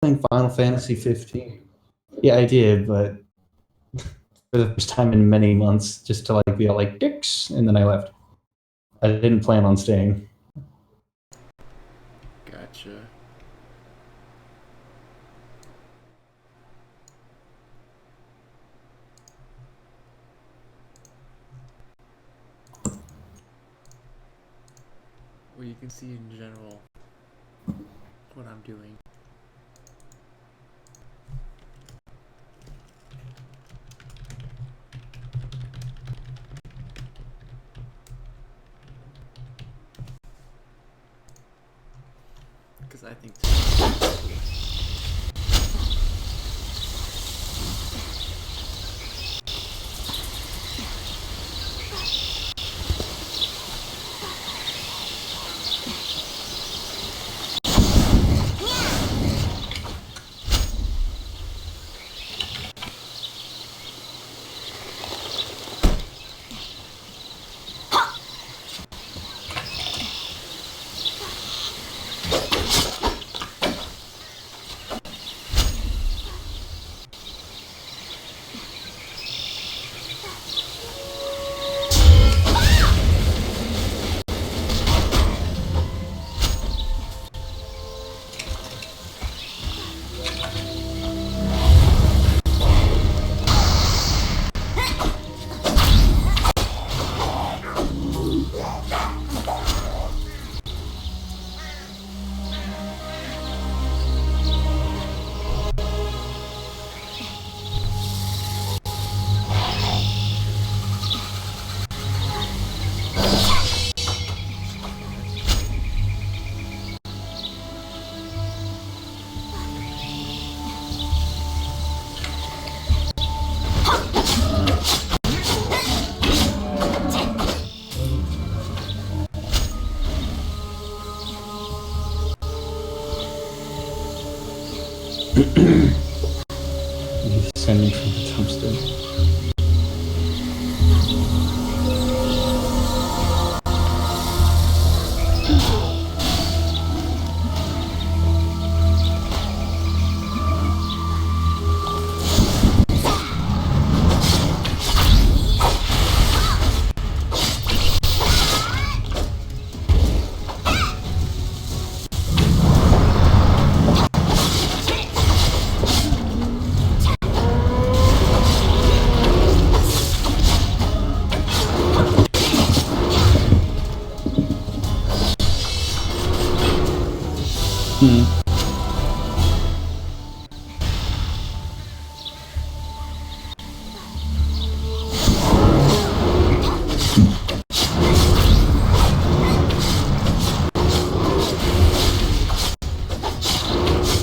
playing Final Fantasy 15. Yeah, I did, but for the first time in many months, just to like be all like dicks, and then I left. I didn't plan on staying. Gotcha. Well, you can see in general what I'm doing. Because I think He's sending from the dumpster.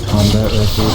Combat record.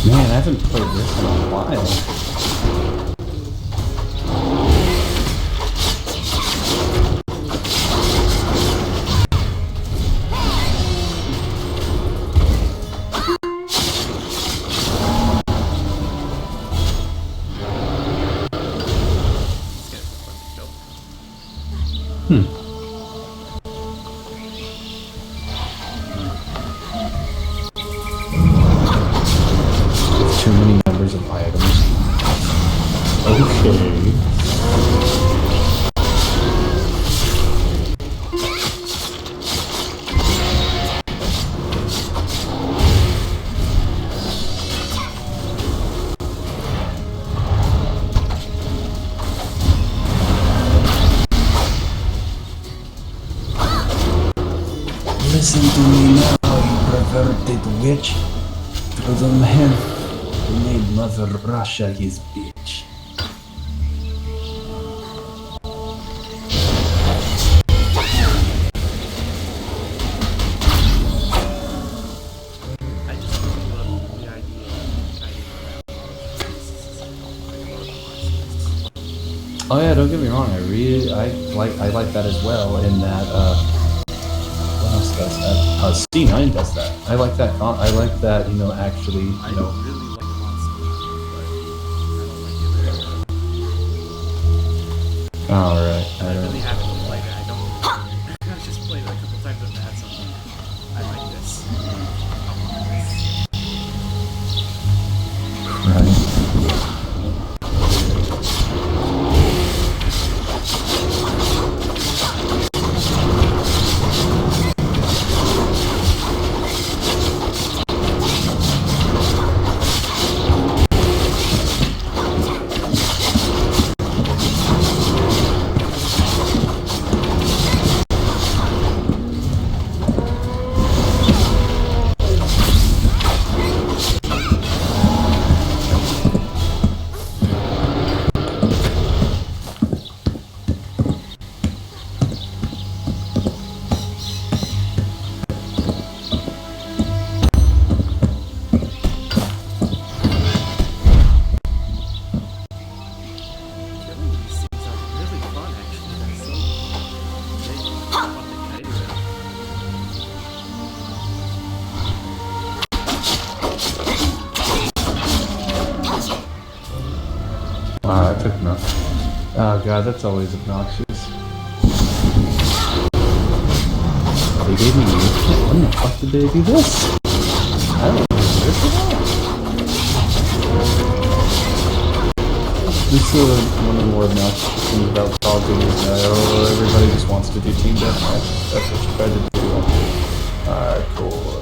Man, I haven't played this in a while. Too many numbers of items. Okay. Listen to me now, you perverted witch. Through the man. He made Mother Russia his bitch. I just really love the idea of kiting around. Oh yeah, don't get me wrong. I like that as well. In that, what else does that? C9 does that. I like that. I like that. You know, actually, you I know. really like Monster, but I don't like it very much. All right. I really haven't played it. I don't really like it. I've just played it a couple times with Matt, so I like this. Right. Killing these things are really fun, actually. They're so fun to kite around. Wow, that took enough. Oh god, that's always obnoxious. They gave me you. When the fuck did they do this? I don't know this at all. This is one of the more obnoxious things about Call of Duty is that everybody just wants to do team deathmatch. That's what you try to do. Hardcore.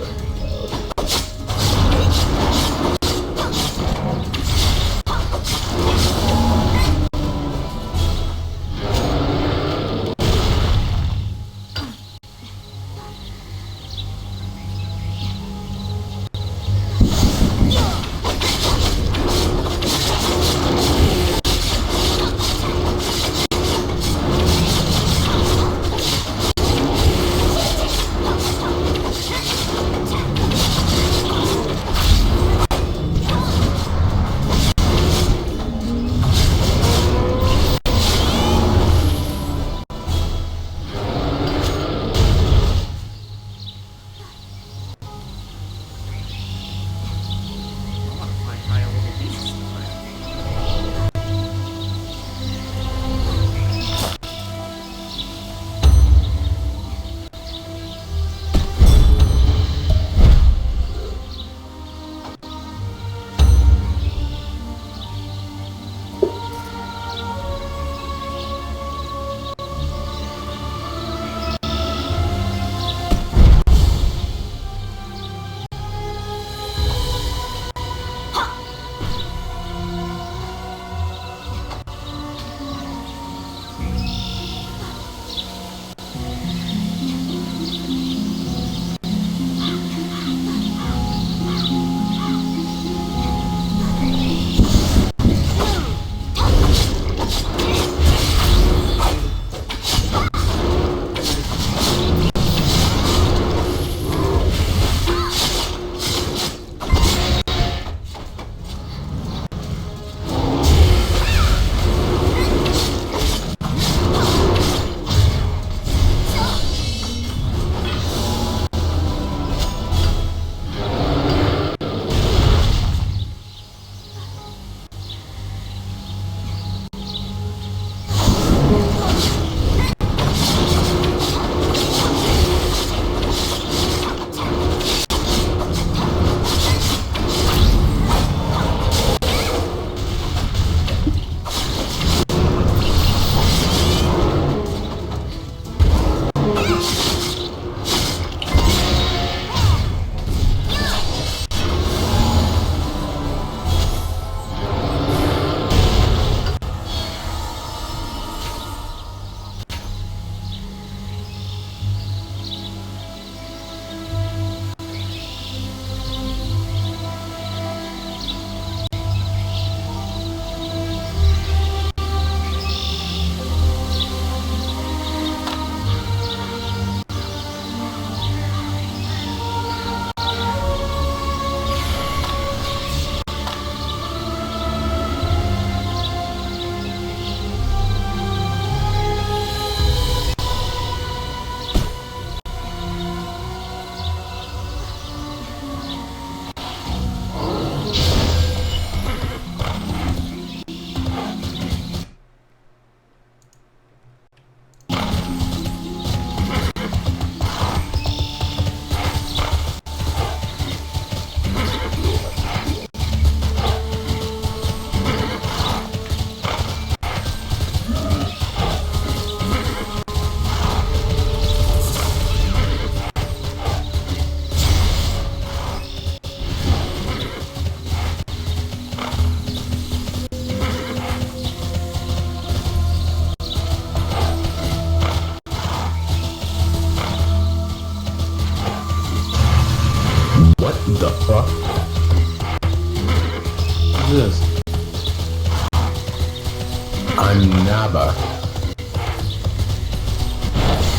I'm Naba.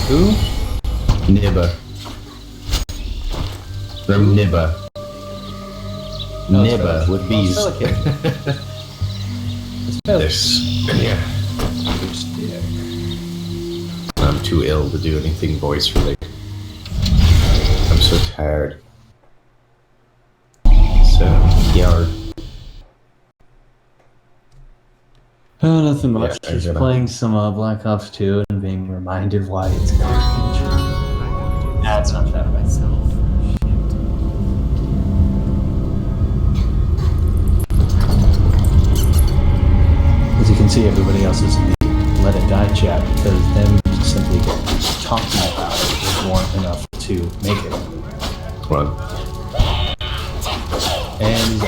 Who? Nibba. From Nibba. No, Nibba with bees. This. Yeah. I'm too ill to do anything voice related. I'm so tired. So, yeah. Oh, nothing much. Yeah, Just playing some Black Ops 2 and being reminded why it's garbage. That's not that bad. Myself. As you can see, everybody else is in the Let It Die chat because them simply talking about it weren't enough to make it. Run. And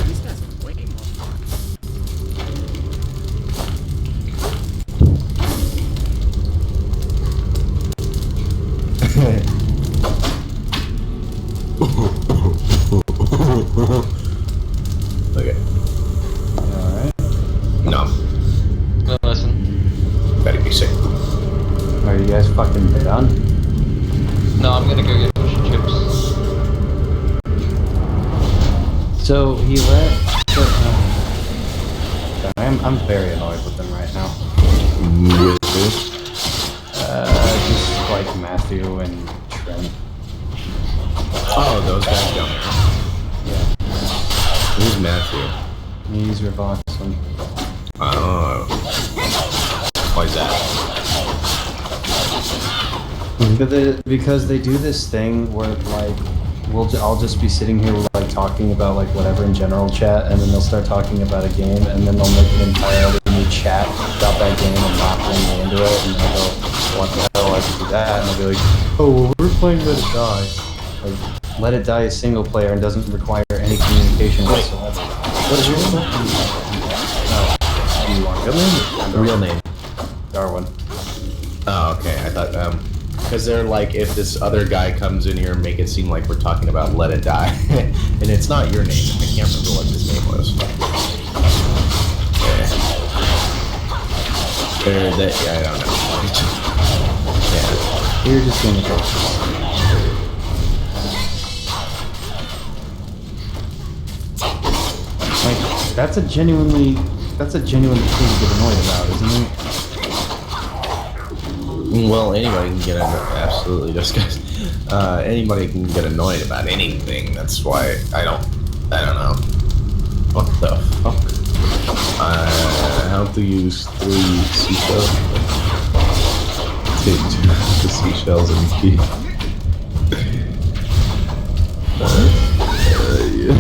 These guys are way more fun. Okay. alright. No. Listen. Better be sick. Are you guys fucking done? No, I'm gonna go get fish and chips. So he let. I'm very annoyed with them right now. With who? Just like Matthew and Trent. Oh, those guys don't. Yeah, Who's Matthew? he's Revoxing. Oh. Why's that? Because they do this thing where like I'll just be sitting here like talking about like whatever in general chat, and then they'll start talking about a game, and then they'll make an entirely new chat about that game and not bring me into it, and I'll go, what the hell, I can do that, and I'll be like, oh, well, we're playing Let It Die. Like, Let It Die is single player and doesn't require any communication whatsoever. What is your name? Do you want real name? Real name. Darwin. Oh, okay. I thought, because they're like, if this other guy comes in here and make it seem like we're talking about Let It Die, and it's not your name. I can't remember what his name was. Yeah, I don't know. Yeah. You're just gonna go. Like, that's a genuine thing to get annoyed about, isn't it? Well, anybody can get absolutely just guys. Anybody can get annoyed about anything. That's why I don't know. What the fuck? How to use 3 seashells? Take 2 the seashells and key. Yeah.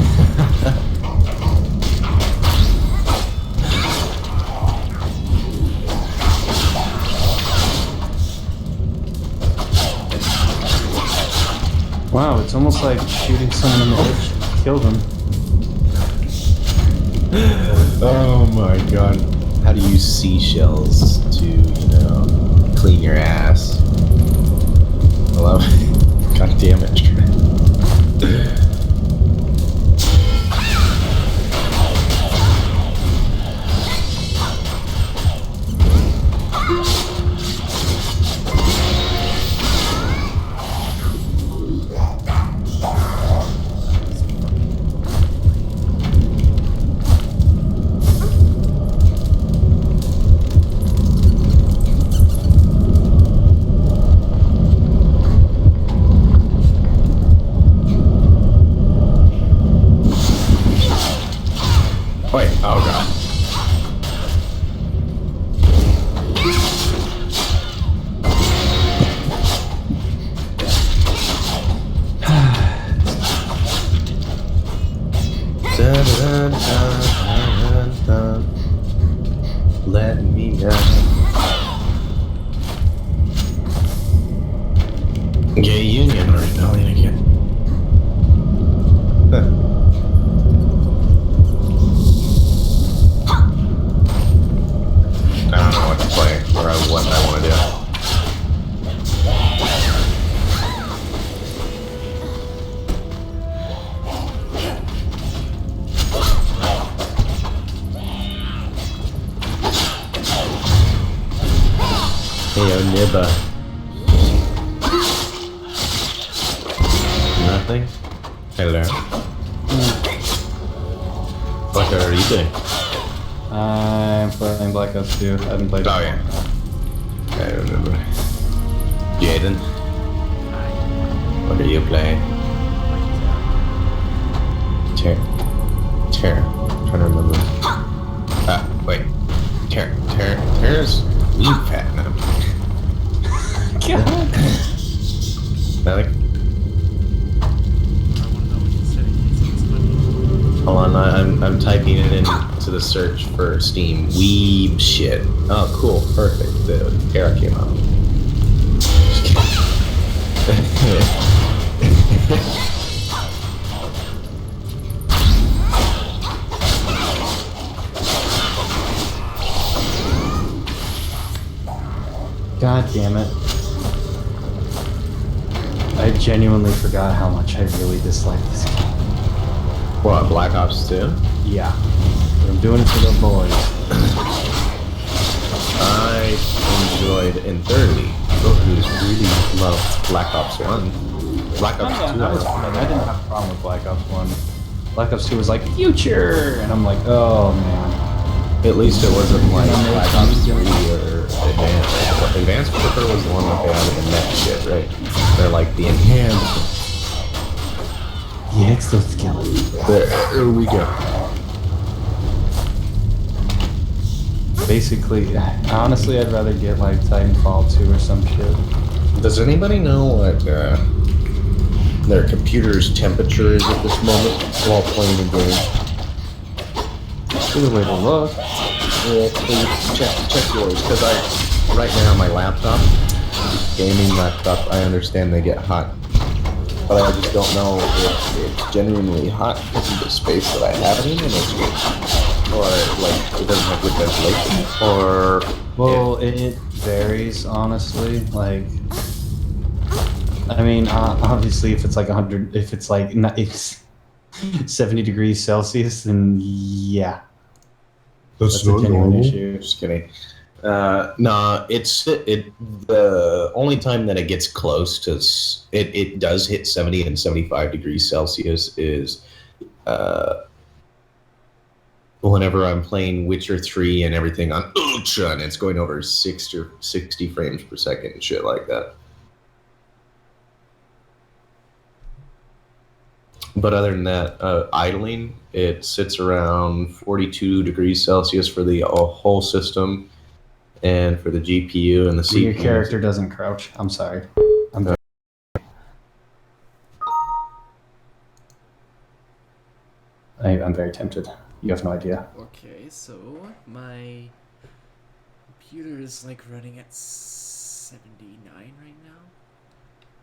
Wow, it's almost like shooting someone in the head to kill them. Oh my god. How to use seashells to, clean your ass. Hello? God damn it, Trent. Wait, oh god. Dun, dun, dun, dun, dun. Let me out. Gay union or rebellion again. Huh. I don't know what to play or what I want to do. Hey, yo, Nibba. Nothing? Hello. What are you doing? I'm playing Black Ops 2. I haven't played it. Oh, yeah. I remember. Jaden, what are you playing? Tera. I'm trying to remember. Wait. Tera's weed fat now. God. Like, I want to know what you said in case it's funny. hold on, I'm typing it into the search for Steam. Weeb shit. Oh, cool, perfect. The Tera came out. Just kidding. God damn it. I genuinely forgot how much I really dislike this game. What, Black Ops 2? Yeah. I'm doing it for the boys. I enjoyed and thoroughly really loved Black Ops 1. Black Ops 2, I didn't have a problem with Black Ops 1. Black Ops 2 was like, future! And I'm like, oh man. at least it wasn't like Black Ops 3 or Advanced. Advanced Flipper was the one that they added the next shit, right? They're like the enhanced. The exoskeleton. There we go. Basically, honestly, I'd rather get like Titanfall 2 or some shit. Does anybody know what their computer's temperature is at this moment while playing the game? Good way to look. Yeah, please check yours, because right now my laptop, gaming laptop, I understand they get hot, but I just don't know if it's genuinely hot because of the space that I have it in, and it's or like it doesn't have good ventilation, or Well, it varies, honestly. Like, I mean, obviously, if it's like 100, if it's like it's 70 degrees Celsius, then yeah. That's a genuine issue. Just kidding. No, the only time that it gets close to it does hit 70 and 75 degrees Celsius is whenever I'm playing Witcher 3 and everything on ultra and it's going over 60 frames per second and shit like that. But other than that, idling, it sits around 42 degrees Celsius for the whole system, and for the GPU and the CPU. Your character doesn't crouch. I'm sorry. I'm very tempted. You have no idea. Okay, so my computer is like running at 79 right now.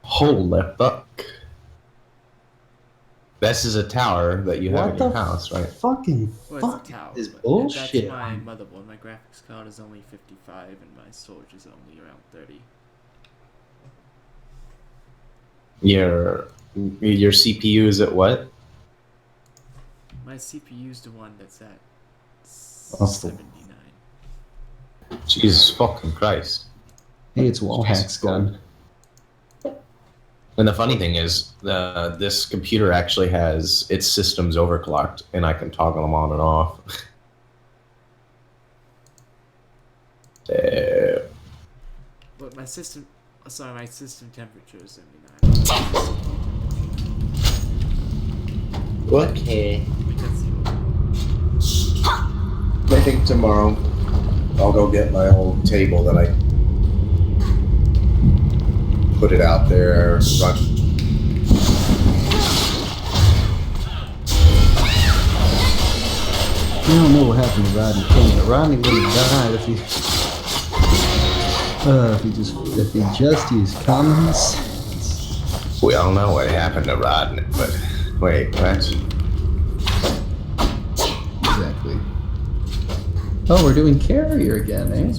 Holy fuck. This is a tower that you have in your house, right? Fucking Well, fuck it's a tower, is but bullshit. that's my motherboard. My graphics card is only 55 and my storage is only around 30. Your CPU is at what? My CPU is the one that's at That's the- 79. Jesus fucking Christ. Hey, it's Wallhack's gun. And the funny thing is, this computer actually has its systems overclocked, and I can toggle them on and off. But my system, sorry, my system temperature is 79. Okay. Because I think tomorrow I'll go get my old table that I put it out there, run. You don't know what happened to Rodney King, but Rodney would have died if he just used common sense. We all know what happened to Rodney, but wait, what? Exactly. Oh, we're doing carrier again, eh?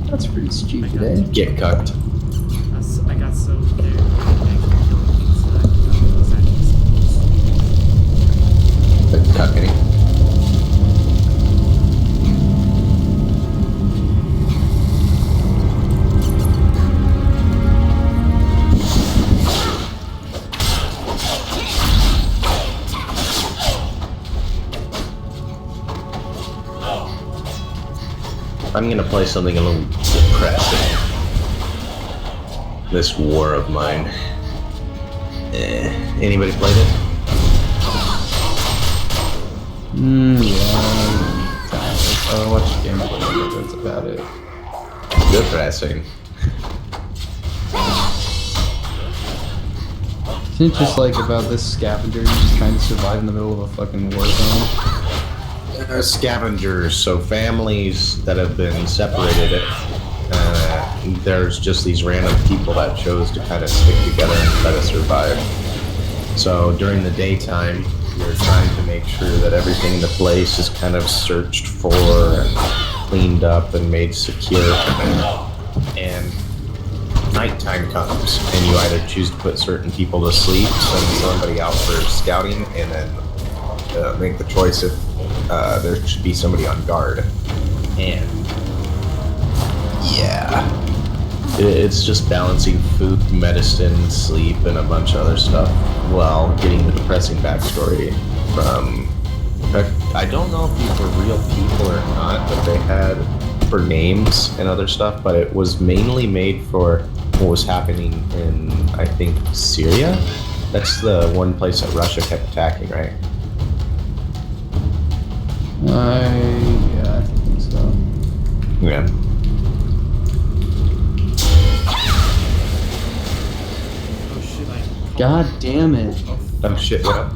That's pretty stupid, eh? Get cucked. I got so scared. Cut me. I'm gonna play something a little depressing. This war of mine. Anybody played it? Yeah. I watched gameplay, but that's about it. Depressing. Isn't it just like about this scavenger just trying to survive in the middle of a fucking war zone? Scavengers, so families that have been separated, there's just these random people that chose to kind of stick together and try to survive. So during the daytime, you're trying to make sure that everything in the place is kind of searched for and cleaned up and made secure. And nighttime comes, and you either choose to put certain people to sleep, send somebody out for scouting, and then make the choice if there should be somebody on guard. And yeah, it's just balancing food, medicine, sleep, and a bunch of other stuff while getting the depressing backstory from, I don't know if these were real people or not, but they had for names and other stuff, but it was mainly made for what was happening in, I think, Syria. That's the one place that Russia kept attacking, right? Yeah, I think so. Yeah. Oh shit, God damn it. Oh shit, what up?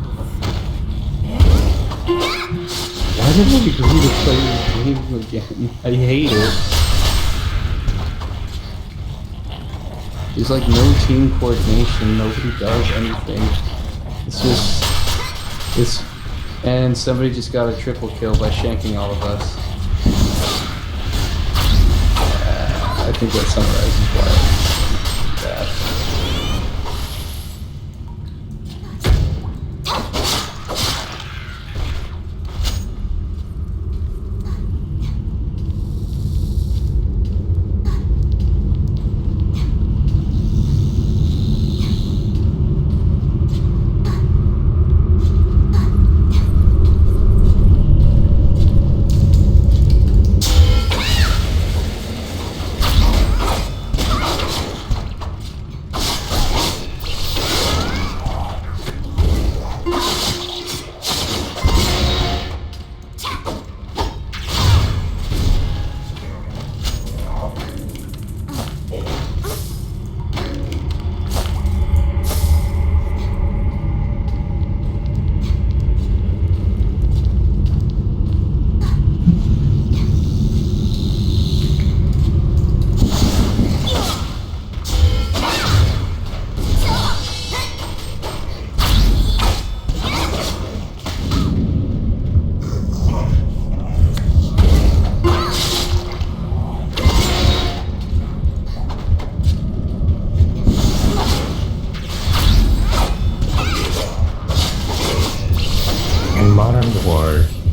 Why did I agree to play this game again? I hate it. There's like no team coordination, nobody does anything. It's just, and somebody just got a triple kill by shanking all of us. I think that summarizes why it's bad.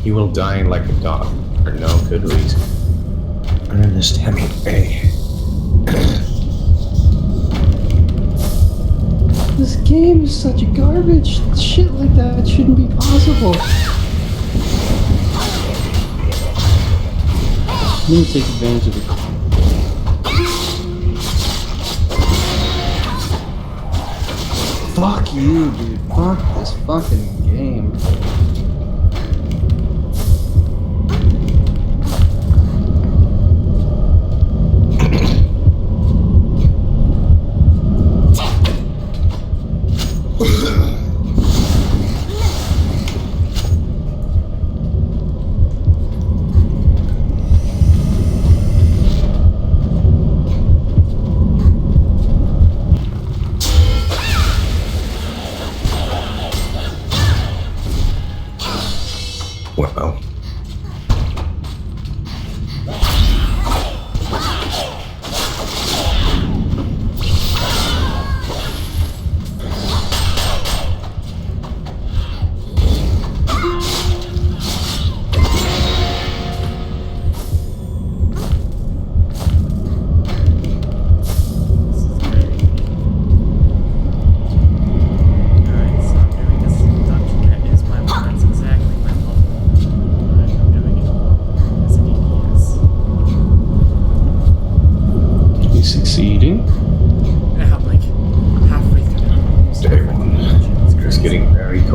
You will die like a dog for no good reason. Understand me, eh? This game is such a garbage. Shit like that shouldn't be possible. I'm gonna take advantage of it. Fuck you, dude. Fuck this fucking game.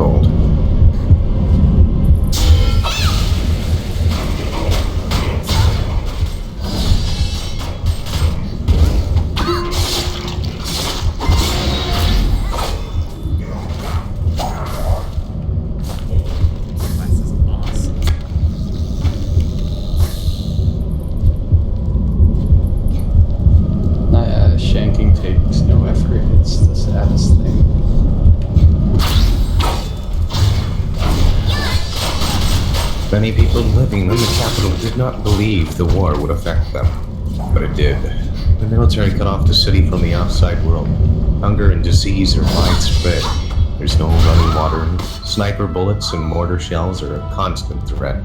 cold. Class is awesome. Shanking takes no effort. It's the saddest thing. Many people living in the capital did not believe the war would affect them, but it did. The military cut off the city from the outside world. Hunger and disease are widespread. There's no running water. Sniper bullets and mortar shells are a constant threat.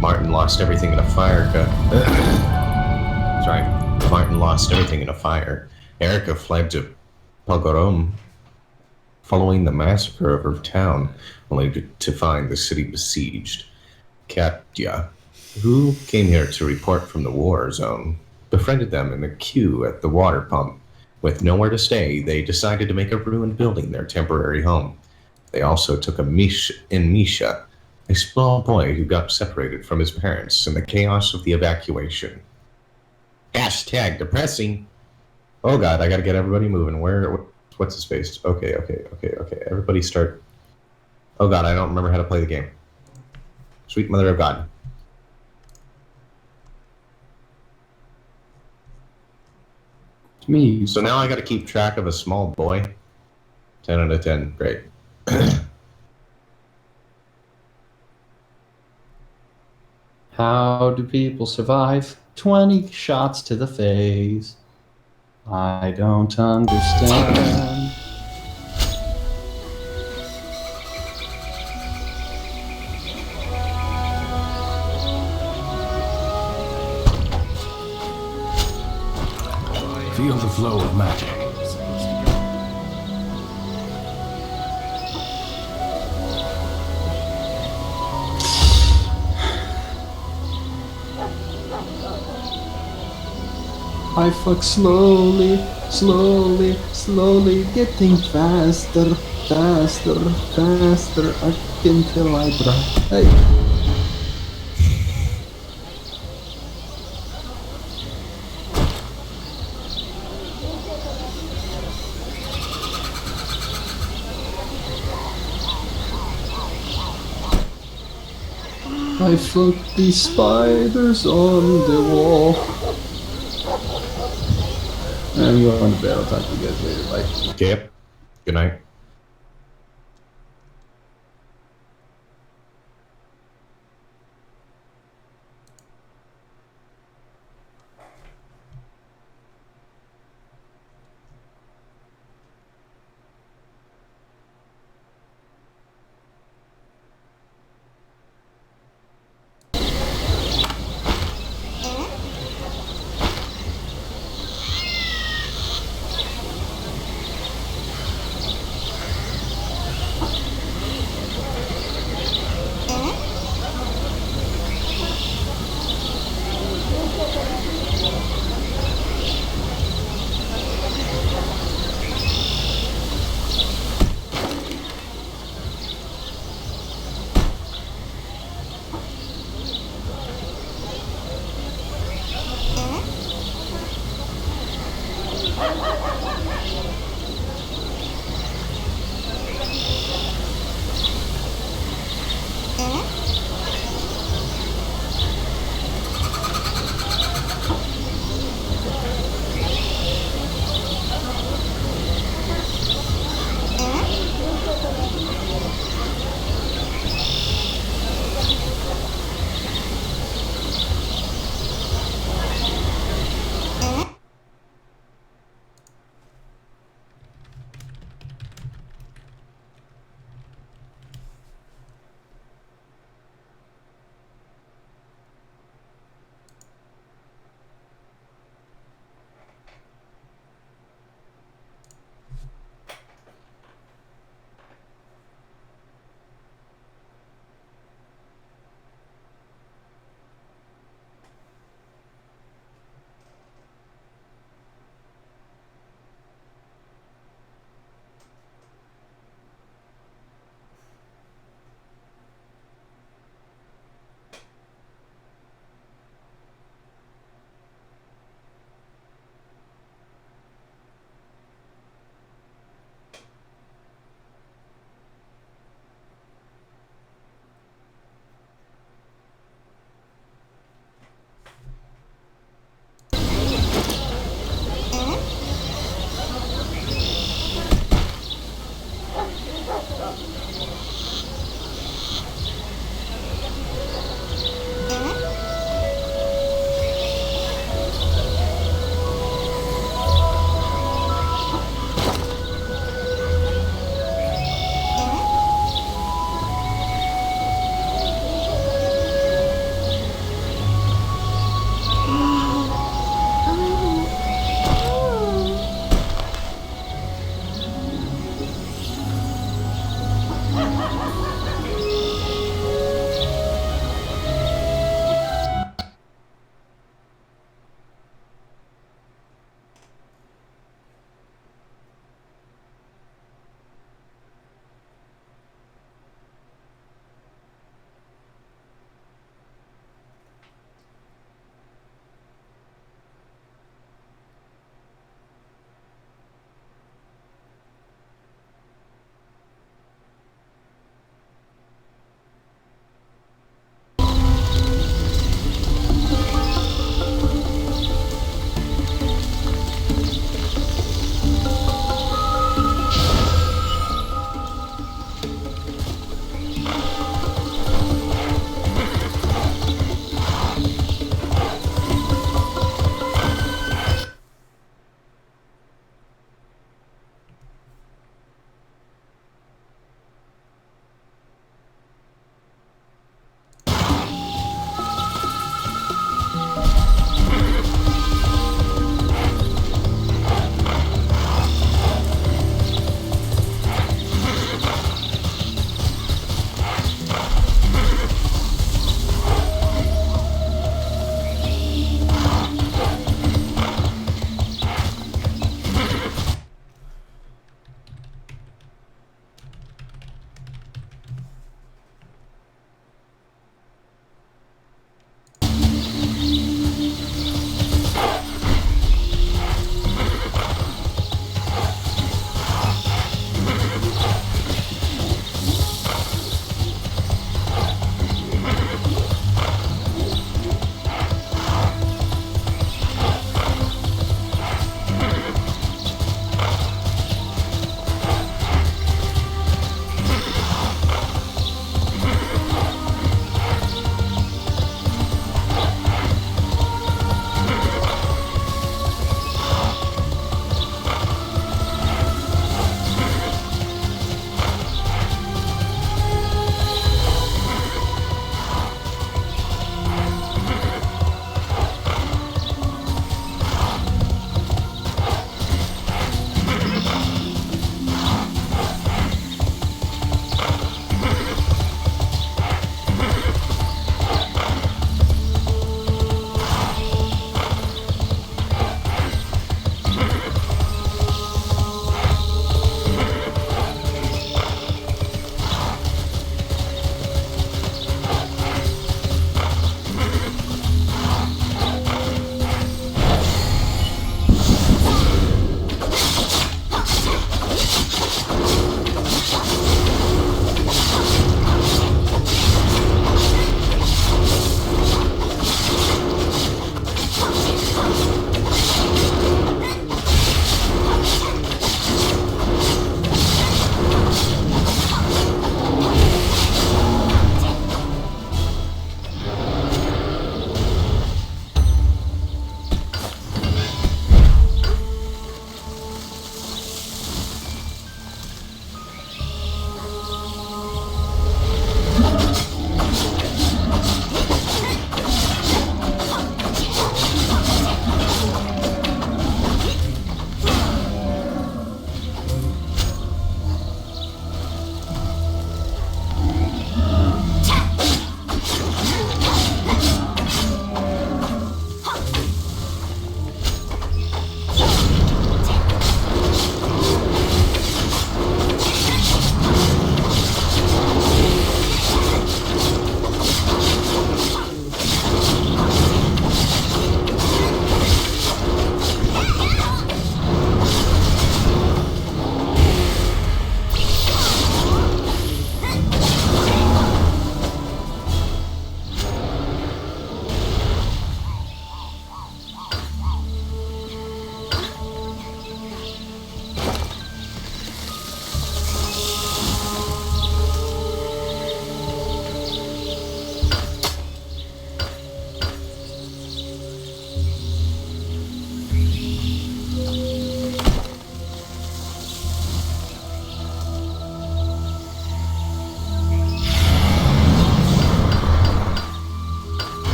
Martin lost everything in a fire. Sorry. Martin lost everything in a fire. Erica fled to Pogorom following the massacre of her town, only to find the city besieged. Katya, who came here to report from the war zone, befriended them in the queue at the water pump. With nowhere to stay, they decided to make a ruined building their temporary home. They also took Misha, a small boy who got separated from his parents in the chaos of the evacuation. Hashtag depressing. Oh god, I gotta get everybody moving. What's the space? Okay. Everybody start. Oh god, I don't remember how to play the game. Sweet mother of God. To me, So now I gotta keep track of a small boy. 10 out of 10. Great. how do people survive 20 shots to the face? I don't understand. Feel the flow of magic. I fuck slowly, getting faster, until I drop. Hey. I fuck these spiders on the wall. I'm going to bed. I'll talk to you guys later. Bye. Okay. Good night.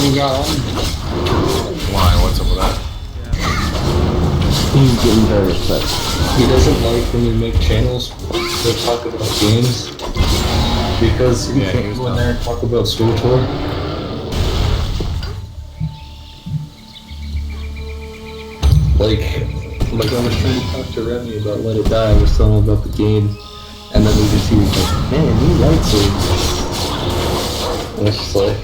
who got on. Why? What's up with that? He's getting very upset. He doesn't like when we make channels that talk about games because he Yeah, he can't was go in done. there and talk about SWTOR. Like I was trying to talk to Remy about Let It Die. I was telling him about the game, and then he was like, "Man, he likes it." And it's just like,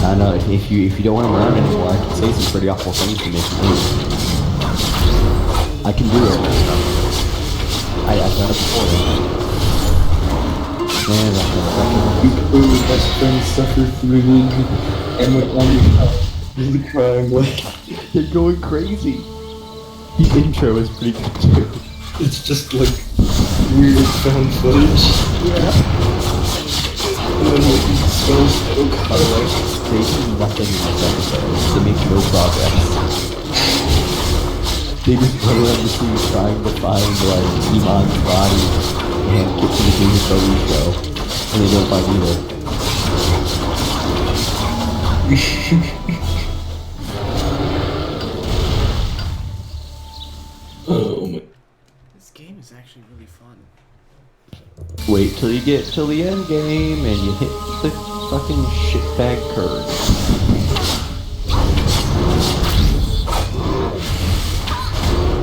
I don't know, if you don't want him around anymore, I can say some pretty awful things to make him leave. I can do it. I've done it before. Man, that's "Ooh, best friend suffered through me," and went on really crying like. You're going crazy. The intro is pretty good too. It's just like weird found footage. Yeah. And then like he smells so kind of like They do nothing in this episode. They make no progress. They just run around the street trying to find like Iman's body and get to the David Bowie show. And they don't find either. oh my. This game is actually really fun. Wait till you get till the end game and you hit the fucking shitbag curve.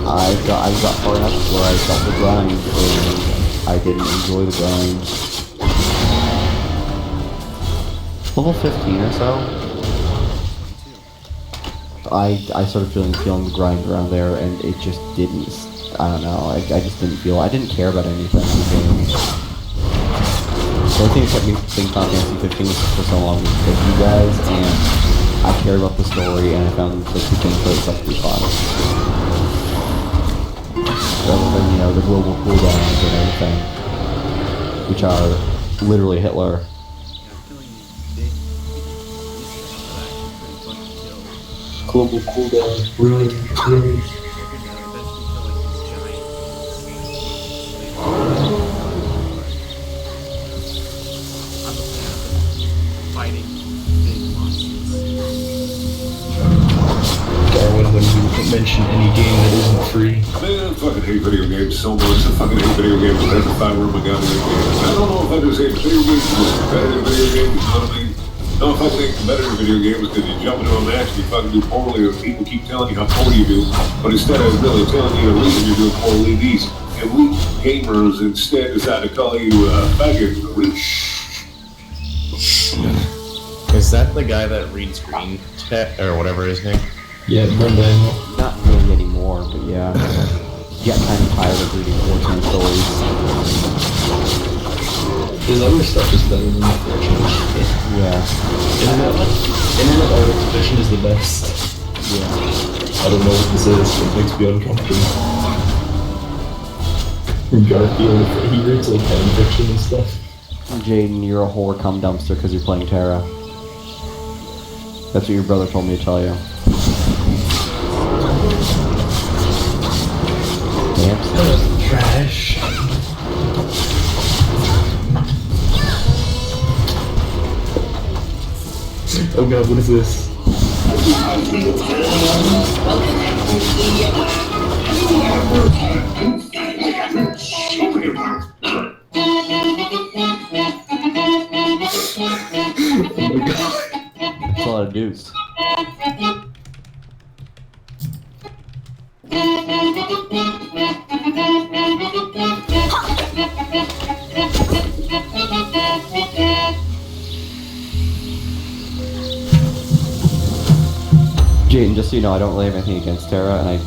I got far enough where I felt the grind and I didn't enjoy the grind. Level 15 or so. I started feeling the grind around there and it just didn't, I don't know, I just didn't feel, I didn't care about anything in the game. The only thing that kept me playing Final Fantasy 15 for so long was because you guys, and I cared about the story, and I found the gameplay stuff to be fun. Rather than, you know, the global cooldowns and everything, which are literally Hitler. Yeah, killing these stuff are actually pretty fun to kill. Global cooldown, ruin. You can eventually kill like these giant. I'm a fan of fighting big monsters. Darwin, when you mention any game that isn't free. Man, I fucking hate video games so much. I fucking hate video games because if I were my goddamn games. I don't know if I just hate video games because competitive video games, you know what I mean? No, if I hate competitive video games because you jump into a match and you fucking do poorly and people keep telling you how poor you do, but instead of really telling you the reason you're doing poorly, these elite gamers instead decide to call you faggot. Is that the guy that reads green tech or whatever his name? Yeah, Monday. Not really anymore, but yeah. Get kind of tired of reading 14 stories. His other stuff is better than the 14 shit. Yeah. Internet art exhibition is the best. Yeah. I don't know what this is, it makes me uncomfortable. Garfield, he reads like fan fiction and stuff. Jaden, you're a whore cum dumpster because you're playing Tera. That's what your brother told me to tell you. Damn. Trash. Oh god, what is this? That's a lot of dudes. Jaden, just so you know, I don't really have anything against Tera, and I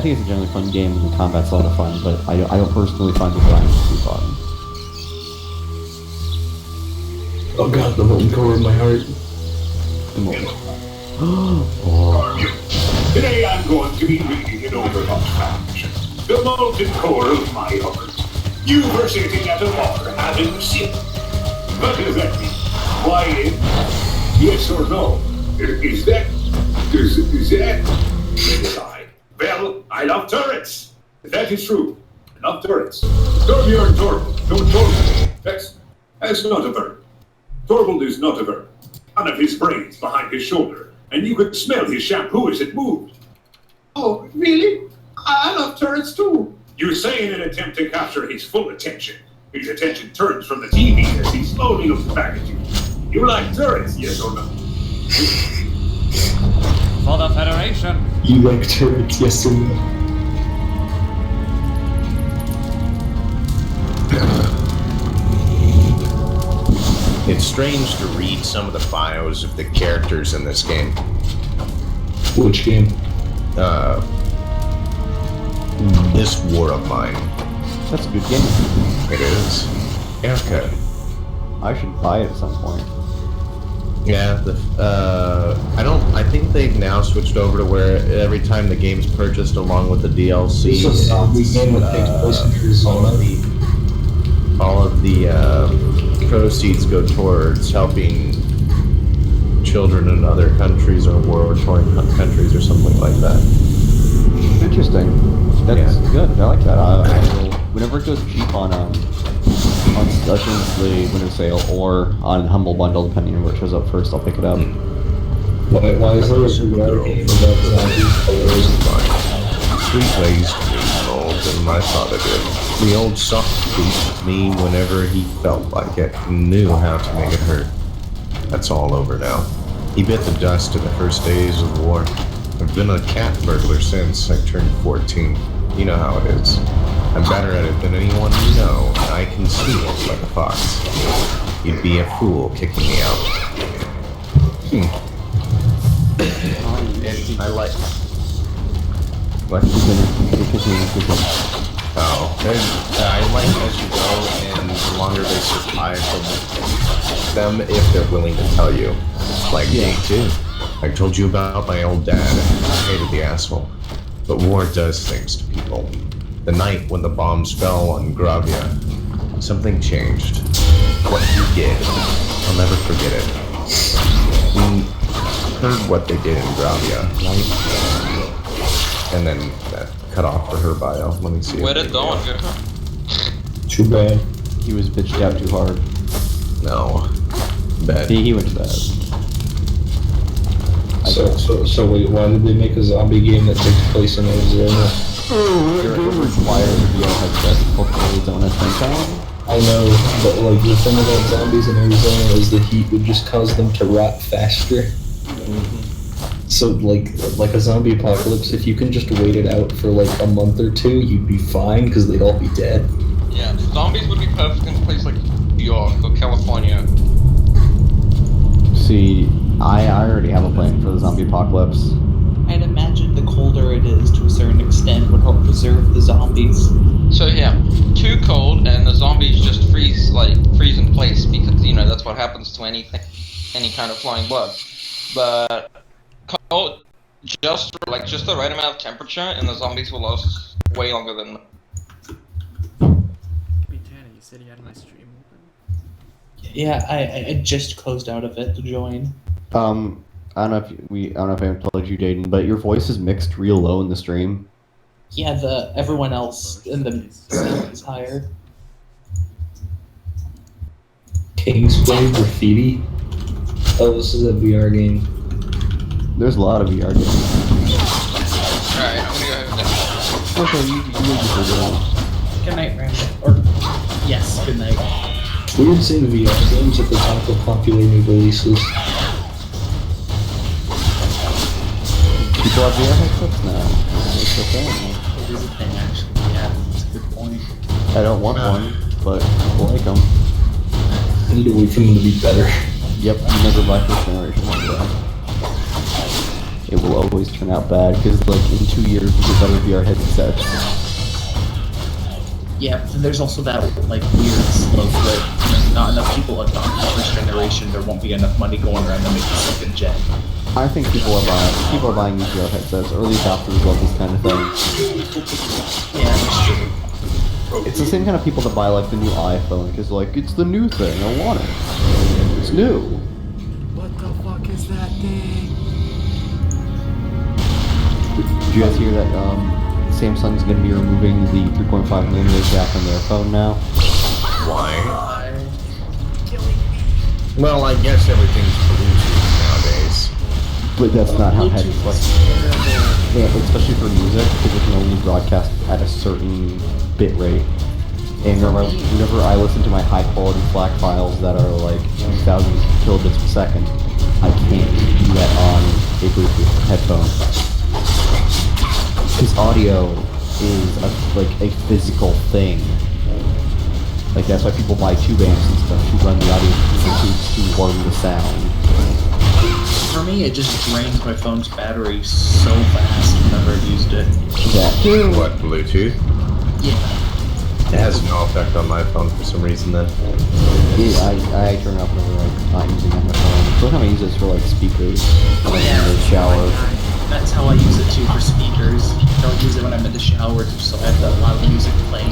think it's a generally fun game, and the combat's a lot of fun, but I don't personally find the grind to be fun. Oh god, the molten core of my heart. The moment. Today I'm going to be reading an overlooked fact. The molten core of my heart. You were sitting at a bar having a sip. What does that mean? Playin? Yes or no? Is that... Decide. Well, I love turrets. That is true. I love turrets. Torbjorn Torb. Don't Torb. That's not a verb. Torvald is not of Earth. None of his brains behind his shoulder, and you could smell his shampoo as it moved. Oh, really? I love turrets too. You say in an attempt to capture his full attention. His attention turns from the TV as he slowly looks back at you. You like turrets, yes or no? For the Federation. You like turrets, yes or no? It's strange to read some of the bios of the characters in this game. Which game? This War of Mine. That's a good game. It is. Haircut. I should buy it at some point. Yeah, I think they've now switched over to where every time the game's purchased along with the DLC, It's a zombie game that takes place in Arizona. all of the proceeds go towards helping children in other countries or war-torn countries or something like that. Interesting. That's good. I like that. Whenever it goes cheap on the winter sale or on Humble Bundle, depending on where it shows up first, I'll pick it up. Why is there a VR game about zombies? Sweet ways to be old, and I thought it did. The old soft beat me whenever he felt like it and knew how to make it hurt. That's all over now. He bit the dust in the first days of war. I've been a cat burglar since I turned 14. You know how it is. I'm better at it than anyone you know, and I can see it like a fox. You'd be a fool kicking me out. And I like... What? Oh, I like as you go, and the longer they survive them if they're willing to tell you. Like me too. I told you about my old dad, and I hated the asshole. But war does things to people. The night when the bombs fell on Gravia, something changed. What he did, I'll never forget it. We heard what they did in Gravia, and then that cut off for her bio. Let me see. Where did Dawn go? Too bad. He was bitched out too hard. No. Bad. He went to bed. So wait, why did they make a zombie game that takes place in Arizona? It requires a VR headset called Arizona Sunshine. I know, but like the thing about zombies in Arizona is the heat would just cause them to rot faster. So like a zombie apocalypse, if you can just wait it out for like a month or two, you'd be fine because they'd all be dead. Yeah, zombies would be perfect in a place like New York or California. See, I already have a plan for the zombie apocalypse. I'd imagine the colder it is to a certain extent would help preserve the zombies. So yeah, too cold and the zombies just freeze in place because that's what happens to anything, any kind of flying blood. But cold, just the right amount of temperature, and the zombies will last way longer than. Hey Tana, you said you had my stream open. Yeah, I just closed out of it to join. I don't know if I told you, Jadne, but your voice is mixed real low in the stream. Yeah, everyone else in the scene is higher. Kingsplay Graffiti? Oh, this is a VR game. There's a lot of VR games. Alright, I'm gonna go ahead and Okay, you Good night, Brandon. Or, yes, good night. It's weird seeing VR games at the top of popular new releases. People have VR headsets now. It's the thing. It is a thing, actually. Yeah, that's a good point. I don't want one, but people like them. I need to wait for them to be better. Yep, you never buy first generation like that. It will always turn out bad, because like in 2 years we'll get better VR headsets. Yeah, and there's also that like weird slope that not enough people adopt the first generation. There won't be enough money going around to make the second gen. I think people are buying these VR headsets. Early adopters love this kind of thing. Yeah, that's true. It's the same kind of people that buy like the new iPhone, because like it's the new thing. I want it. It's new. What the fuck is that thing? Did you guys hear that? Samsung's going to be removing the 3.5mm jack on their phone now. Why? Well, I guess everything's Bluetooth nowadays. But that's not how Bluetooth headphones. is terrible. Yeah, especially for music, because it can only broadcast at a certain bit rate. And whenever I listen to my high quality FLAC files that are like 2,000 kilobits per second, I can't do that on a Bluetooth headphone. Because audio is like a physical thing. Like that's why people buy tube amps and stuff to run the audio tubes to warm the sound. For me, it just drains my phone's battery so fast whenever I've used it. That too. What, Bluetooth? Yeah. It has no effect on my phone for some reason then. Yeah, I turn it off whenever I'm not using it on my phone. The only time I use it is for like speakers when I'm in the shower. That's how I use it too for speakers. I don't use it when I'm in the shower, so I have that loud music playing.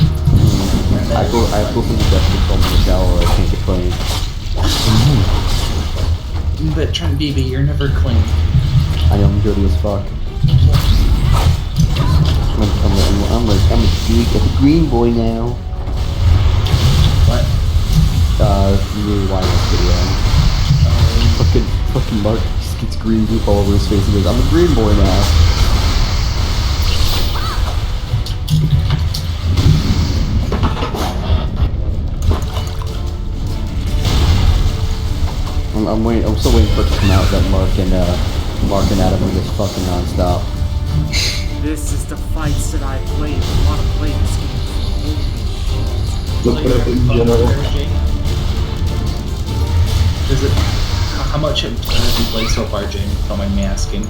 I have both of the best control in the shower. I can't get clean. But Trent BB, you're never clean. I know I'm dirty as fuck. I'm a green boy now. What? New wireless video. Fucking Mark just gets green goop all over his face and goes, I'm a green boy now. I'm still waiting for it to come out that Mark and Adam are just fucking nonstop. This is the fights that I played. I want to play this game. Look what up in general. Is it? How much have you played so far, Jane? If you don't mind me asking.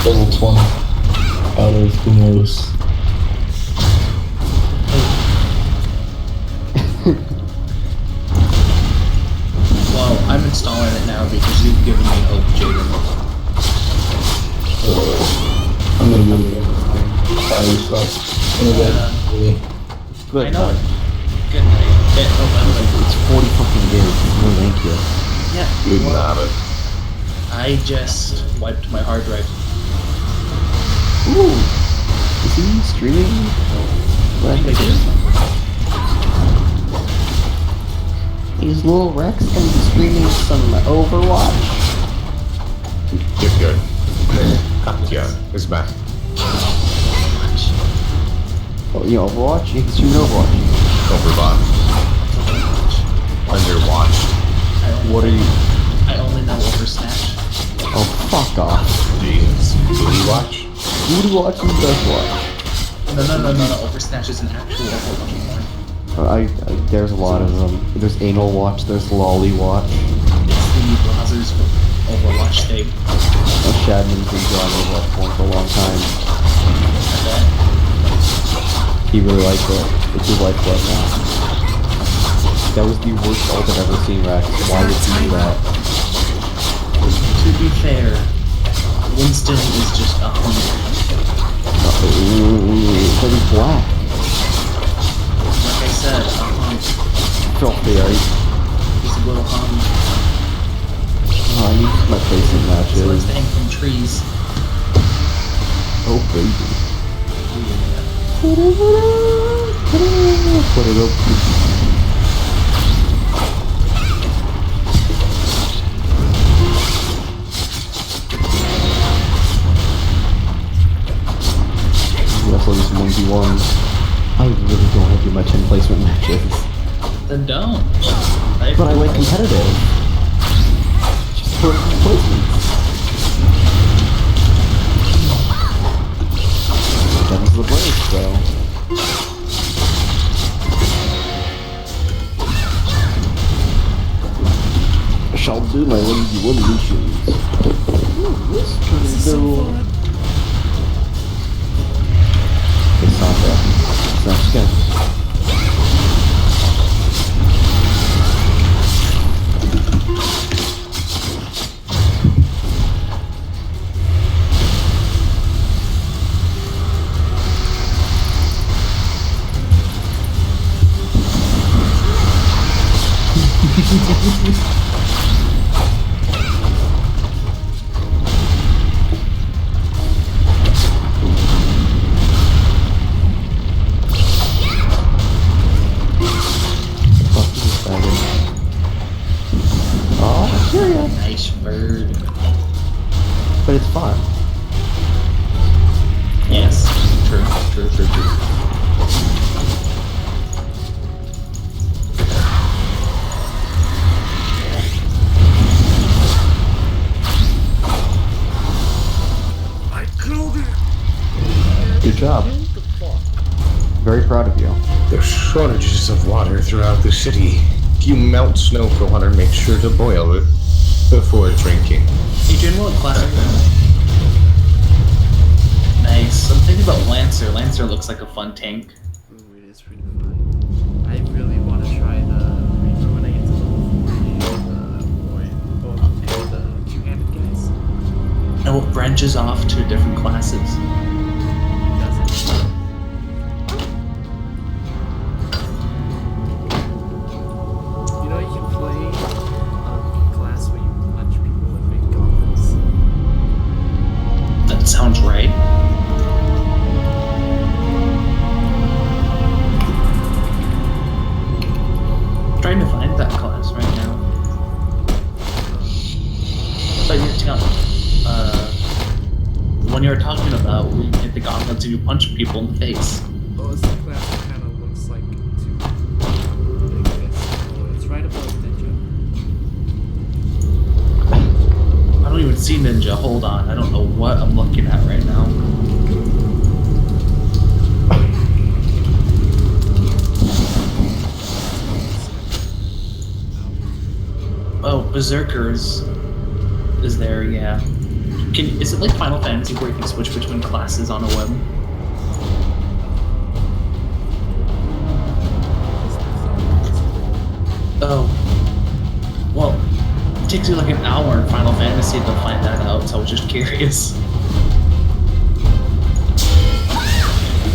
Level 20. Out of who knows. Well, I'm installing it now because you've given me hope, Jaden. I'm gonna move it. Sorry, Good. I know it. Good night. Oh, by the way, It's 40 fucking gigs. No thank you. yeah. Good Well, habit. I just wiped my hard drive. Ooh. Is he streaming? I think I did. Is Little Rex gonna be streaming some Overwatch? Good. Yeah, it's back. Oh, you know, Overwatch? You can stream Overwatch. Overwatch. Underwatch. What are you? I only know Oversnatch. Oh, fuck off. Jesus. Booty watch? Booty Watch is Death Watch. No. Oversnatch is an actual Overwatch porn. There's a lot of them. There's Anal Watch, there's Lolly Watch. It's the browser's Overwatch thing. Shadman's been drawing Overwatch porn for a long time. Okay. He really liked it. It's his lifeblood now. That was the worst ult I've ever seen, Rex. Why would you do that? To be fair, Winston is just a hungry. But he's black. Like I said, a hunk. Filthy, right? He's a little hung. Oh, I need my placement He likes matches. to hang from trees. Oh, baby. Yeah. Put it up. Wrestle this 1v1s. I really don't want to do much in placement matches. Then don't. But I like competitive. Just for placements. Them's the break, though. I shall do my 1v1 missions. Ooh, this is so fun. It's not that. It's not skin. Good job. What the fuck? Very proud of you. There's shortages of water throughout the city. If you melt snow for water, make sure to boil it before drinking. Adrian, what class are you in? Nice. I'm thinking about Lancer. Lancer looks like a fun tank. Ooh, it is pretty fun. I really want to try the Reaper when I get to level 40. The two-handed guys. And it branches off to different classes. Does it? You know, you can play a class where you punch people and make goblins. That sounds right. Trying to find that class right now. But you're telling, the one you were talking about, where you hit the gauntlets and you punch people in the face. Oh, it's the class that kind of looks like two big fists. Oh, it's right above Ninja. I don't even see Ninja. Hold on, I don't know what I'm looking at right now. Oh, Berserkers is there, yeah. Is it like Final Fantasy where you can switch between classes on a whim? Oh. Well, it takes you like an hour in Final Fantasy to find that out, so I was just curious.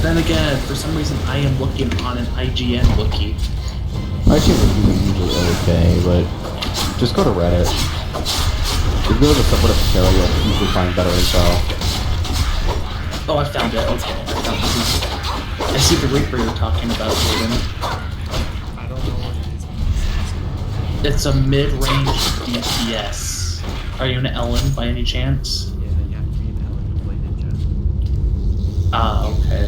Then again, for some reason I am looking on an IGN wiki. IGN reviews are usually okay, but just go to Reddit. If you go to the subreddit of Tera, you'll usually find better info. Oh, I found it. Okay, I found this. I see the Reaper you're talking about, Jaden. I don't know what it is. It's a mid-range DPS. Are you an Ellen by any chance? Yeah, you have to be an Ellen to play Ninja. Ah, okay.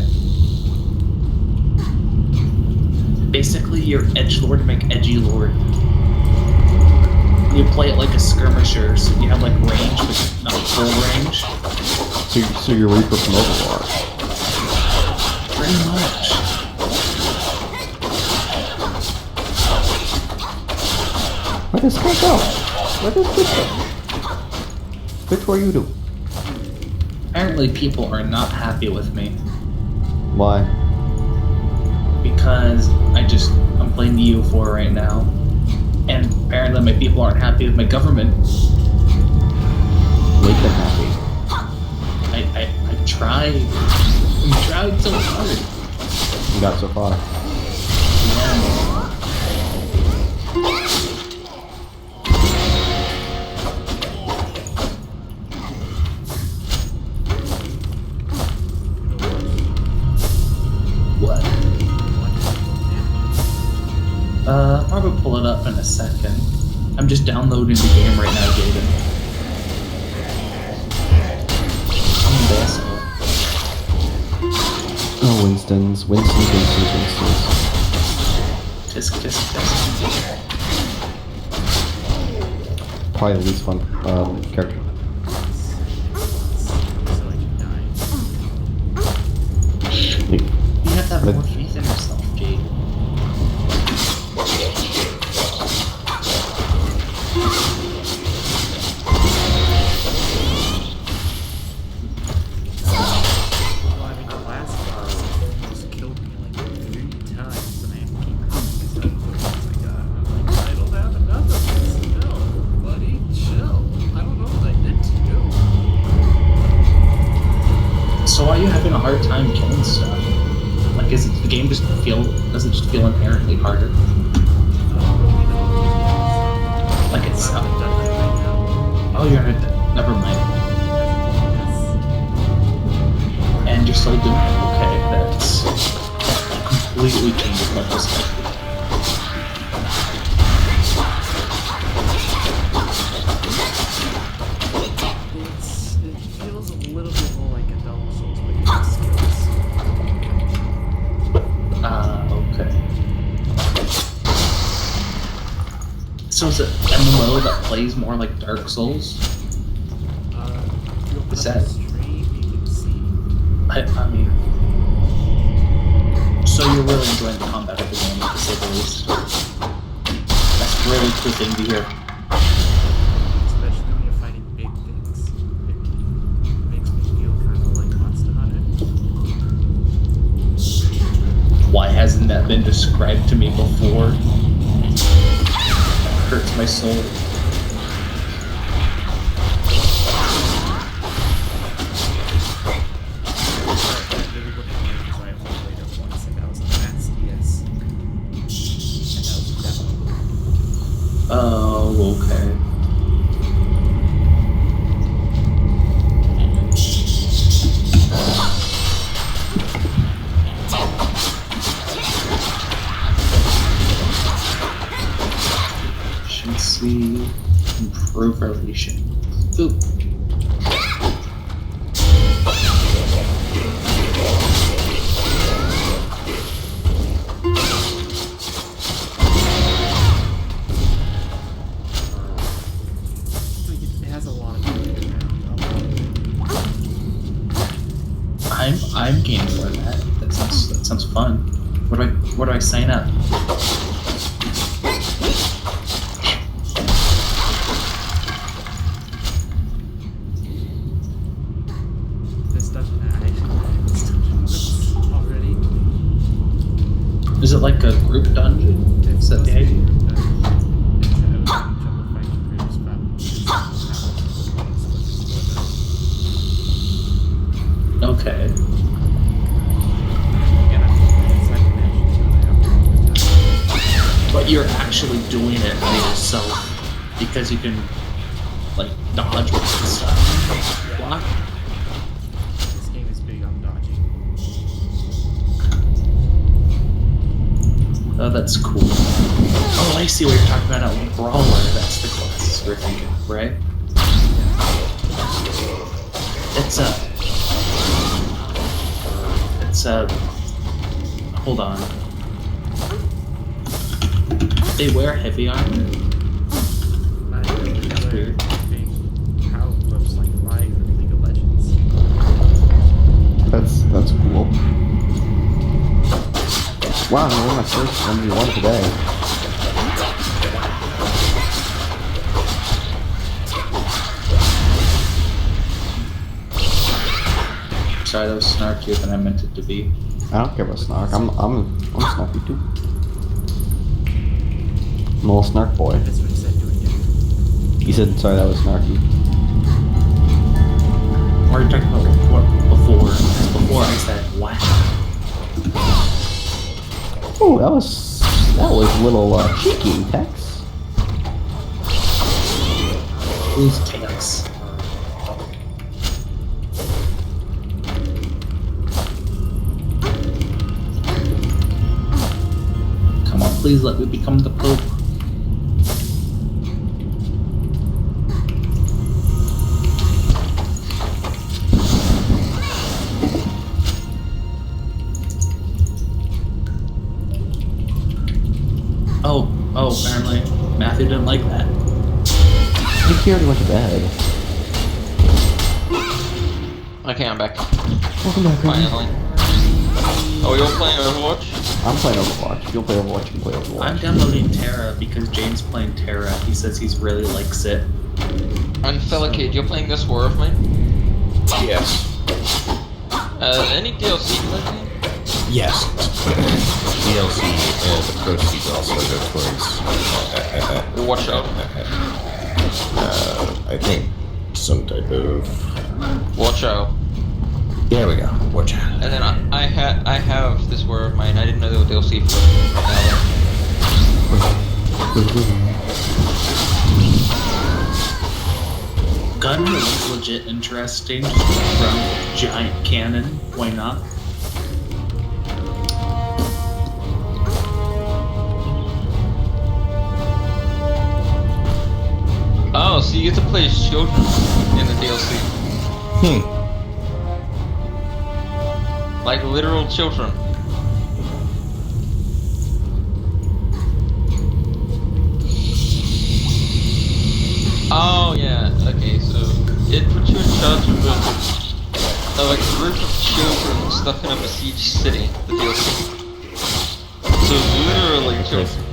Basically, you're edgelord to make edgy lord. You play it like a skirmisher, so you have like range, but not full range. So you're Reaper from Overwatch. Pretty much. Where does this go? Where does this go? Which way you do? Apparently, people are not happy with me Why? because I'm playing the EU4 right now, and apparently my people aren't happy with my government. Make them happy. I tried. I tried so hard. You got so far. Yeah. What? I'll go pull it up in a second. I'm just downloading the game right now, Jaden. I'm embarrassed. Oh, Winston's. Tisk, tisk, tisk. Probably the least fun character. So I can die. You have to have more faith in yourself, Jade. Well, I mean, the last boss almost killed me like 3 times, and I had to keep calling myself once I got. I'm like, I don't have enough of this. No, buddy, chill. I don't know what I did to you. So why are you having a hard time killing stuff? Like, does it just feel inherently harder? Like it's I'm done right now. oh, you're never mind. And you're still doing it. Okay, that's completely changes my perspective. It feels a little bit more like a Dark Souls, but you have skills. Okay. So is it MMO that plays more like Dark Souls? If you open Is up that- the stream, you can see. I I mean, so you're really enjoying the combat of the game, to say the least. That's a really cool thing to hear. Especially when you're fighting big things. It makes me feel kind of like Monster Hunter. Why hasn't that been described to me before? That hurts my soul. Oh, okay. Efficiency, improve relations. Ooh. It has a lot of good around. I'm game for that. That sounds fun. Where do I sign up? This doesn't actually already. Is it like a group dungeon? Is that the idea? Okay. But you're actually doing it by yourself because you can, like, dodge and stuff. Block. This game is big on dodging. Oh, that's cool. Oh, I see what you're talking about. A brawler. That's the class we're thinking, right? Hold on. They wear heavy armor? That's weird. How it looks like League of Legends. That's cool. Wow, I'm winning my first 1v1 today. Sorry, that was snarkier than I meant it to be. I don't care about snark. I'm snarky too. I'm a little snark boy. That's what he said to again. He said, sorry, that was snarky. Or you talking about what before? Before I said, wow. Oh, that was a little cheeky, Tex. Who's Tex? Come on, please let me become the Pope. Oh, apparently Matthew didn't like that. I think he already went to bed. Okay, I'm back. Welcome back, Remy. Finally. Oh, you're playing Overwatch? I'm playing Overwatch. If you'll play Overwatch, you can play Overwatch. I'm downloading Tera because James playing Tera. He says he really likes it. And fella kid, you're playing this war of mine? Yes. Any DLC for that game? Yes. DLC and the proceeds also go towards. Watch out. I think some type of. Watch out. There we go. Watch out. And then I have this war of mine. I didn't know there was DLC for it. Gun looks legit interesting. Just run with a giant cannon. Why not? Oh, so you get to play as children in the DLC. Like literal children. Oh yeah, okay, so it puts you in charge of like a group of children stuck in a besieged city, the DLC. So literally children.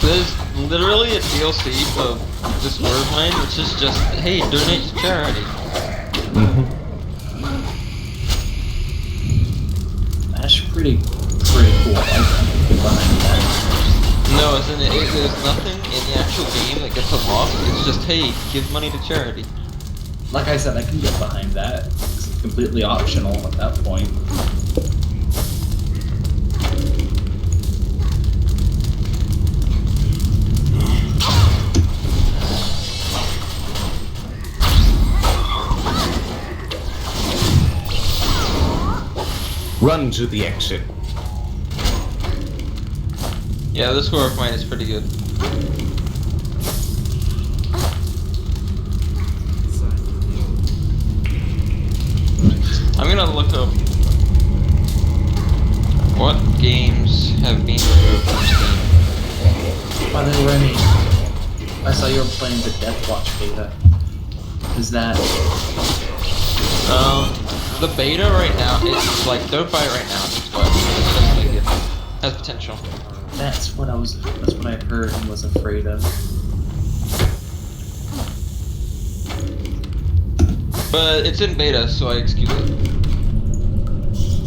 There's literally a DLC of this word mine, which is just, hey, donate to charity. That's pretty cool. I can get behind that. No, there's nothing in the actual game that gets unlocked. It's just, hey, give money to charity. Like I said, I can get behind that. It's completely optional at that point. Run to the exit. Yeah, this score of mine is pretty good. I'm gonna look up what games have been removed from Steam. By the way, I saw you were playing the Death Watch beta. Is that... The beta right now, it's like, don't buy it right now, just buy it. It's definitely good. Has potential. That's what I heard and was afraid of. But it's in beta, so I excuse it.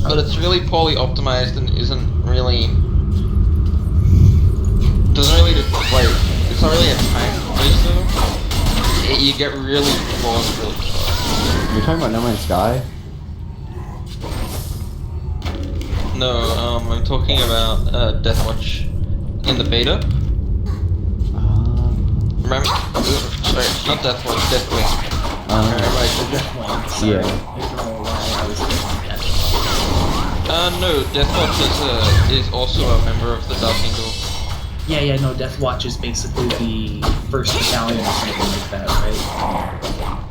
But it's really poorly optimized and isn't really... doesn't really, like, it's not really a time waster. You get really bored really fast. You're talking about No Man's Sky? No, I'm talking about Deathwatch in the beta. Remember? Sorry, not Deathwatch, Deathwing. Yeah. No, Deathwatch is also a member of the Dark Angel. Yeah, no, Death Watch is basically the first battalion or something like that,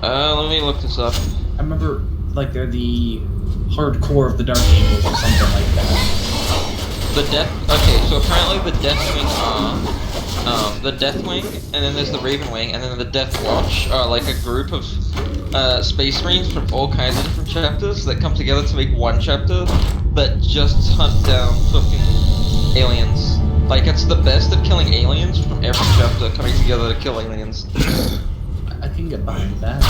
right? Let me look this up. I remember, like, they're the hardcore of the Dark Angels or something like that. Okay, so apparently the Deathwing are, the Deathwing, and then there's the Ravenwing, and then the Death Watch are like a group of, Space Marines from all kinds of different chapters that come together to make one chapter that just hunt down fucking aliens. Like, it's the best at killing aliens from every chapter coming together to kill aliens. I can get behind that.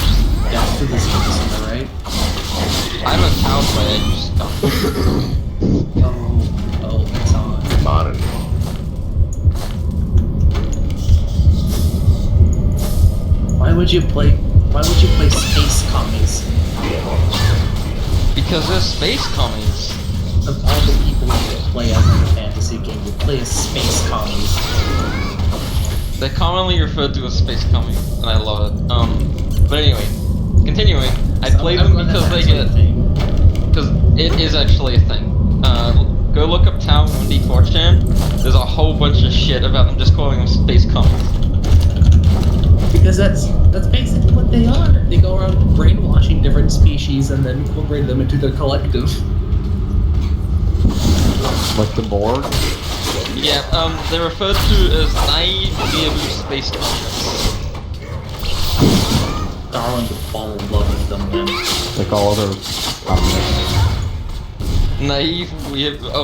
Death to the Zombies, am I right? I'm a cow player, you scum. Oh, it's on. Modern. Why would you play space commies? Because they're space commies. Of all the people you could play as in a fantasy game, you play as space commies. They're commonly referred to as space commies, and I love it. But anyway, continuing, I play them because they get... Because it is actually a thing. Go look up Town 1D 4chan. There's a whole bunch of shit about them just calling them space commies. Because that's basically what they are. They go around brainwashing different species and then incorporate them into their collective. Like the Borg? Yeah, they're referred to as naive Neobu space communists. Darwin would fall in love with them then. Like all other communists. Naive,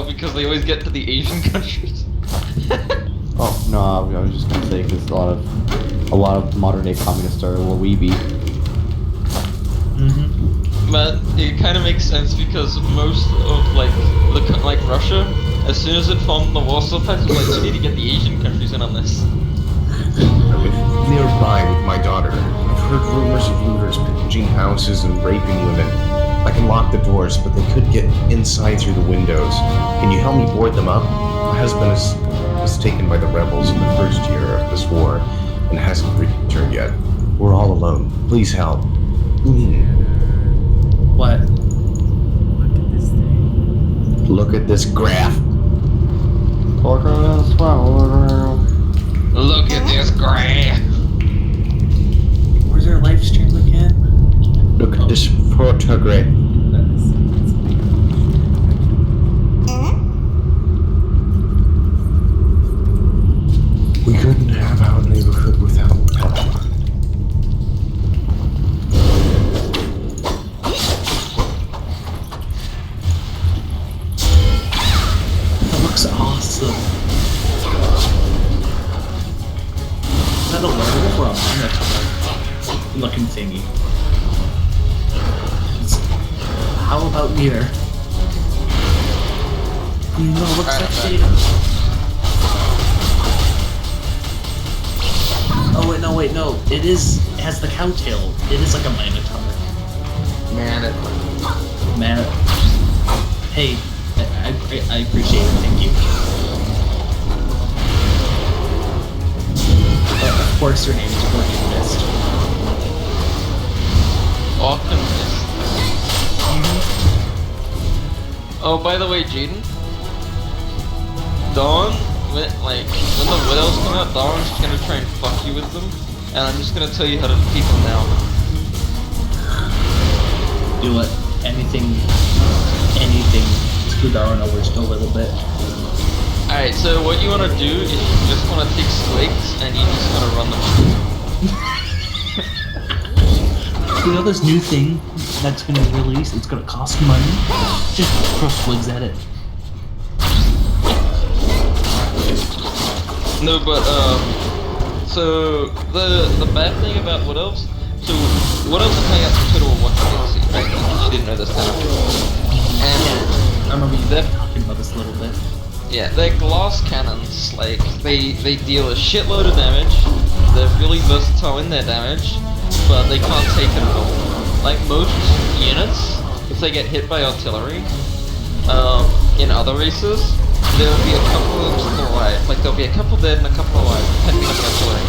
because they always get to the Asian countries. Oh, no, I was just gonna say, because a lot of modern day communists are weeby. But it kind of makes sense because most of like Russia, as soon as it formed the Warsaw Pact, was like, we need to get the Asian countries in on this. I live nearby with my daughter. I've heard rumors of looters pillaging houses and raping women. I can lock the doors, but they could get inside through the windows. Can you help me board them up? My husband was taken by the rebels in the first year of this war and hasn't returned yet. We're all alone. Please help. What? Look at this thing. Look at this graph. Look at this world. Look at this graph. Where's our live stream again? Look at this photograph. That's a big We couldn't have our neighborhood without power. That looks awesome. Is that a werewolf or a minotaur looking thingy? How about here? No, looks like Jada. Oh wait, no. It has the cow tail. It is like a minotaur. Man. Hey, I appreciate it, thank you. Of course your name is Orchid Mist. Optimist. Oh, by the way, Jaden. Dawn, when the widows come out, Dawn's just gonna try and fuck you with them. And I'm just gonna tell you how to defeat them now. Do it. Anything screw Darwin over just a little bit. Alright, so what you wanna do is you just wanna take swigs and you just wanna run them. You know this new thing that's gonna be released? It's gonna cost money. Just throw swigs at it. No, but so the bad thing about Wood Elves, so Wood Elves are playing out for total of 1 DLC, right? You didn't know this now. And I remember you talking about this a little bit. yeah, they're glass cannons. Like they deal a shitload of damage. They're really versatile in their damage, but they can't take it at all. Like most units, if they get hit by artillery, in other races, there'll be a couple of them still alive. Like there'll be a couple dead and a couple alive, depending on the artillery.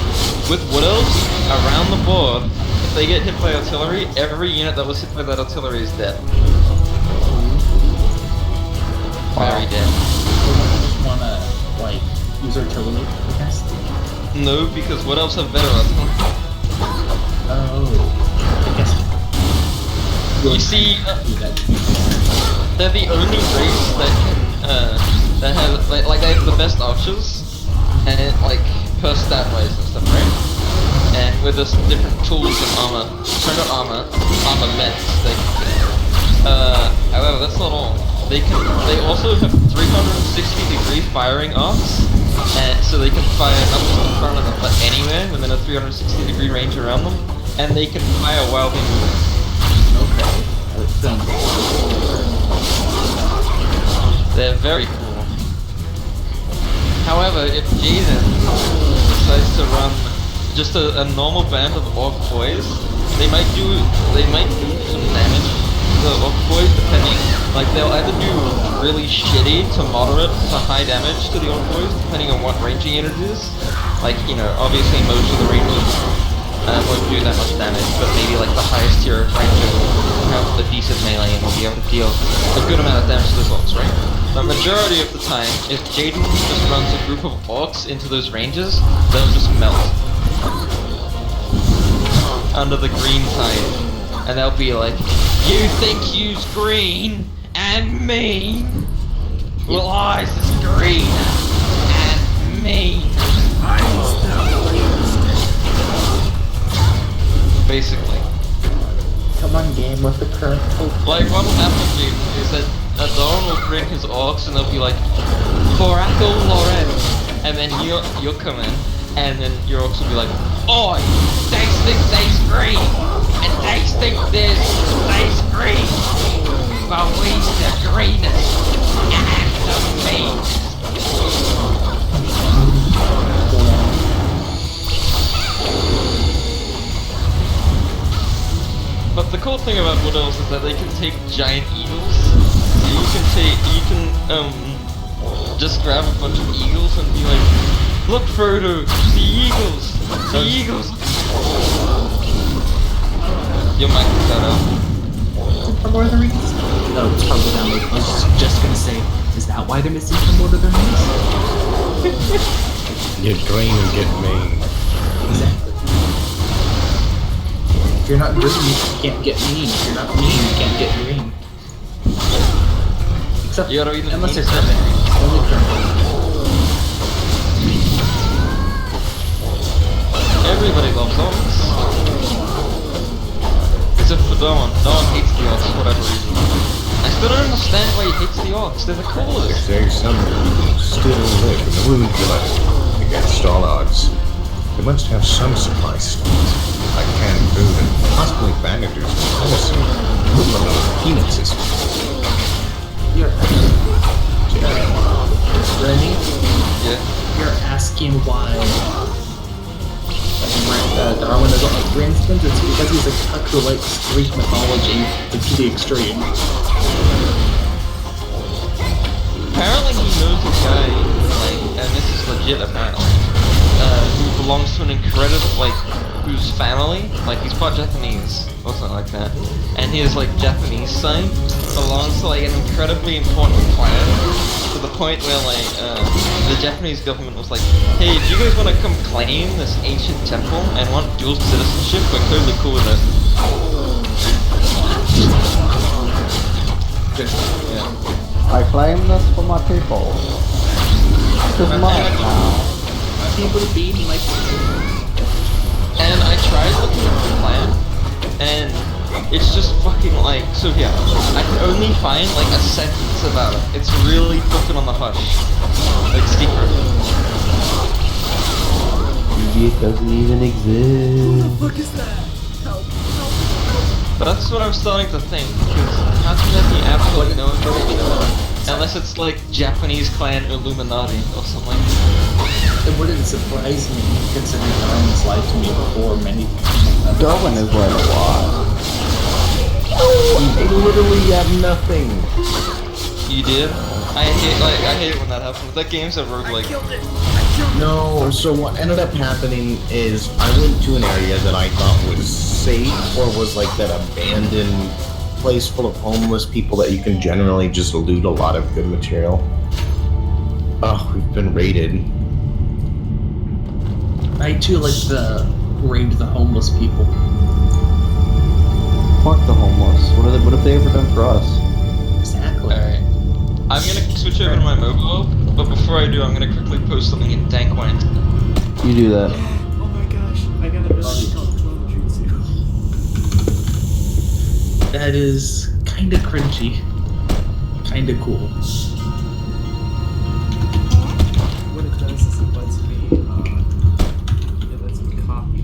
With Wood Elves, around the board, if they get hit by artillery, every unit that was hit by that artillery is dead. Very dead. Just wanna use artillery, I guess. No, because Wood Elves have better artillery. Oh, I guess. You see, they're the only race that can, that have, like they have the best archers, and per stat wise and stuff, right? And with this different tools and armor, not armaments, they can, however, that's not all. They also have 360-degree firing arcs, and so they can fire not just in front of them, but anywhere within a 360-degree range around them, and they can fire while they move. Okay. That sounds They're very cool. However, if Jaden decides to run just a normal band of orc boys, they might do some damage to the orc boys, depending. Like they'll either do really shitty to moderate to high damage to the orc boys, depending on what ranging unit it is. Like, you know, obviously most of the rangers won't do that much damage, but maybe like the highest tier ranger will have a decent melee and will be able to deal a good amount of damage to those orcs, right? The majority of the time, if Jaden just runs a group of orcs into those ranges, they'll just melt under the green tide, and they'll be like, "You think you's green and mean? Well, I's is green and mean." Basically. Come on, game with the current Like, what will happen, Jaden, is that Dawn will bring his orcs and they'll be like, "Boraco Lorenz," and then you'll come in, and then your orcs will be like, "Oi, they think they's green, and they think they's green, but we's the greenest and the meanest." But the cool thing about Wood Elves is that they can take giant eagles. So you can just grab a bunch of eagles and be like, "Look, Frodo, the eagles, the eagles." Your mic is cut out. From Lord of the Rings? No, it's probably download. I was just gonna say, is that why they're missing from Lord of the Rings? Get green and get mean. Exactly. If you're not green, you can't get mean. If you're not mean, you can't get green. Except, You gotta eat the unless mean they're cranberries. Only cranberries. Everybody loves orcs. Except for Dawn. Dawn hates the orcs for whatever reason. I still don't understand why he hates the orcs. They're the coolest. There's some who still live in the wound village against all odds. They must have some supply stores, like canned food and possibly bandages and medicine. Penises. Rennie, Yeah. you're asking why Darwin doesn't like Grinston. It's because he's a cuck who likes Greek mythology to the extreme. Apparently he knows a guy, like, and this is legit apparently, who belongs to an incredible, like, whose family, like, he's part Japanese, or something like that, and his, like, Japanese side belongs to, like, an incredibly important clan, to the point where, like, the Japanese government was like, hey, do you guys want to come claim this ancient temple and want dual citizenship? We're totally cool with it. Yeah. I claim this for my people. This is mine now. People being like, And I tried looking at the plan, and it's just fucking like, so yeah, I can only find like a sentence about it. It's really fucking on the hush. Like secret. Maybe it doesn't even exist. What is that? Help! Help! But that's what I'm starting to think, because how can there be absolutely no information? Unless it's like Japanese clan Illuminati or something. it wouldn't surprise me considering Darwin's lied to me before many times. Darwin is right a lot. They literally have nothing. You did? I hate it when that happens. That game's a roguelike. No, so what ended up happening is I went to an area that I thought was safe, or was like that abandoned place full of homeless people that you can generally just loot a lot of good material. Oh, we've been raided. I too like the raid the homeless people. Fuck the homeless. What have they ever done for us? Exactly. Alright. I'm gonna switch over to my mobile, but before I do, I'm gonna quickly post something in Dankwine. You do that. Oh my gosh, I got a ability called Clone Jutsu. That is kinda cringy. Kinda cool. What it does is it lets me copy.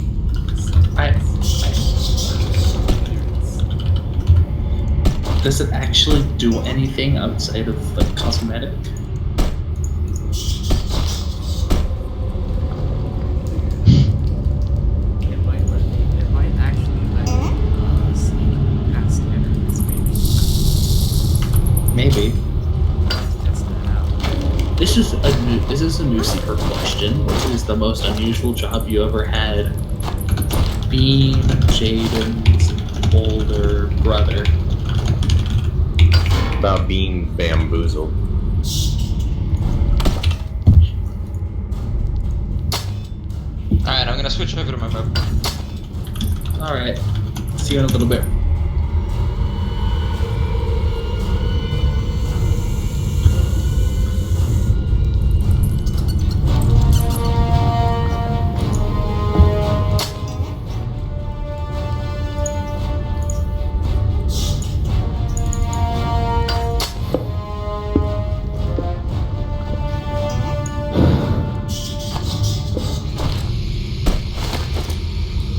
Does it actually do anything outside of like cosmetic? It might actually let me sneak past enemies, maybe. Maybe. Test that out. This is a new secret question. Which is the most unusual job you ever had? Being Jaden's older brother. About being bamboozled. Alright, I'm gonna switch over to my mobile. Alright. See you in a little bit.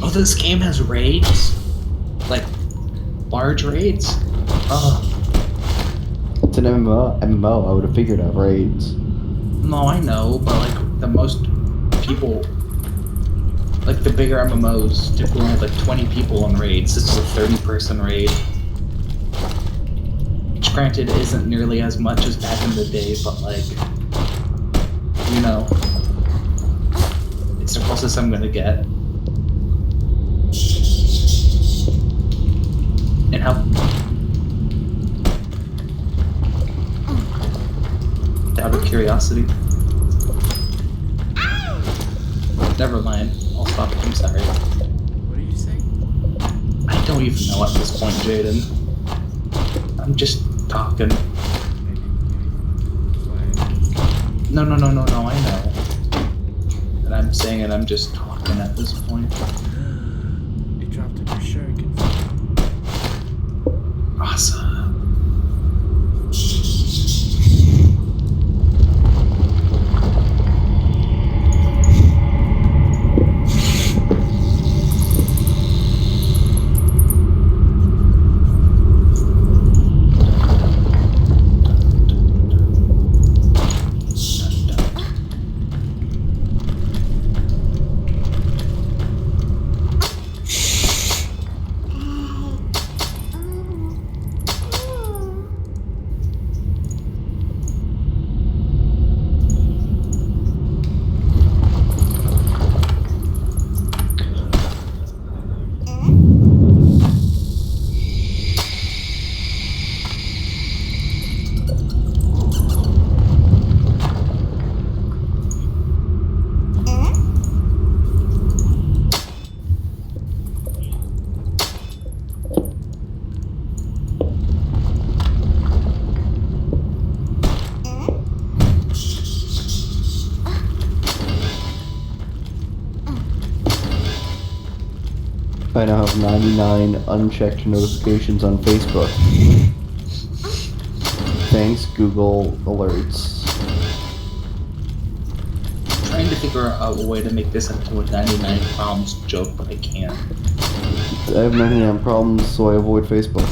Oh, this game has raids? Like, large raids? Oh, It's an MMO. I would have figured out raids. no, I know, but like, the most people, like the bigger MMOs typically have like 20 people on raids. This is a 30-person raid. Which granted isn't nearly as much as back in the day, but like, you know, it's the closest I'm gonna get. And how? Out of curiosity. Never mind. I'll stop. I'm sorry. What did you say? I don't even know at this point, Jaden. I'm just talking. No, I know. And I'm saying it, I'm just talking at this point. You dropped a new shirt. Awesome. I now have 99 unchecked notifications on Facebook. Thanks, Google Alerts. I'm trying to figure out a way to make this into a 99 problems joke, but I can't. I have 99 problems, so I avoid Facebook.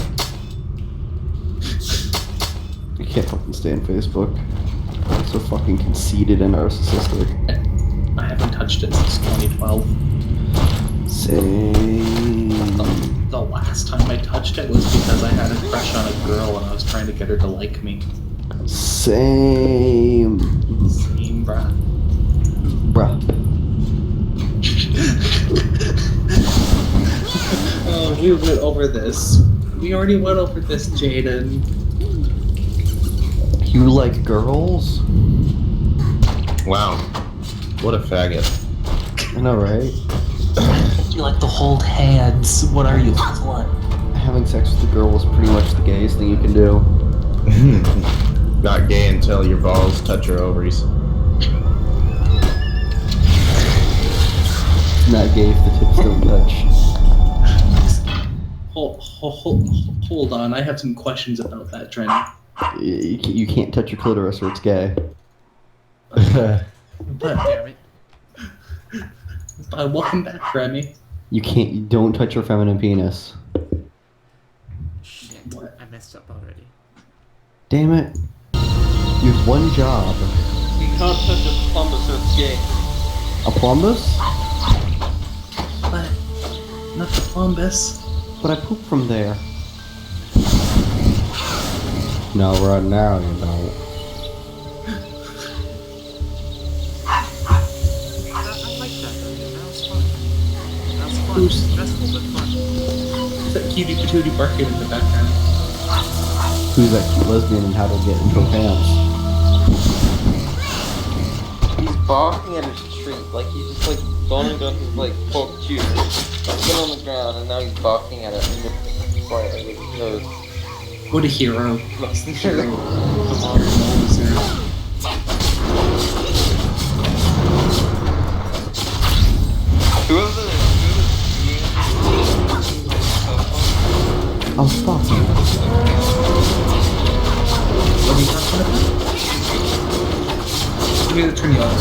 I can't fucking stand Facebook. It's so fucking conceited and narcissistic. I haven't touched it since 2012. Same. The last time I touched it was because I had a crush on a girl and I was trying to get her to like me. Same. Same, bruh. Bruh. Oh, we went over this. We already went over this, Jaden. You like girls? Wow. What a faggot. I know, right? You like to hold hands. What are you? What? Having sex with a girl is pretty much the gayest thing you can do. Not gay until your balls touch your ovaries. Not gay if the tips don't touch. Hold on. I have some questions about that, Trent. You can't touch your clitoris or it's gay. But Damn it. welcome back, Remy. You don't touch your feminine penis. Shit. What? I messed up already. Damn it. You have one job. You can't touch a plumbus or it's gay. A plumbus? But not the plumbus. But I poop from there. No, right now you don't. I like that. That was fun. That was fun. Who's- Stressful but fun. Is that cutie patootie barking in the background? Who's that cute lesbian and how to get into her pants? He's barking at his treat, like he's just like boning on his like pork juice. He's been on the ground and now he's barking at it and he's quiet with his nose. What a hero. Looks Hero. near The modern officer. Who was it? Oh, fuck you. What are you talking about? I'm gonna turn you off.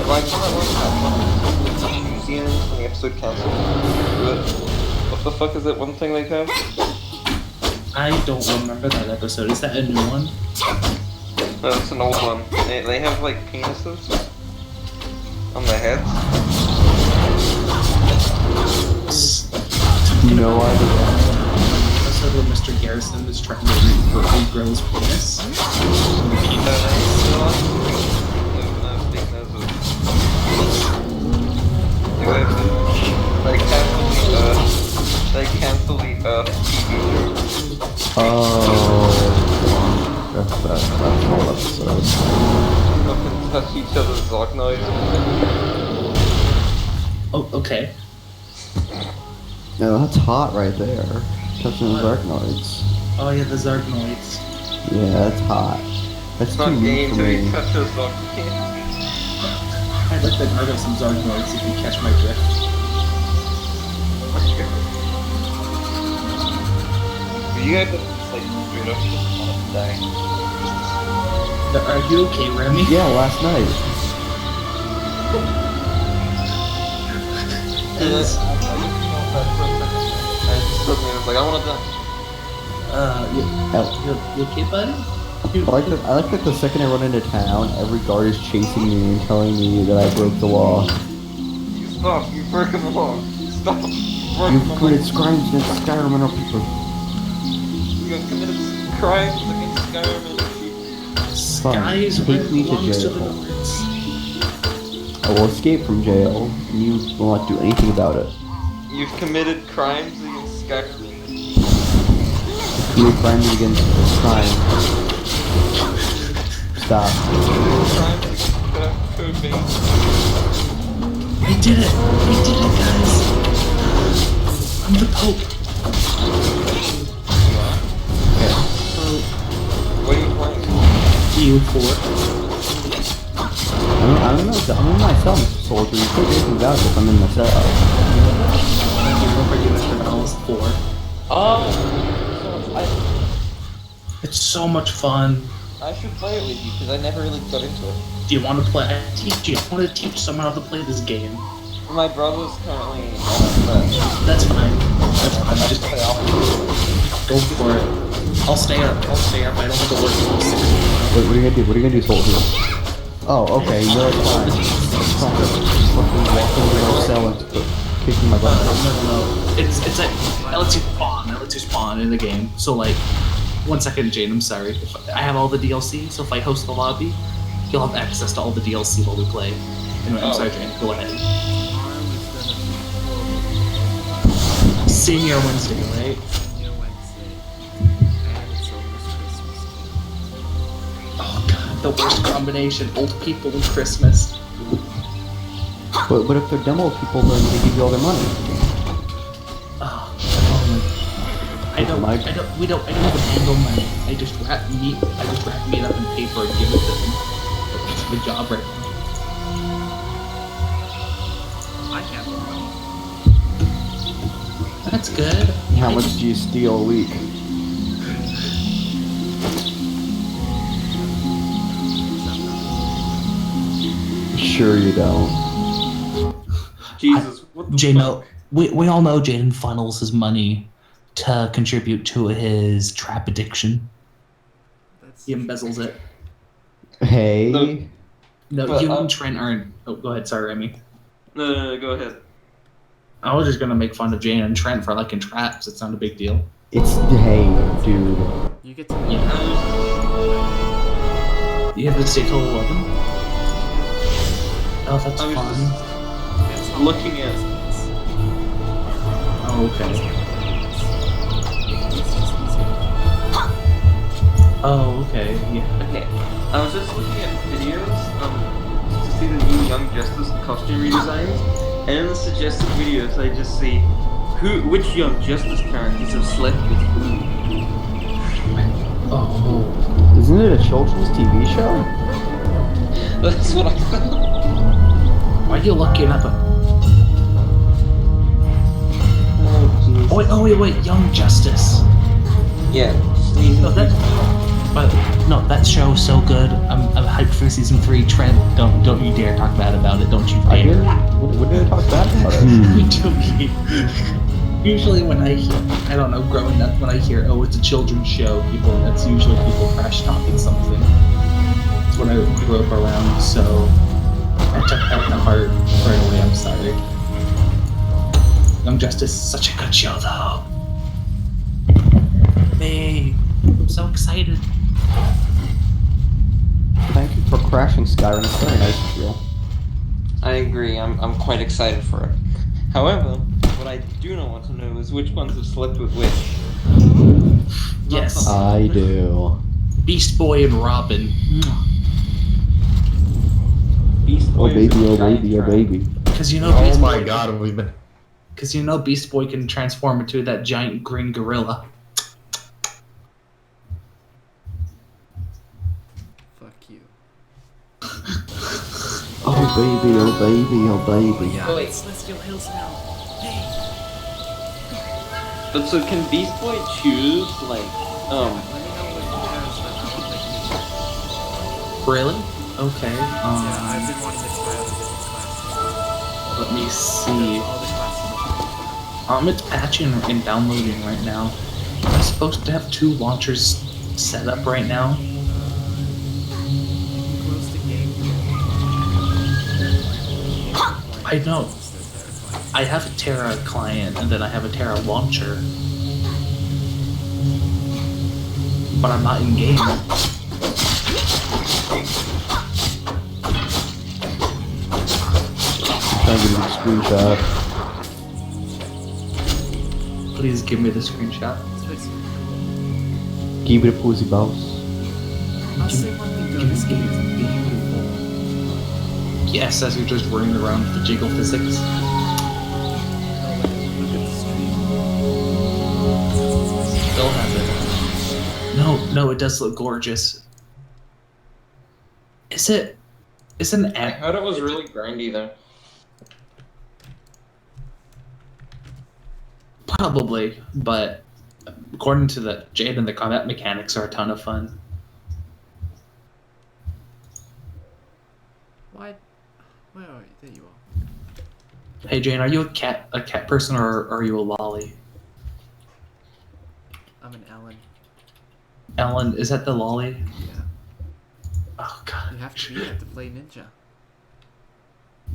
Like when that one museums when the episode cancelled. What the fuck is that one thing they have? I don't remember that episode. Is that a new one? No, it's an old one. They have like penises on their heads. You know why? Episode where Mr. Garrison is trying to regrow his penis. Like touch each other's Zarknoids. Oh, okay. No, that's hot right there. Touching the Zarknoids. Oh yeah, the Zarknoids. Yeah, that's hot. That's It's too not weak game for till you me. touch a Zarknoid. I'd like to murder some Zarknoids if you catch my drift. You guys have just like screwed up just on a day. Are you okay, Remy? Yeah, last night. I just know that for a second. I just looked and I was like, I want to die. You okay, buddy? I like that the second I run into town, every guard is chasing me and telling me that I broke the law. You stop, you've broken the law. Stop. You've committed crimes against Skyrim and our people. You have committed crimes against Skyrim and people. Skies take where me it to belongs to the jail. Nords. I will escape from jail, and you will not do anything about it. You've committed crimes against Skyrim. You crimes against crime. Stop. Crimes against code base. We did it! We did it, guys! I'm the Pope. What are you playing? EU4. I don't know. I'm in my cell, Mr. Soldier. You can't do anything about it if I'm in my cell. Remember you Mr. Malice 4. It's so much fun. I should play it with you because I never really got into it. Do you want to play? I want to teach someone how to play this game. My brother's currently That's fine. That's fine. Just play off. go for it. I'll stay up. I don't have to work until 6. Wait, what are you gonna do? What are you gonna do, Soldier? Oh, okay. You're fine. Fucking walking into my cell and kicking my butt. No. It's like that lets you spawn. That lets you spawn in the game. So like, 1 second, Jane. I'm sorry. I have all the DLC, so if I host the lobby, you'll have access to all the DLC while we play. Anyway, I'm sorry, Jane. Go ahead. Senior Wednesday, right? Oh god, the worst combination. Old people and Christmas. But if they're demo people, then they give you all their money. I don't even handle money. I just wrap meat up in paper and give it to them. That's my job right now. I have the money. That's good. How much do you steal a week? Sure you don't. Jesus, what the Jano, we all know Jaden funnels his money to contribute to his trap addiction. He embezzles it. Hey. No, But, you and Trent aren't. Oh, go ahead. Sorry, Remy. No, go ahead. I was just gonna make fun of Jane and Trent for liking traps. It's not a big deal. It's hey, dude. You get to You have to stay till 11. Oh, that's I was fun. It's Looking at Oh, okay. It's just easier. Oh, okay. Yeah. Okay, I was just looking at videos to see the new Young Justice costume redesigns, and in the suggested videos I just see which Young Justice characters have slept with who. Oh. Isn't it a children's TV show? That's what I thought. Why are you looking up? Oh wait, Young Justice. Yeah. No, that show is so good. I'm hyped for season 3. Trent, don't you dare talk bad about it. Don't you I dare. didn't. What did I talk bad about it? Usually when I hear, I don't know, growing up, when I hear, oh, it's a children's show, that's usually people crash talking something. That's what I grew up around, so I took that to heart right away. I'm sorry. Young Justice is such a good show, though. Hey, I'm so excited. Thank you for crashing Skyrim. It's very nice of you. I agree, I'm quite excited for it. However, what I do not want to know is which ones have slept with which. Yes. I do. Beast Boy and Robin. Beast Oh Boy is baby, a oh giant baby, oh shark. baby. Because you know Oh Beast my Boy. god, we've been. Because you know Beast Boy can transform into that giant green gorilla. Fuck you. Oh baby, oh baby, oh baby. Yeah, Wait. it's Celestial Hills now. Hey. But so can Beast Boy choose like Let me know what he does, then I'll make Really? Okay. Yeah, I've been wanting to try out the different classes. Let me see. All the classes. It's patching and downloading right now. I'm supposed to have 2 launchers set up right now. You can close the game. I know. I have a Tera client and then I have a Tera launcher. But I'm not in game. Trying to get a screenshot. Please give me the screenshot. Give it a pussy boss. I'll say one thing though, this game is beautiful. Yes, as you're just running around with the jiggle physics. Look at the stream. Still has it. No, it does look gorgeous. Is it? Is an I heard it was really grindy though. Probably, but according to the Jadne, the combat mechanics are a ton of fun. What? Where are you? There you are. Hey Jane, are you a cat person or are you a lolly? I'm an Ellen. Ellen, is that the lolly? Yeah. Oh god. You have to be there to play ninja.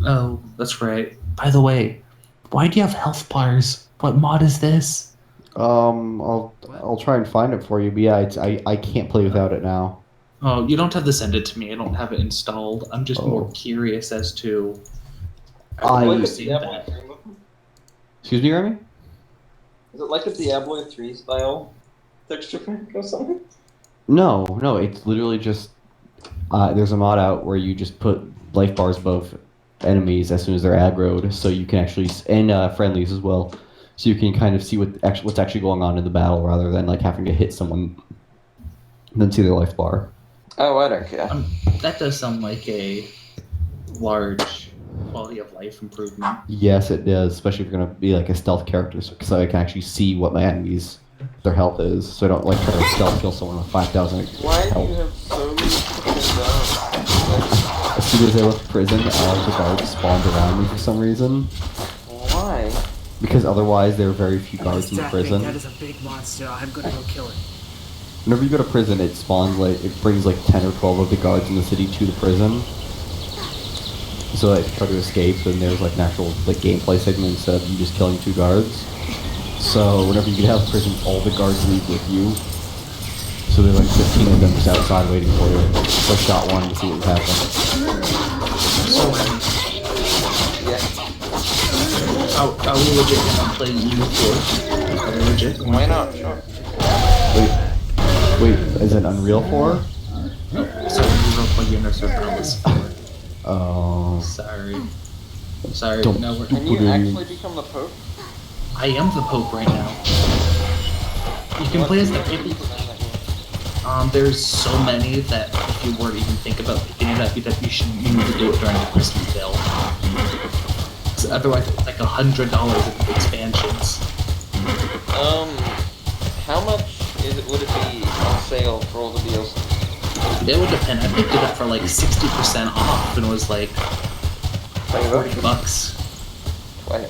Oh, that's right. By the way, why do you have health bars? What mod is this? I'll try and find it for you, but yeah, I can't play without it now. Oh, you don't have to send it to me. I don't have it installed. I'm just more curious as to. I- I've Like a seen Diablo that. 3 movie? Excuse me, Remy? Is it like a Diablo 3 style texture pack or something? No, it's literally just there's a mod out where you just put life bars above enemies as soon as they're aggroed, so you can actually and friendlies as well, so you can kind of see what's actually going on in the battle rather than like having to hit someone and then see their life bar. Oh, I don't care. That does sound like a large quality of life improvement. Yes, it does, especially if you're gonna be like a stealth character, so I can actually see what my enemies their health is, so I don't like try to stealth kill someone with 5,000 Why do health. you have so many fucking guns? As soon as I left prison, all the guards spawned around me for some reason. Why? Because otherwise there are very few guards in That prison. That is a big monster. I'm gonna go kill it. Whenever you go to prison, it spawns it brings like 10 or 12 of the guards in the city to the prison. So if you try to escape, then there's like an actual gameplay segment instead of you just killing 2 guards. So whenever you get out of prison, all the guards leave with you. So there's like 15 of them just outside waiting for you. So I shot one to see what would happen. So, are we legit gonna play U4? Are we legit? Why not? Sure. Wait, is it Unreal 4? Sorry, we don't play Universe Palace 4. Oh. Sorry. Don't- No, Can you actually become the Pope? I am the Pope right now. You can play as the people. There's so many that if you were to even think about picking it up, you need to do it during the Christmas sale. 'Cause otherwise, it's like $100 of expansions. How much would it be on sale for all the deals? It would depend. I picked it up for like 60% off, and it was like $40. 20.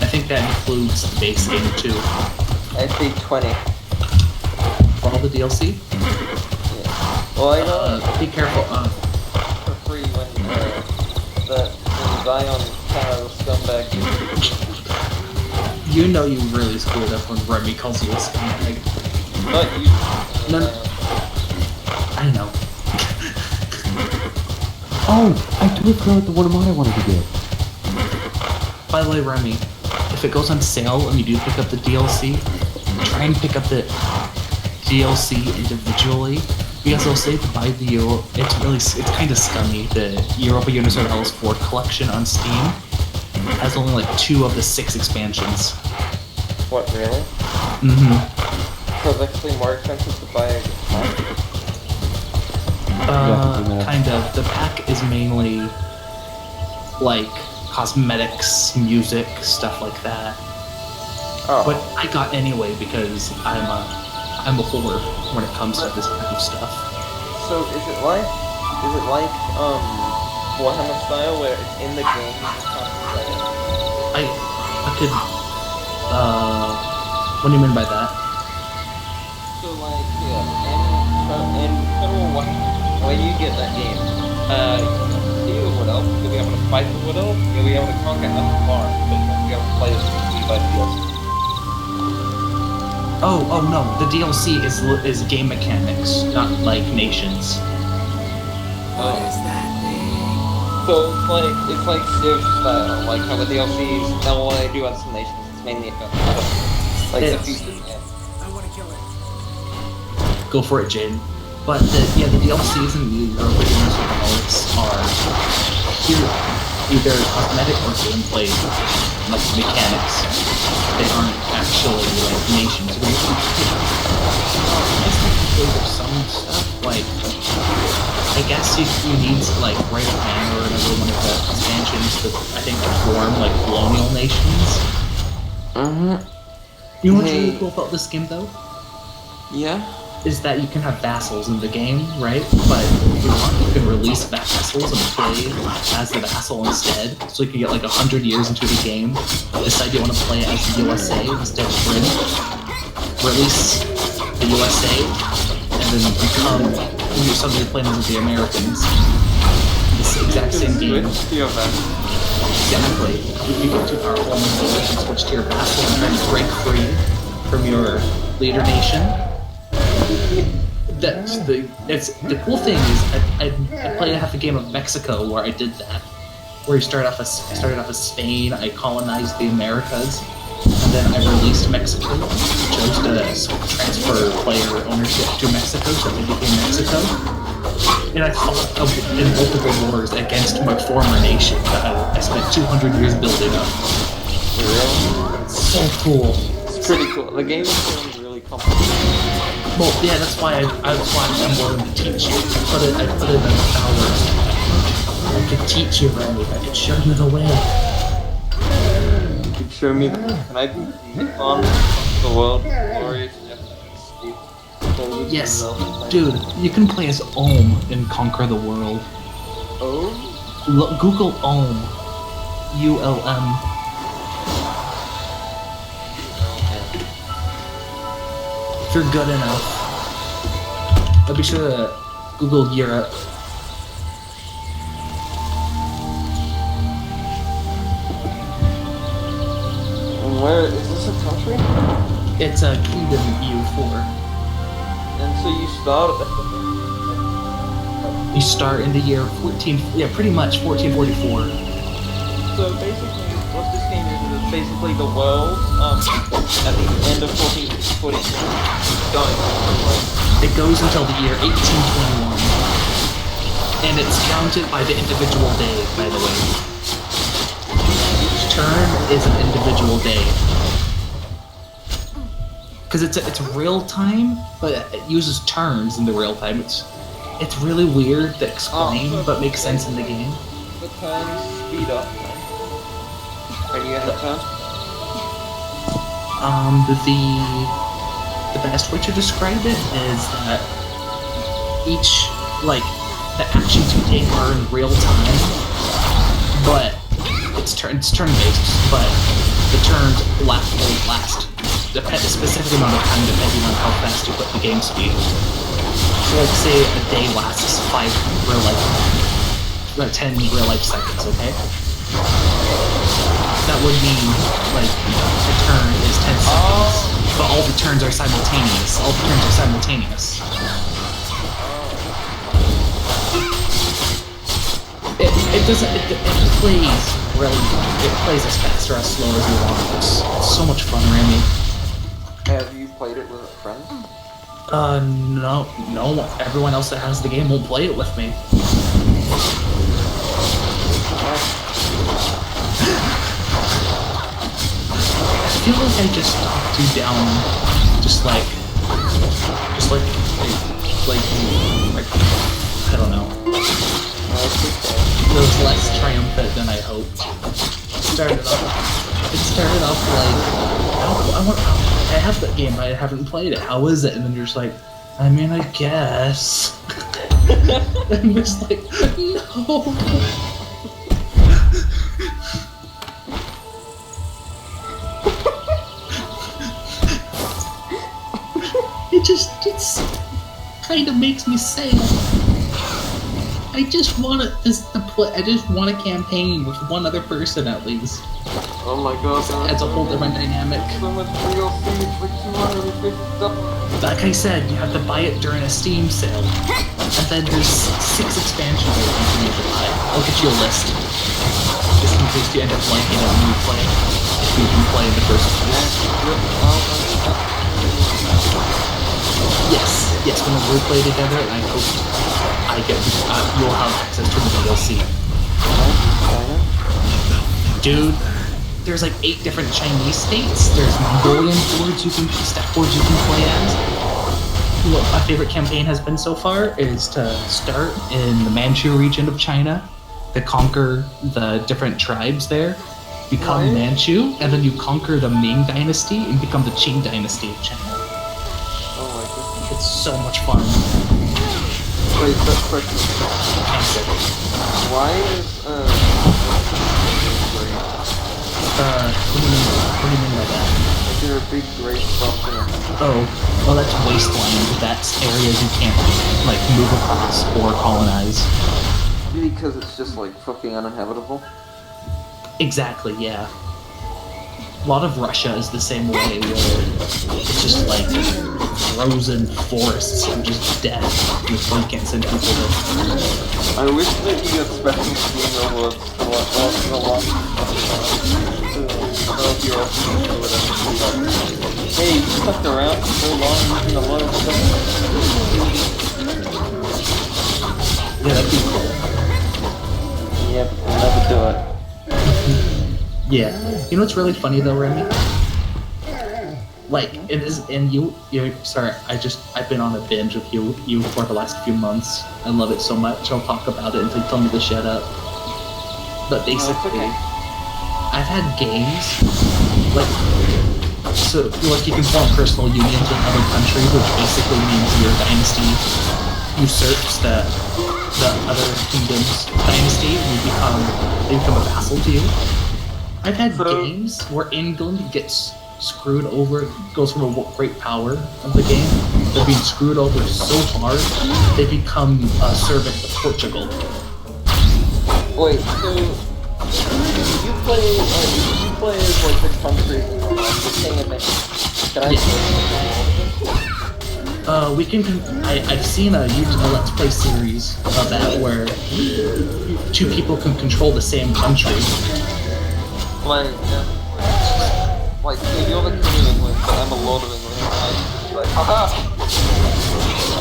I think that includes the base game too. I'd say 20. For all the DLC. Yeah. Well, I know Be careful. for free when the Zion Tera scumbag. You know you really screwed up when Remy calls you a scumbag. Not you. No. I know. Oh, I totally forgot the one mod I wanted to get. By the way, Remy, if it goes on sale and you do pick up the DLC, try and pick up the DLC individually Because I'll say to buy the Euro, it's kind of scummy. The Europa Universalis 4 collection on Steam has only like 2 of the 6 expansions. What, really? Mm-hmm. So it's actually more expensive to buy a pack? Kind of. The pack is mainly like cosmetics, music, stuff like that. Oh. But I got anyway because I'm a whore when it comes to this kind of stuff. So is it like Warhammer style where it's in the game you just have to play it? I could what do you mean by that? So like in Federal 1, when you get that game, you see the Wood Elf, you'll be able to fight the Wood Elf, you'll be able to conquer other farms, but you won't be able to play as by DLC. Oh no, the DLC is game mechanics, not like nations. What is that thing? So it's like Civ style, like how the DLCs, now what I do on some nations, it's mainly about like the features. I want to kill it. Go for it, Jaden. But the DLCs and the Europa Universalis are either cosmetic or gameplay, like mechanics. They aren't actually like nations. I think there's some stuff like I guess you need to like write a plan or another one of the expansions to I think form like colonial nations. You know what's really cool about this game though? Yeah. Is that you can have vassals in the game, right? But if you want, you can release vassals and play as the vassal instead. So you can get like 100 years into the game, decide you want to play as the USA instead of Britain, release the USA, and then become you suddenly playing as the Americans. It's the exact same game. Exactly. If you get too powerful, and then you can switch to your vassal and try to break free from your leader nation. That's the cool thing is I played half a game of Mexico where I did that, where you started off as Spain, I colonized the Americas, and then I released Mexico, chose to transfer player ownership to Mexico, so they became Mexico, and I fought in multiple wars against my former nation that I spent 200 years building up. So cool. It's pretty cool. The game is really complicated. Well, yeah, that's why I'm willing to teach you. I put it in an hour. I could teach you, Randy. I could show you the way. You could show me. Can I be on the world? Glorious Yes, dude. You can play as Ohm in Conquer the World. Oh? Google Ohm. ULM. If you're good enough, I'll be sure to Google Europe. Where is this a country? It's a Kingdom EU4. And so you start at You start in the year pretty much 1444. So basically, what this game is basically the world at the end of 1444 going. It goes until the year 1821, and it's counted by the individual day. By the way, each turn is an individual day because it's real time, but it uses turns in the real time. It's really weird to explain, but makes sense in the game. The turns speed up. When you get the turn? The best way to describe it is that each, like, the actions you take are in real time, but it's turn-based, but the turns last a specific amount of time depending on how fast you put the game speed. So like, say a day lasts 10 real life seconds, okay? That would mean, like, a turn is 10 seconds, but all the turns are simultaneous. It plays as fast or as slow as you want. It's so much fun, Randy. Have you played it with a friend? No. Everyone else that has the game won't play it with me. I feel like I just knocked you down, like, I don't know. It was less triumphant than I hoped. It started off like, I have that game, but I haven't played it. How is it? And then you're just like, I mean, I guess. And it's like, no. It's kind of makes me sad. I just want a campaign with one other person at least. Oh my god, It's a whole different dynamic. so much DLC, it's like $250. Like I said, you have to buy it during a Steam sale. And then there's 6 expansion versions you need to buy. I'll get you a list. Just in case you end up liking it when you play. If you can play in the first place. Yes, when we play together, and I hope you'll have access to the DLC. Dude, there's like 8 different Chinese states. There's Mongolian boards you can play as. What my favorite campaign has been so far is to start in the Manchu region of China, to conquer the different tribes there, become Manchu, and then you conquer the Ming Dynasty and become the Qing Dynasty of China. It's so much fun. Wait, quick question. Why is, What do you mean by that? is there a big gray stuff in it? Oh, that's wasteland. That's areas you can't, like, move across or colonize. Because it's just like fucking uninhabitable? Exactly, yeah. A lot of Russia is the same way, where it's just like frozen forests and just death. You can't send people to. I wish that you got special Steam rewards to watch hey, you stuck around for so long using a lot of stuff. Yeah, that'd be cool. Yep, I'll never do it. Yeah. You know what's really funny though, Remy? Like, it is, and you're sorry, I've been on a binge of you for the last few months. I love it so much, I'll talk about it until you tell me to shut up. But basically, I've had games, like, so, like, you can form personal unions with other countries, which basically means your dynasty usurps the other kingdom's dynasty, and they become a vassal to you. I've had games where England gets screwed over, goes from a great power of the game, they're being screwed over so hard, they become a servant of Portugal. Wait, so you play as like the country, the king of it. Can I We can. I've seen a YouTube Let's Play series of that where 2 people can control the same country. Like, so you're the king of England, but I'm a lord of England. I'm like, haha!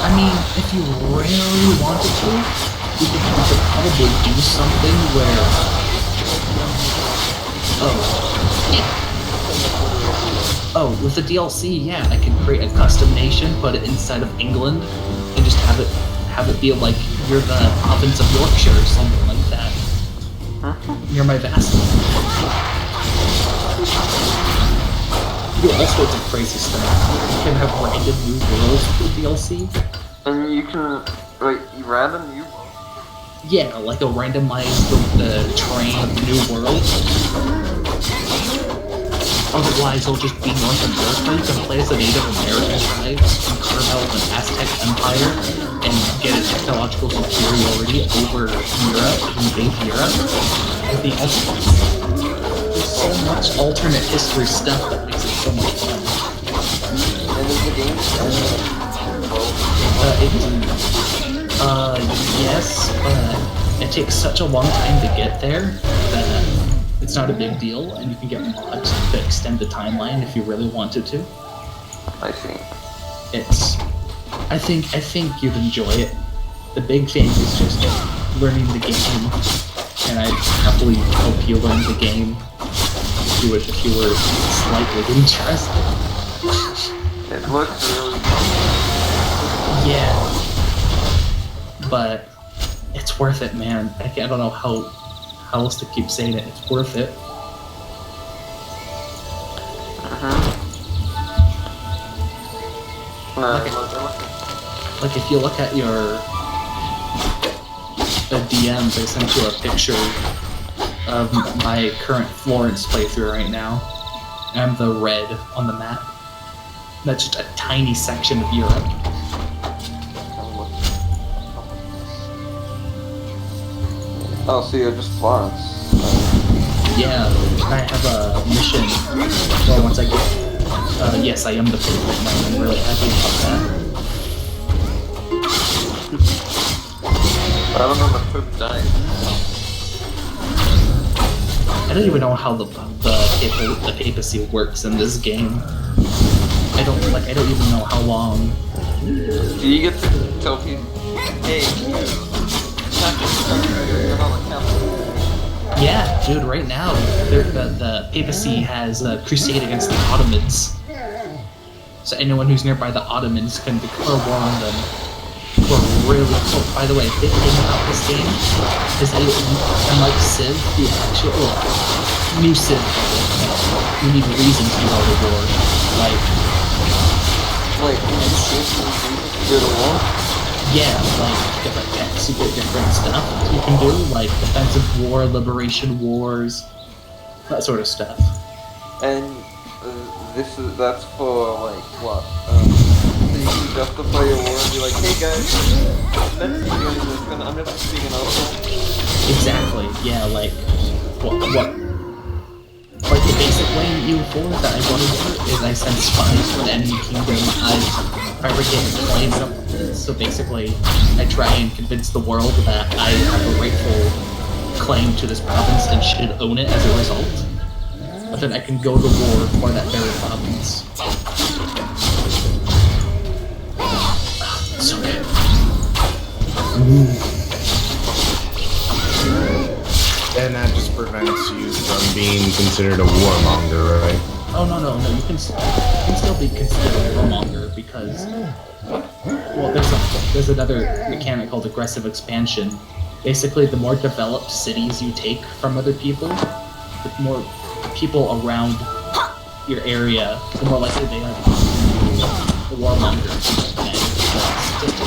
I mean, if you really wanted to, we could probably do something where. Oh, with the DLC, yeah, I can create a custom nation, put it inside of England, and just have it be like you're the province of Yorkshire or something like that. You're my vassal. You do all sorts of crazy stuff. You can have random new worlds with the DLC. And you can, random new worlds? Yeah, like a randomized the terrain of the new world. Otherwise, it'll just be North America. You can play as the Native American tribes and carve out an Aztec empire and get a technological superiority over Europe, invade Europe. Everything else. There's so much alternate history stuff that makes it so much fun. And is the game yes, but it takes such a long time to get there that it's not a big deal, and you can get mods to extend the timeline if you really wanted to. I see. It's I think you'd enjoy it. The big thing is just learning the game, and I'd happily help you learn the game if you were slightly interested. It looks really Yeah, but it's worth it, man. I don't know how else to keep saying it. It's worth it. Like if you look at the DMs, I sent you a picture of my current Florence playthrough right now. I'm the red on the map. That's just a tiny section of Europe. Oh, so you're just Florence. Yeah, I have a mission. Well, once I get... yes, I am the favorite man. I'm really happy about that. I don't know the Pope died. I don't even know how the papacy works in this game. I don't even know how long. Do you get to tell people, hey, not just you're not a Catholic? Yeah, dude, right now, the papacy has a crusade against the Ottomans. So anyone who's nearby the Ottomans can declare war on them. We're really... Oh, by the way, the big thing about this game is that unlike Civ, the actual... new Civ, you need reason to go to war. Like, you need reason to go to war? Yeah, like different techs, you get different stuff you can do, like defensive war, liberation wars, that sort of stuff. And that's for like what? So you can justify your war and be like, hey guys, I'm never being an asshole. Exactly. Yeah, like what? Like the basic way in EU4 that I go to war is I send spies for the enemy kingdom. I fabricate claims up. So basically, I try and convince the world that I have a rightful claim to this province and should own it as a result. But then I can go to war for that very province. So good. And that just prevents you from being considered a warmonger, right? Oh no, you can still be considered a warmonger because, well, there's another mechanic called aggressive expansion. Basically, the more developed cities you take from other people, the more people around your area, the more likely they are to be a warmonger. And just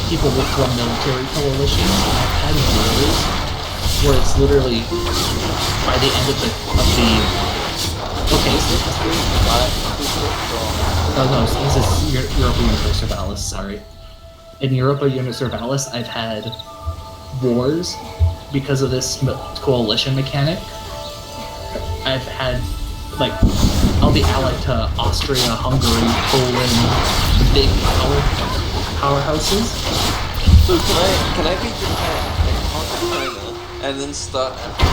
people will form military coalitions. I've had wars where it's literally by the end of the okay, so this is Europa Universalis, sorry. In Europa Universalis, I've had wars because of this coalition mechanic. I've had, like, I'll be allied to Austria, Hungary, Poland, the big powerhouses. So can I be Japan and conquer China and then start after?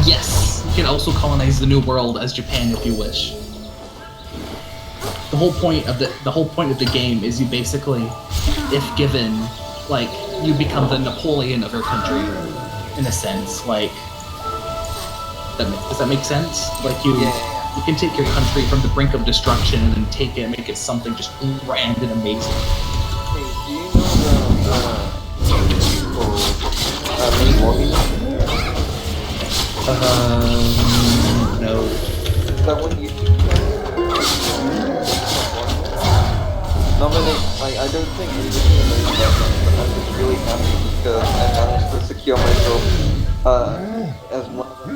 Yes, you can also colonize the New World as Japan if you wish. The whole point of the game is you basically, if given, like, you become the Napoleon of your country, in a sense. Like, does that make sense? Like you can take your country from the brink of destruction and then take it and make it something just grand and amazing. Hey, do you know No. That one you nominate, I don't think anybody knows that much, but I'm just really happy because I managed to secure myself as one of the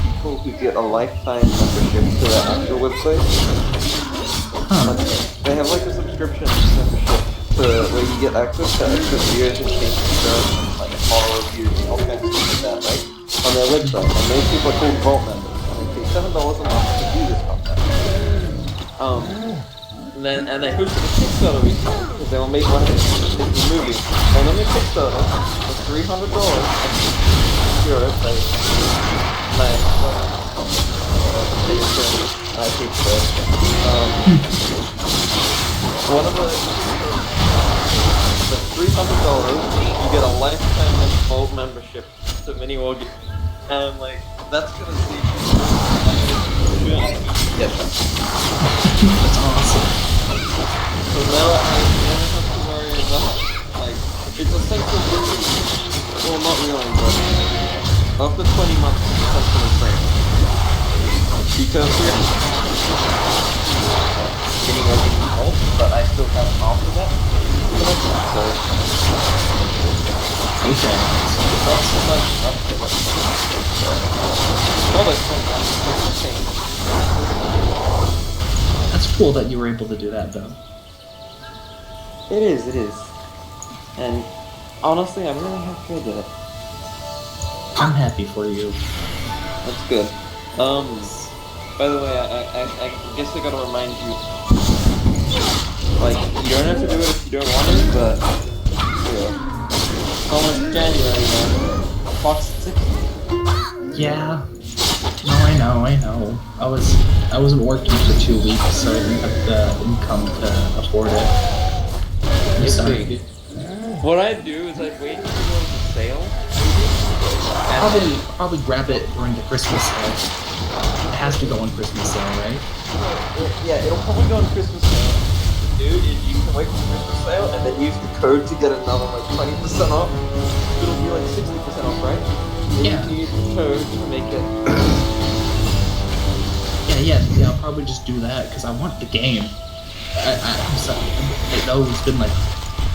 people who get a lifetime membership to their actual website. They have like a subscription membership to where you get access to extra videos and case concerns and like horror reviews and all kinds of stuff like that, right? On their website. And those people are called Vault members. And they pay $7 a month to do this content. And they hosted a Kickstarter recently because they were made one of the movie. And on the Kickstarter for $300 euros, like I paid for it. one of the $300, you get a lifetime Vault membership to Mini War Game. And like, that's gonna see you. Yes. That's awesome. So now I never have to worry about, like, it's essentially, well, not really, but after 20 months, it's essentially free. Because we're getting everything else, but I still have after that. So, Okay. not so much up to it. Well, it's something. That's cool that you were able to do that, though. It is. And honestly, I'm really happy I did it. I'm happy for you. That's good. By the way, I guess I gotta remind you, like, you don't have to do it if you don't want to, but, yeah. It's almost January now. Fox 6. Yeah. No, I know. I wasn't working for 2 weeks, so I didn't have the income to afford it. I'm sorry. What I do is I wait until it goes on sale. Probably grab it during the Christmas sale. It has to go on Christmas sale, right? Yeah, it'll probably go on Christmas sale. Dude, if you can wait for the Christmas sale and then use the code to get another like 20% off, it'll be like 60% off, right? And Yeah. you can use the code to make it. Yeah, I'll probably just do that, because I want the game. I'm sorry, I know it's been like,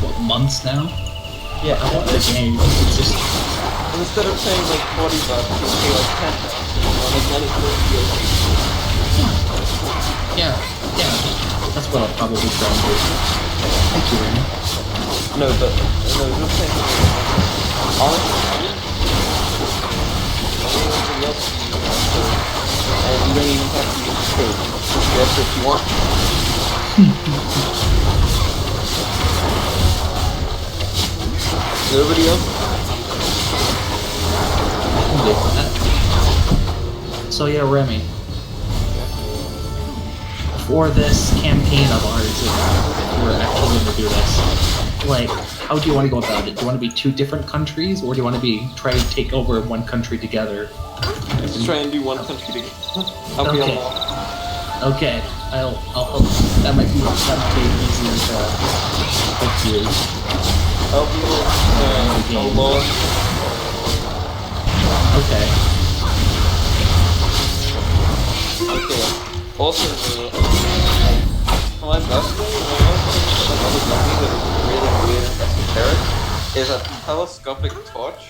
what, months now? Yeah, I want the game. It's just, instead of paying like $40, you pay like $10. Like that is really good. yeah, that's what I'll probably try and do. Thank you, Randy. No, just saying. Honestly, everybody else can use the code, and you don't even have to use the code. Just guess if you want. Nobody else? I'm good for that. So yeah, Remy. For this campaign of ours, if we're actually going to do this, like, how do you want to go about it? Do you want to be 2 different countries, or do you want to try to take over one country together? Let's try and do one country together. I'll be Okay. alone. Okay, I'll help. That might be easier to help you. I'll be like, alone. Okay. Okay. Also, for my birthday, one of the things that another zombie that is really weird and esoteric is a telescopic torch.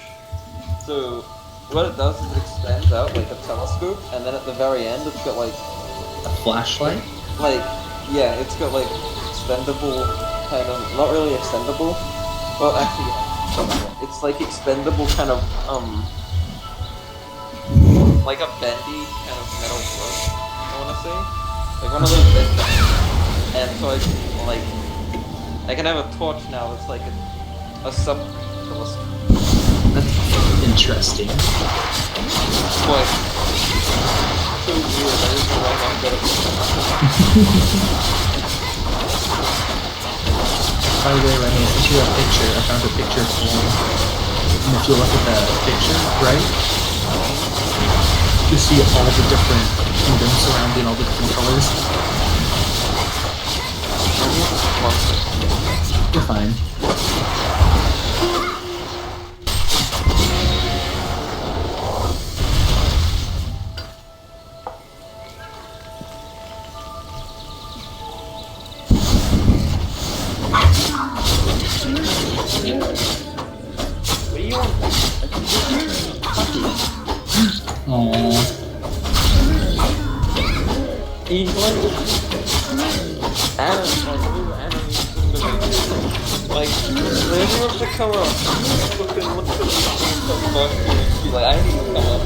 So, what it does is it extends out like a telescope, and then at the very end it's got like, A flashlight? yeah, it's got like extendable kind of, not really extendable. Well, actually, it's like extendable kind of, like a bendy kind of metal rope, I wanna say. Like one of those bend things. And so I can have a torch now that's like a sub-telescope. That's interesting. Like, so weird, I didn't know why I'm good at By the way, Remy, I sent you a picture. I found a picture of home. And if you look at the picture, right? You see all the different kingdoms surrounding all the different colors. You're fine. What do you want? Aww. He's like Adam, like there's room to come up. Fucking look at the be like, I need to come up.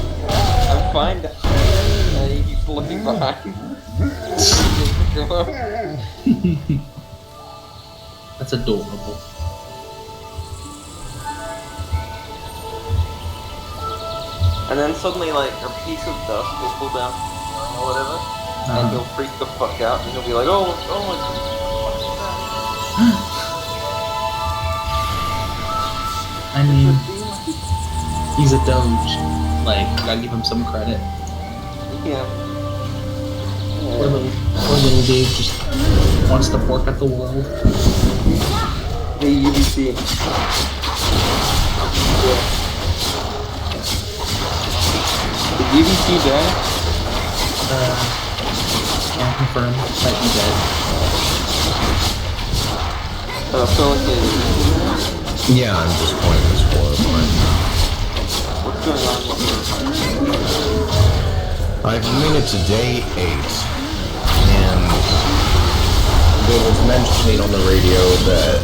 I'm fine. And he keeps looking behind. Come up. That's adorable. And then suddenly, like, a piece of dust will fall down from the ceiling or whatever, and he'll freak the fuck out, and he'll be like, oh my god, I mean, he's a doge. Like, gotta give him some credit. Yeah. Poor little dude just wants to pork at the world. Hey, UBC. Yeah. Did UBC die? Can't confirm. Might be dead. Pelican. Yeah, I'm just pointing this horrifying. What's going on with I've made it to day 8, and there was mentioning on the radio that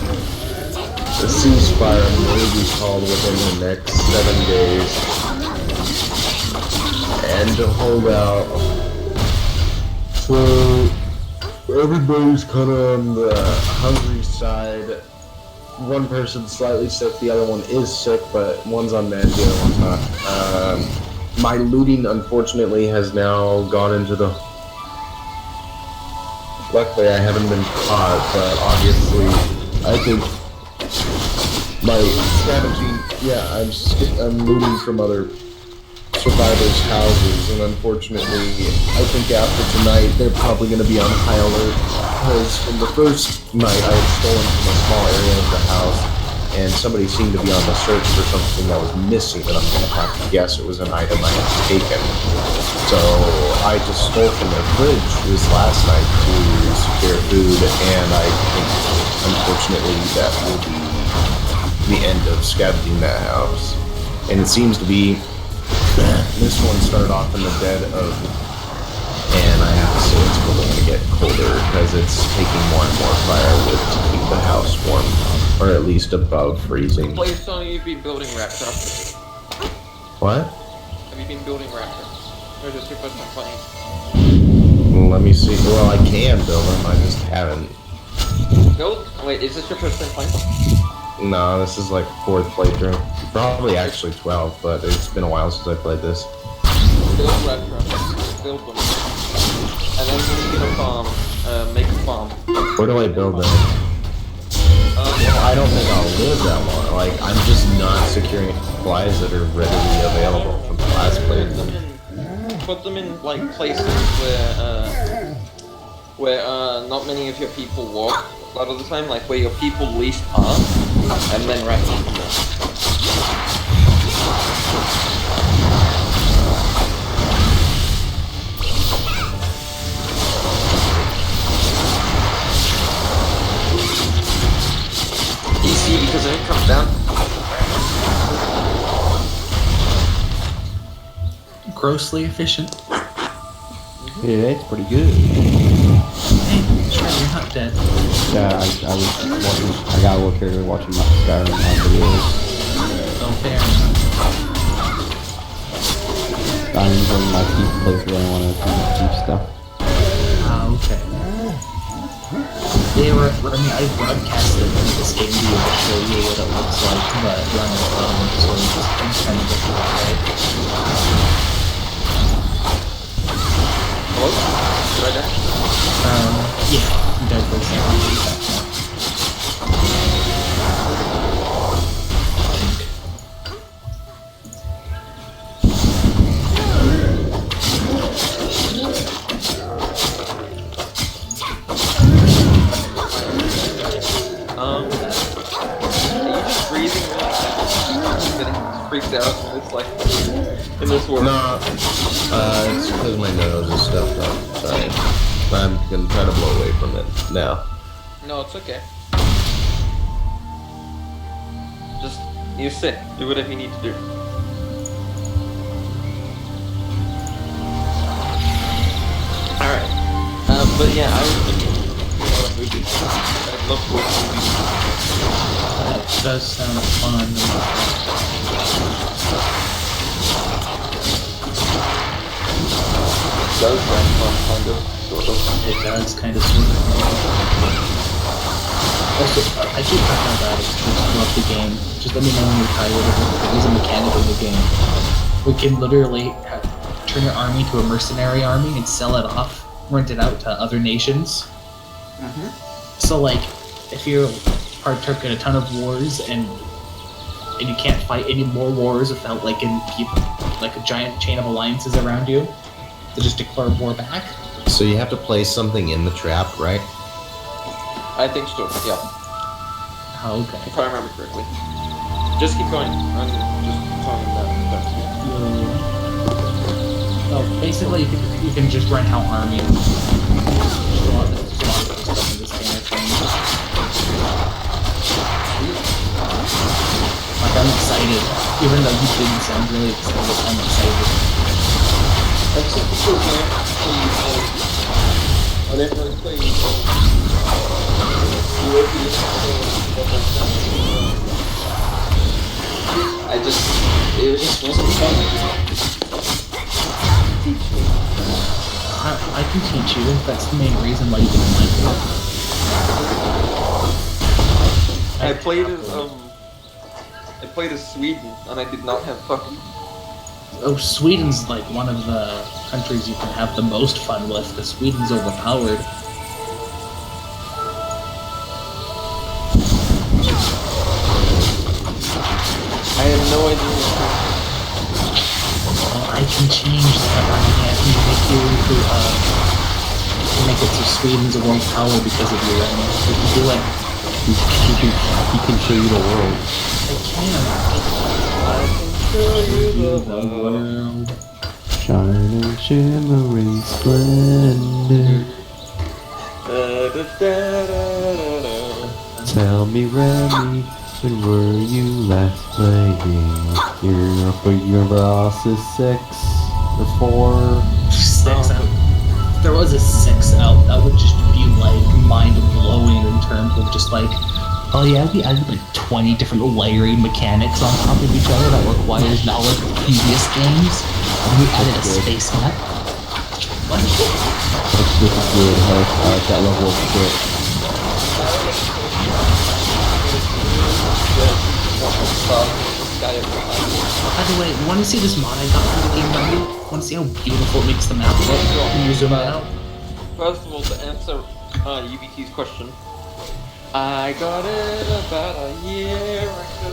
the ceasefire may be called within the next 7 days, and to hold out. So everybody's kind of on the hungry side. One person's slightly sick, the other one is sick, but one's on meds, the other one's not. My looting, unfortunately, has now gone into the... Luckily, I haven't been caught, but obviously, I think my scavenging... Yeah, I'm looting from other survivors' houses, and unfortunately, I think after tonight, they're probably going to be on high alert, because from the first night, I had stolen from a small area of the house, and somebody seemed to be on the search for something that was missing, and I'm going to have to guess it was an item I had taken. So I just stole from their fridge this last night to secure food, and I think, unfortunately, that will be the end of scavenging that house. And it seems to be, this one started off in the dead of, and I have to say it's going to get colder, because it's taking more and more firewood to keep the house warm. Or at least above freezing. Please tell me you've been building Raptor. What? Have you been building Raptor? Or is this your first time playing? Let me see. Well, I can build them, I just haven't. Build? Wait, is this your first time playing? No, this is like 4th playthrough. Probably actually 12, but it's been a while since I played this. Build Raptor. Build them. And then when you get a farm, make a farm. Where do I build them? I don't think I'll live that long. Like, I'm just not securing supplies that are readily available from the last playthrough. Put them in like places where not many of your people walk a lot of the time, like where your people least are, and then wrap them. DC because it comes down. Grossly efficient. Yeah, it's pretty good. Hey, you're not dead. Yeah, I was watching. I got a little carried away watching my Skyrim videos. Oh, fair. I'm enjoying my keep playthrough. I want to kind of keep stuff. Ah, okay. They were, I mean, I broadcasted this game to you to show you what it looks like, but you're on your phone, so it's kind of different, right? Hello? Did I die? Yeah, you died for a second. Are you just breathing really fast? I'm getting freaked out in this, like, in this world. No, it's because my nose is stuffed up. Sorry. I'm gonna try to blow away from it now. No, it's okay. Just, you're sick. Do whatever you need to do. Alright. But yeah, I was thinking about movies. I love movies. That does sound fun. Does sound fun, kind of, sort of. It does, kind of, sort of. Also, I keep talking about it because I love the game. Just let me know when you're tired of it. There's a mechanic in the game. We can literally turn your army to a mercenary army and sell it off, rent it out to other nations. So, like, if you partook in a ton of wars and you can't fight any more wars without like like a giant chain of alliances around you to just declare war back. So you have to place something in the trap, right? I think so, yeah. Oh, okay. If I remember correctly. Just keep going. I'm just telling them that. Oh, basically you can just rent out armies. There's a lot of stuff in this game, I think. Like, I'm excited. Even though you didn't sound really excited, I'm excited. That's just because I never played it wasn't fun. I can teach you. That's the main reason why you didn't like it. I played as Sweden, and I did not have fun. Oh, Sweden's like one of the countries you can have the most fun with, because Sweden's overpowered. I have no idea. Well, I can change that. I can make it so Sweden's a world power because of you. And we can do it. He can show you the world. I can show you the world. Shining, shimmering splendor. Tell me, Remy, when were you last playing? Your boss is 6 or 4. 6 out. If there was a 6 out, that would just be like mind blowing in terms of just like, oh yeah, we added like 20 different layering mechanics on top of each other that requires knowledge of previous games. And we added a space map. What? This is good, that level of shit. By the way, you want to see this mod I got for the game, buddy? Want to see how beautiful it makes the map look? Can you zoom out? First of all, to answer UBT's question, I got it about a year ago.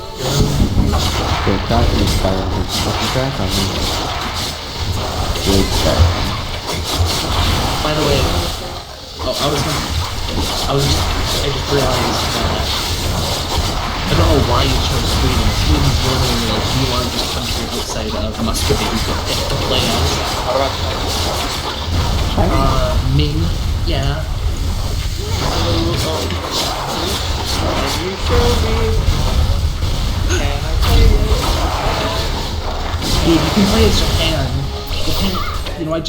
Good crack on me, Skyrim. Fucking crack on me. Good crack. By the way, I just realized that I don't know why you chose Sweden. Sweden's literally like the largest country outside of Muscovy you could pick to play as. How about China? Ming, yeah. Can you show me? Can I play it? Dude, you can play as Japan. Japan, you know,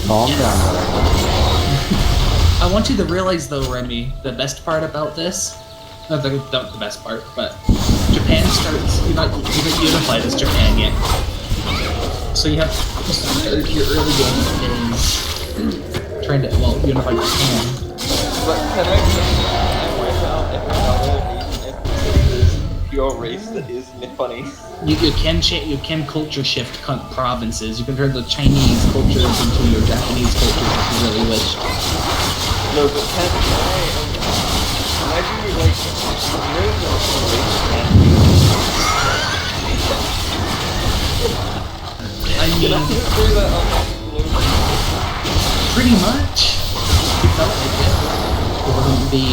Calm down. I want you to realize though, Remy, the best part about this, not the best part, but Japan starts, you're not unified as Japan yet. So you have, your early game is trying to, unify Japan. But can I point out if it's pure race that is funny? You can culture shift provinces. You can turn the Chinese cultures into your Japanese cultures if you really wish. No, but can I do like I mean, pretty much. You felt like it wouldn't be.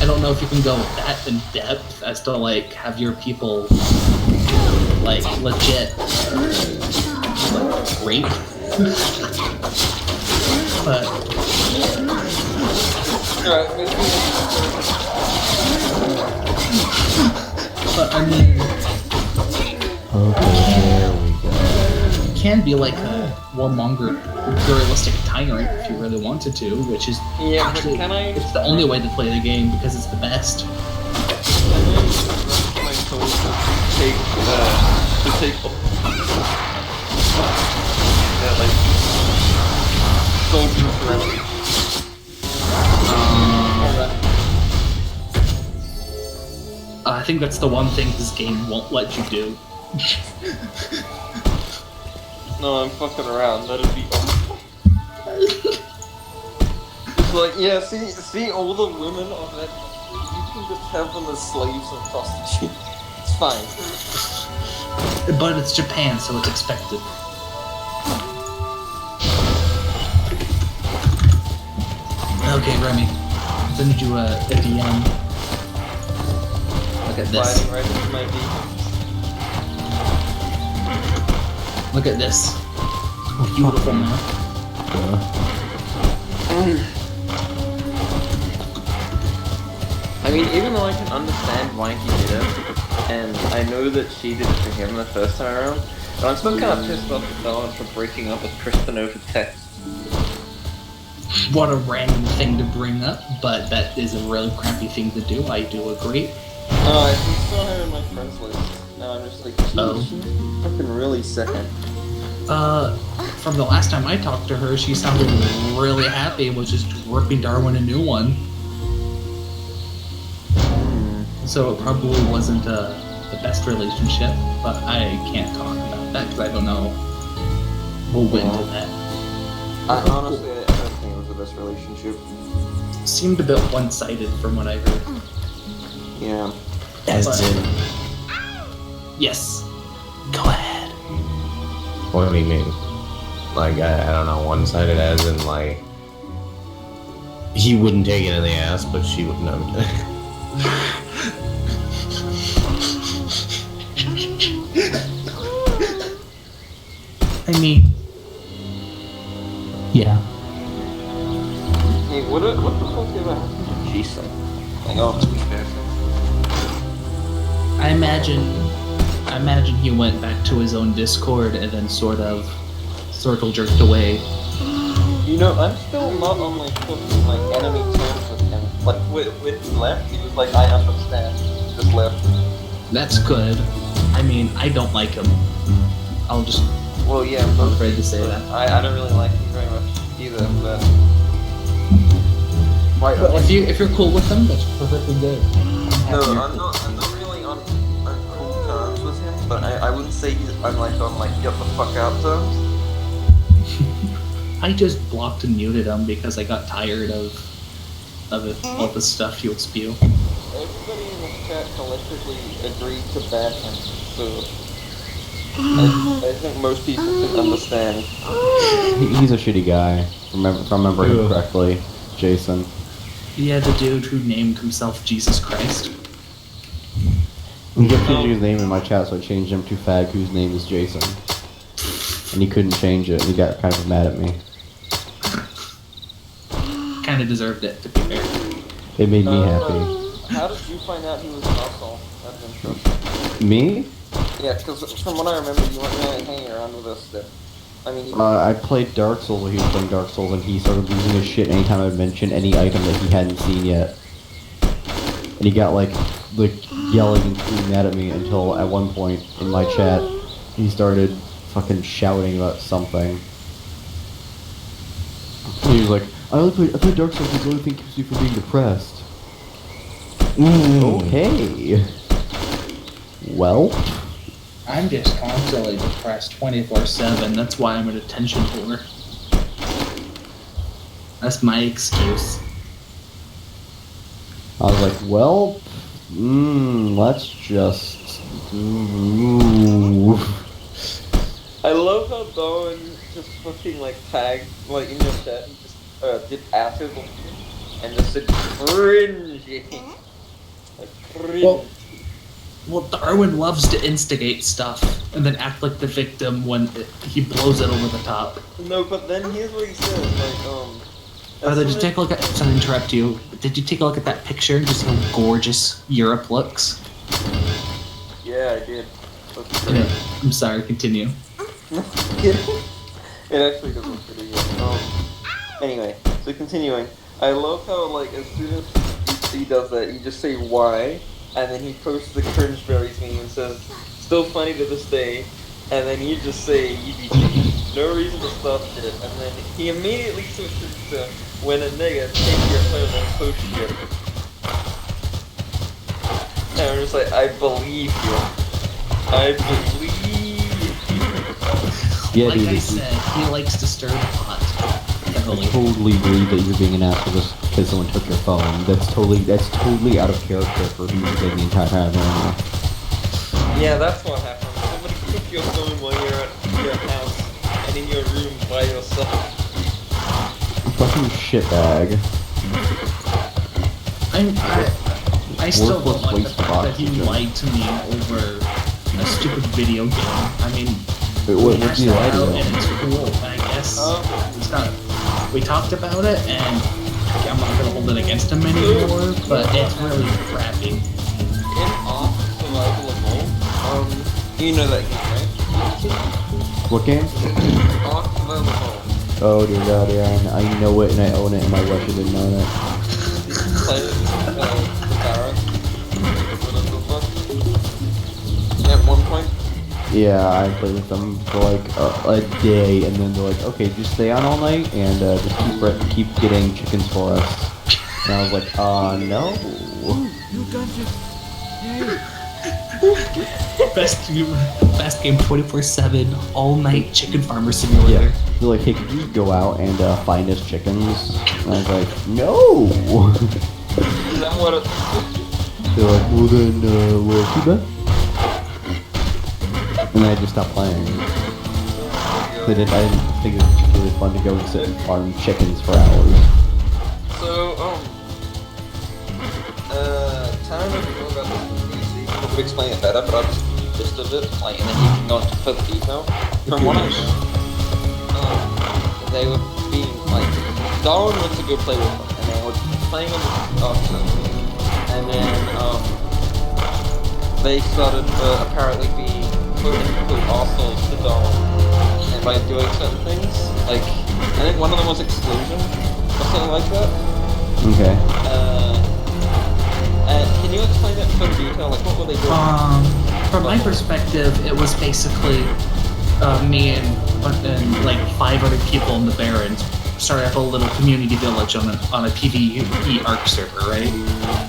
I don't know if you can go that in depth as to like have your people like legit like rape, but. But I mean, Okay, there we go. it can be like a warmonger, imperialistic tyrant if you really wanted to, which is actually it's the only way to play the game because it's the best. I think that's the one thing this game won't let you do. No, I'm fucking around. That'd be. It's like, yeah, see all the women of that country, you can just have them as slaves and prostitutes. It's fine. But it's Japan, so it's expected. Okay, Remy. Send you a DM. Look at this. Sliding right into my beacon. Look at this. Beautiful map. I mean, even though I can understand why he did it, and I know that she did it to him the first time around, but I'm still kind of pissed off at Dawn for breaking up with Kristen over text. What a random thing to bring up, but that is a really crappy thing to do. I do agree. Oh, I saw her in my friends list. Now I'm just like, she's fucking really second. From the last time I talked to her, she sounded really happy and was just ripping Darwin a new one. So it probably wasn't the best relationship, but I can't talk about that because I don't know who went to that. Honestly, I don't think it was the best relationship. Seemed a bit one-sided from what I heard. Yeah. As in, Yes. Go ahead. what do you mean? Like, I don't know, one-sided as in, like, he wouldn't take it in the ass, but she would know. I mean, yeah. Hey, what the fuck ever happened to Jason? Like, oh, to be fair. I imagine he went back to his own Discord and then sort of circle jerked away. You know, I'm still not on like fucking like enemy terms with him. Like when he left, he was like, I understand. He just left. That's good. I mean, I don't like him. I'll just. Well, yeah, I'm afraid to say that. I don't really like him very much either, but. But if you're cool with him, that's perfectly good. No, I'm not really on cool terms with him, but I wouldn't say I'm like on like get the fuck out terms. I just blocked and muted him because I got tired of all the stuff he would spew. Everybody in this chat collectively agreed to ban him, so I think most people can understand. He's a shitty guy. If I remember him correctly, Jason. Yeah, the dude who named himself Jesus Christ. He kept changing his name in my chat, so I changed him to Fag, whose name is Jason. And he couldn't change it, and he got kind of mad at me. Kind of deserved it, to be fair. It made me happy. How did you find out he was an asshole? That's interesting. Me? Yeah, because from what I remember, you weren't really hanging around with us then. I mean, I played Dark Souls while he was playing Dark Souls, and he started losing his shit anytime I mentioned any item that he hadn't seen yet. And he got like yelling and screaming mad at me until at one point in my chat, he started fucking shouting about something. He was like, I play Dark Souls because the only thing keeps me from being depressed. Okay. Well. I'm just constantly depressed 24/7. That's why I'm an attention whore. That's my excuse. I was like, well, let's just. I love how Bowen just fucking like tagged, like in your chat, he just did acid and just said cringing. Like cringe. Well, Darwin loves to instigate stuff and then act like the victim when he blows it over the top. No, but then here's what he says, like, Did you take a look at? Sorry to interrupt you. Did you take a look at that picture and just see how gorgeous Europe looks? Yeah, I did. Yeah, I'm sorry. Continue. It actually does look pretty good. Anyway, so continuing. I love how, like, as soon as he does that, you just say why, and then he posts the cringe berries meme and says, still funny to this day, and then you just say EBT, no reason to stop shit, and then he immediately switches to, when a nigga, take your phone and post shit. And I'm just like, I believe you. I believe you. Yeah, Like dude, I said, he likes to stir the pot. heavily. totally believe that you're being an asshole just because someone took your phone. That's totally out of character for who you've been the entire time. Anyway. Yeah, that's what happened. Somebody took your phone while you're at your house and in your room by yourself. Fucking shitbag. I still don't like the Worthless fact that he waste of lied to me over a stupid video game. I mean, What we did hashed you that lie out to? and it's cool. I guess it's not. We talked about it, and I'm not gonna hold it against him anymore. But it's really crappy. In Ark Survival Evolved, you know that game, right? What game? Ark Survival Evolved. Oh dear god, yeah, I know it and I own it and I wish I didn't own it. Did you play it with Tera? At one point? Yeah, I played with them for like a day, and then they're like, okay, just stay on all night and just keep getting chickens for us. And I was like, no. Best game 24/7 all night chicken farmer simulator. Yeah. They're like, hey, could you go out and find us chickens? And I was like, no. Is that what it... They're like, well then, well, too bad. And then I just stopped playing. I didn't think it was really fun to go and sit and farm chickens for hours. So, Tara doesn't know about this PC. I'll explain it better, but I'll just gist of it, like, and then you can go into further detail. From what I know, they were being, like, Darwin went to go play with them, and they were playing on the server. And then, they started, apparently being quote-unquote assholes to Darwin. And by doing certain things, like, I think one of them was exclusion, or something like that. Okay. Can you explain that in further detail? Like, what were they doing? From my perspective, it was basically me and like 5 other people in the Barrens started up a little community village on a PvE Arc server, right?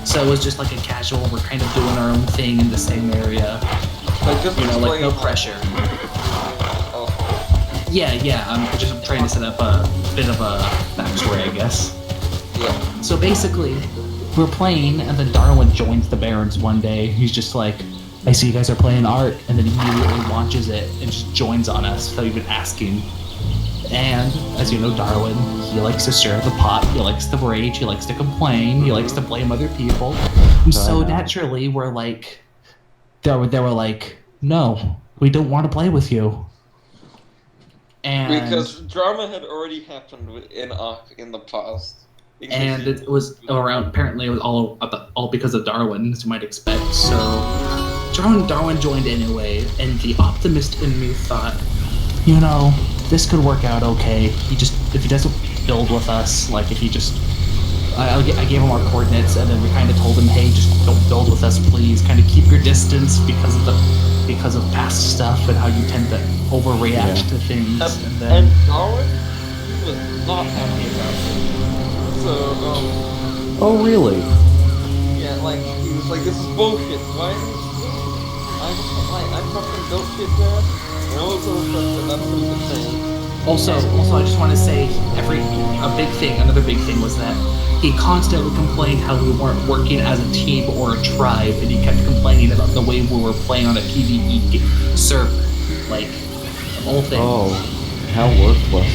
So it was just like a casual, we're kind of doing our own thing in the same area. Like, just like no pressure. Yeah, I'm just trying to set up a bit of a backstory, I guess. Yeah. So basically, we're playing, and then Darwin joins the Barrens one day. He's just like, I see you guys are playing Ark, and then he immediately launches it and just joins on us without even asking. And, as you know, Darwin, he likes to stir the pot, he likes to rage, he likes to complain, he likes to blame other people. And so naturally, we're like, they were like, no, we don't want to play with you. And because drama had already happened in Ark in the past. And it was around, apparently it was all because of Darwin, as you might expect. So Darwin joined anyway, and the optimist in me thought, you know, this could work out okay. If he doesn't build with us, like if he just, I gave him our coordinates, and then we kind of told him, hey, just don't build with us, please. Kind of keep your distance because of past stuff and how you tend to overreact to things. And Darwin was not happy about it. So, oh really? Yeah, like, he was like, this is bullshit, why? I fucking built shit there, and all this other stuff, and that's what he was saying. Also, I just want to say, another big thing was that he constantly complained how we weren't working as a team or a tribe, and he kept complaining about the way we were playing on a PvE server. Like, the whole thing. Oh, how worthless.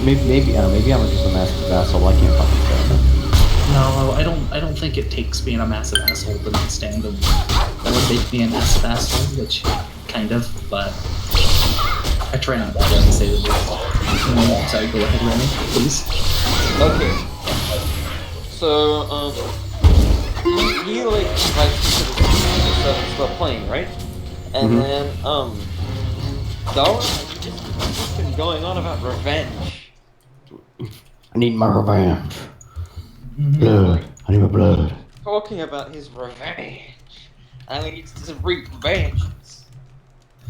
Maybe I'm just a massive asshole. I can't fucking stand it. No, I don't think it takes being a massive asshole to not stand them. That would make me a massive asshole, which kind of, but I try not to say the least. Sorry, go ahead, Remy, please. Okay. So, he like invites me to the and start playing, right? And then, Darwin has been going on about revenge. I need my revenge. Blood. I need my blood. Talking about his revenge. And he needs to reap vengeance.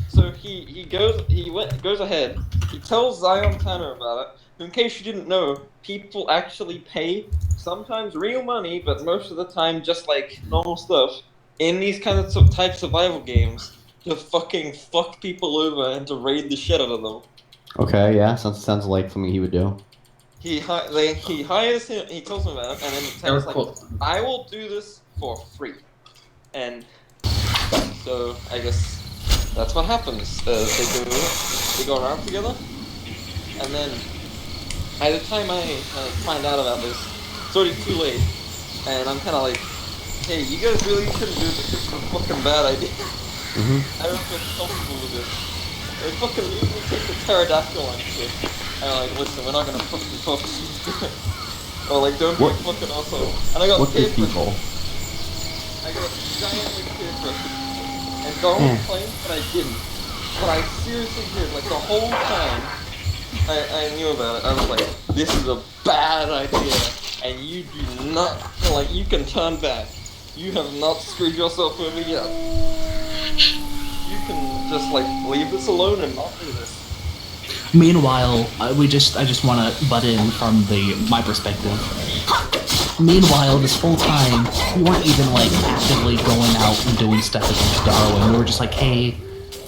So he goes ahead. He tells Zion Tanner about it. In case you didn't know, people actually pay sometimes real money, but most of the time just like normal stuff in these kind of type survival games to fucking fuck people over and to raid the shit out of them. Okay, yeah, sounds like something he would do. He hires him. He tells him about it, and then Tera's like, "I will do this for free." And so I guess that's what happens. They go around together, and then by the time I find out about this, it's already too late, and I'm kind of like, "Hey, you guys really shouldn't do this. This is a fucking bad idea." I don't feel comfortable with this. They fucking take the pterodactyl and shit. And I'm like, listen, we're not gonna fucking talk to you. Or like, don't be a fucking asshole. And I got peer pressure. I got giantly peer pressure. And Donald claimed that I didn't. But I seriously did. Like, the whole time I knew about it, I was like, this is a bad idea. And you do not, like, you can turn back. You have not screwed yourself over yet. You can just like leave this alone and not do this. Meanwhile, I just want to butt in from my perspective. Meanwhile, this whole time, we weren't even like actively going out and doing stuff against Darwin. We were just like, hey,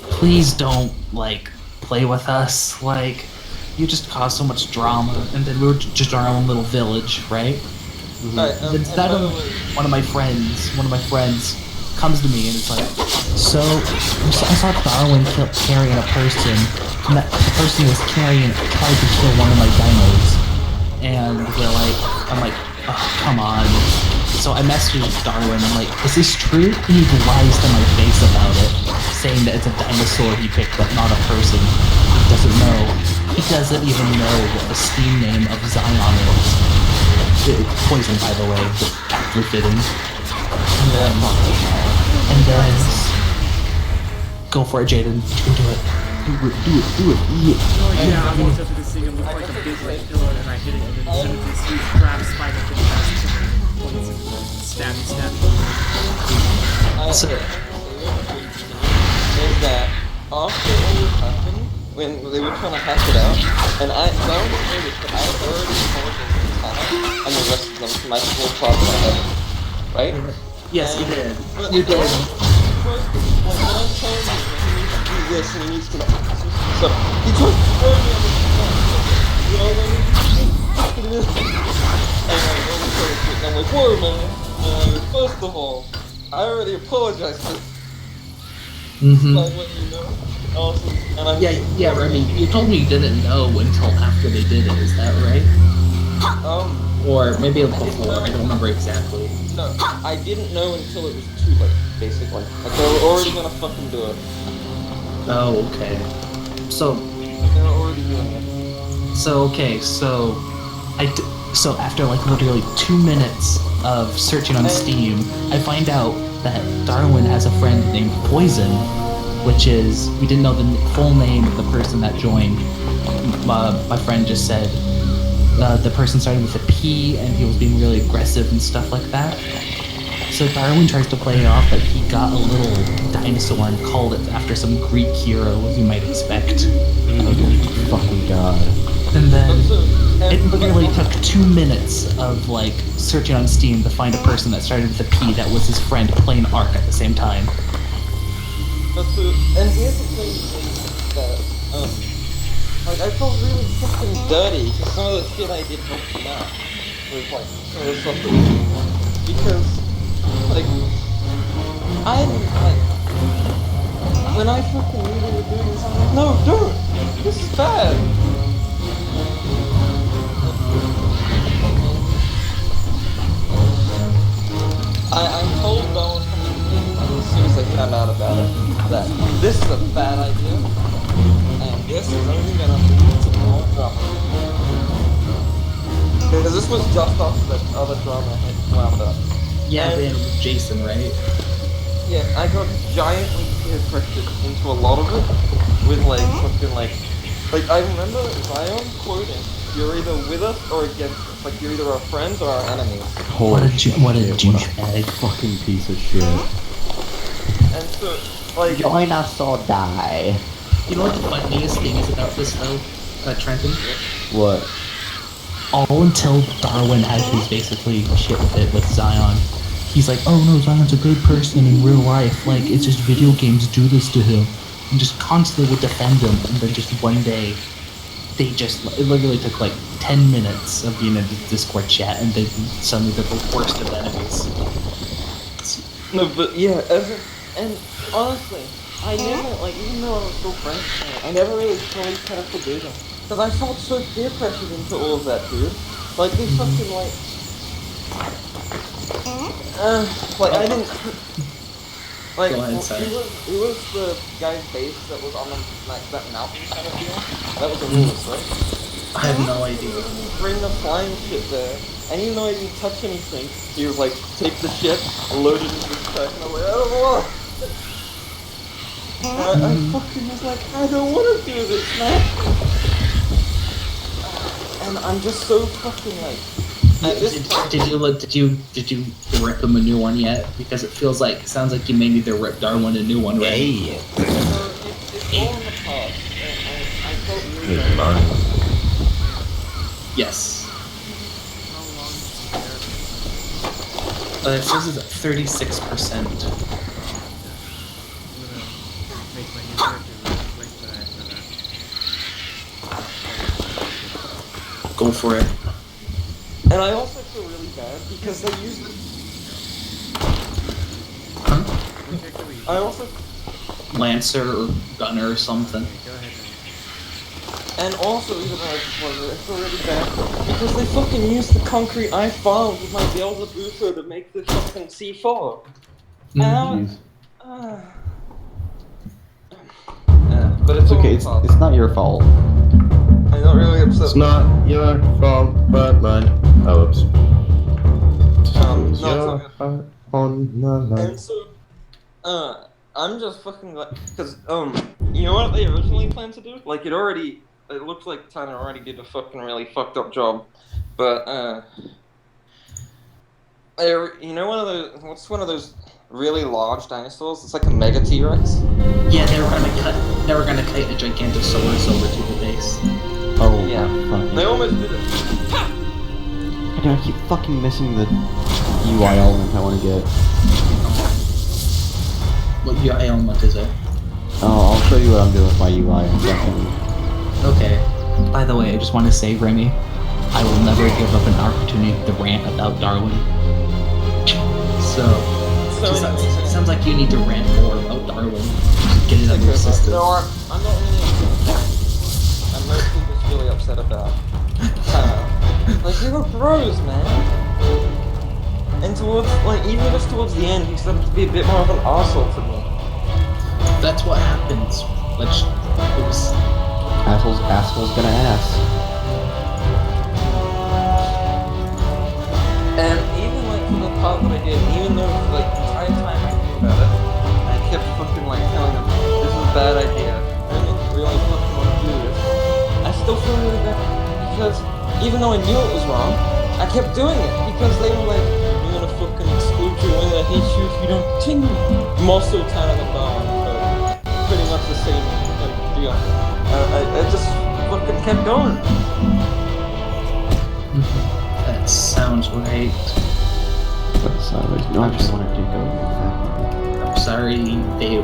please don't like play with us. Like, you just caused so much drama, and then we were just our own little village, right? Instead of one of my friends comes to me and it's like, so I saw Darwin carrying a person, and that person was tried to kill one of my dinos, and I'm like, oh, come on. So I messaged Darwin, I'm like, is this true? And he lies to my face about it, saying that it's a dinosaur he picked but not a person. He doesn't know. He doesn't even know what the Steam name of Zion is. Poison, by the way, just aptly fitting. And then go for it, Jaden. You can do it. Do it. Yeah. Oh yeah, I was just seeing him look like a big red pillar, and I hit it, and then instead of this huge crab spider thing, stab. So, is that after all this happened, when they were trying to hack it out, and I don't know this, but I already apologized to Tana and the rest of them for my small part of my head, right? Yes, you did. You did. First, when I'm telling you that he needs to do this and he needs to so he tries to throw me on the spot. You know what I mean? And I'm like, whoa, man. And first of all, I already apologized to like what you know. Awesome. And I'm yeah, Remy, you told me you didn't know until after they did it, is that right? Or maybe before, I don't remember exactly. No, I didn't know until it was too late, basically. Like, they were already gonna fucking do it. Oh, okay. So... They were already doing it. So after like literally 2 minutes of searching on Steam, I find out that Darwin has a friend named Poison, which is, we didn't know the full name of the person that joined. My friend just said the person started with a P and he was being really aggressive and stuff like that. So Darwin tries to play it off that he got a little dinosaur and called it after some Greek hero, as you might expect. Oh, fucking god. And then it literally took 2 minutes of like searching on Steam to find a person that started with a P that was his friend playing Ark at the same time. And here's the thing that, like, I felt really fucking dirty because some of the shit I did helped him out with, like, some of the stuff that we did. Because, like, when I fucking knew they were doing this, I'm like, no, dude, this is bad. I told Bowen from the beginning, as soon as I found out about it, that this is a bad idea, and this is only gonna lead to more drama. Because this was just after the other drama had wound up. Yeah, and Jason, right? Yeah, I got giantly peer pressured into a lot of it, with like fucking like I remember Zion quoting, "You're either with us or against us. Like you're either our friends or our enemies." What a douchebag. Fucking piece of shit. And so, like, join us or die. You know what the funniest thing is about this though, Trenton? What? All until Darwin had his basically shit fit with Zion. He's like, oh no, Zion's a good person in real life. Like, it's just video games do this to him. And just constantly would defend him. And then just one day, it literally took like 10 minutes of being in the Discord chat, and they suddenly they're the worst of enemies. No, but yeah, and honestly, I never, like, even though I was so friends with him, I never really fully kind of forgave him. Because I felt so peer pressured into all of that, dude. Like, they fucking, like, I didn't, like, Go ahead, sorry. it was the guy's base that was on the, like, that mountain kind of deal? That was a Lewis, right? I have no idea. He didn't bring the flying ship there, and even though I didn't touch anything, he was like, take the ship, load it into the truck, and I'm like, oh, I fucking was like, I don't want to do this, man. And I'm just so fucking like. Did you rip him a new one yet? Because it sounds like you may need to rip Darwin a new one, right? Hey. So it's all in the past, and I felt really Good morning. Yes. It says it's at 36%. Make my new character right back. Go for it. And I also feel really bad because they use it. Huh? I also. Lancer or Gunner or something. Go ahead. And also, even though I feel really bad because they fucking used the concrete I found with my Beelzebufo to make the fucking C4. Jeez. But it's Okay, all it's not your fault. I'm not really upset. It's not your fault, but mine. Oh, oops. No, it's Your not. heart on my line. And so, I'm just fucking like, cause you know what they originally planned to do? Like it looks like Tanner already did a fucking really fucked up job, but you know what's one of those really large dinosaurs? It's like a mega T-Rex. Yeah, they were gonna kite a Gigantosaurus over to the base. Oh, Yeah. fuck. They almost did it. I keep fucking missing the UI element I want to get. What UI element is it? Oh, I'll show you what I'm doing with my UI in a second. Okay. By the way, I just want to say, Remy, I will never give up an opportunity to rant about Darwin. So sounds like you need to rant more about Darwin. Just get it out of your system. No, I'm not really upset. I'm mostly just really upset about. Like we were bros, man. And even just towards the end, he started to be a bit more of an arsehole to me. That's what happens. Which it was. Asshole's gonna ass. And even like for the part that I did, even though like the entire time I knew about it, I kept fucking like telling him, this is a bad idea. I don't really fucking want to do this. I still feel really bad because even though I knew it was wrong, I kept doing it because they were like, we're gonna fucking exclude you, we're gonna hate you if you don't continue. More so Tera than Dawn, but pretty much the same deal. I just fucking kept going. That sounds right. No, I just wanted to go. I'm sorry they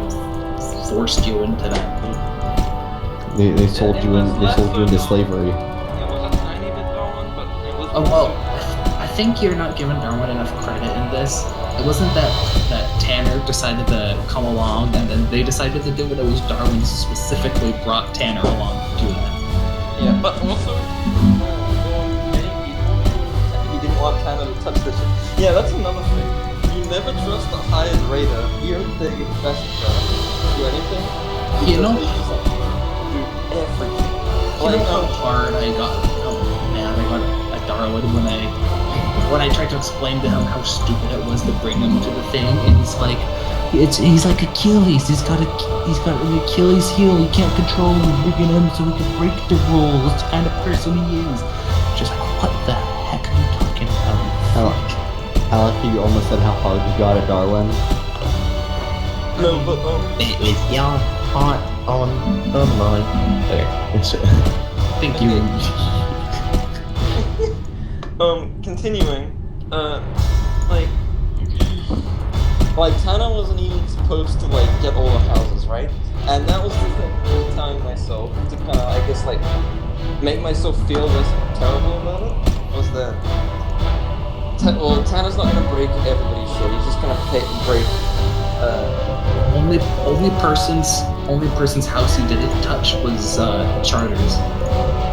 forced you into that. They sold you into slavery. It was a tiny bit Darwin, but it was. Oh well, I think you're not giving Darwin enough credit in this. It wasn't that Tanner decided to come along and then they decided to do it. It was Darwin specifically brought Tanner along to do that. Yeah, but also, many people he didn't want Tanner to touch this shit. Yeah, that's another thing. You never trust a hired raider, even if they're your best friend, to do anything. You know, They just, like, do everything. you know how hard I got at Darwin when I tried to explain to him how stupid it was to bring him to the thing, and he's like Achilles. He's got an Achilles heel. He can't control him. Bringing him so he can break the rules. It's the kind of person he is. Just like, what the heck are you talking about? I like how you almost said how hard you got at Darwin. No, but It was your heart on the line. Okay. Thank you. Continuing, like Tana wasn't even supposed to like get all the houses, right? And that was the thing I was telling myself to kind of, I guess, like make myself feel less terrible about it was that. Well, Tanner's not gonna break everybody's shit. He's just gonna break. Only person's house he didn't touch was Charter's.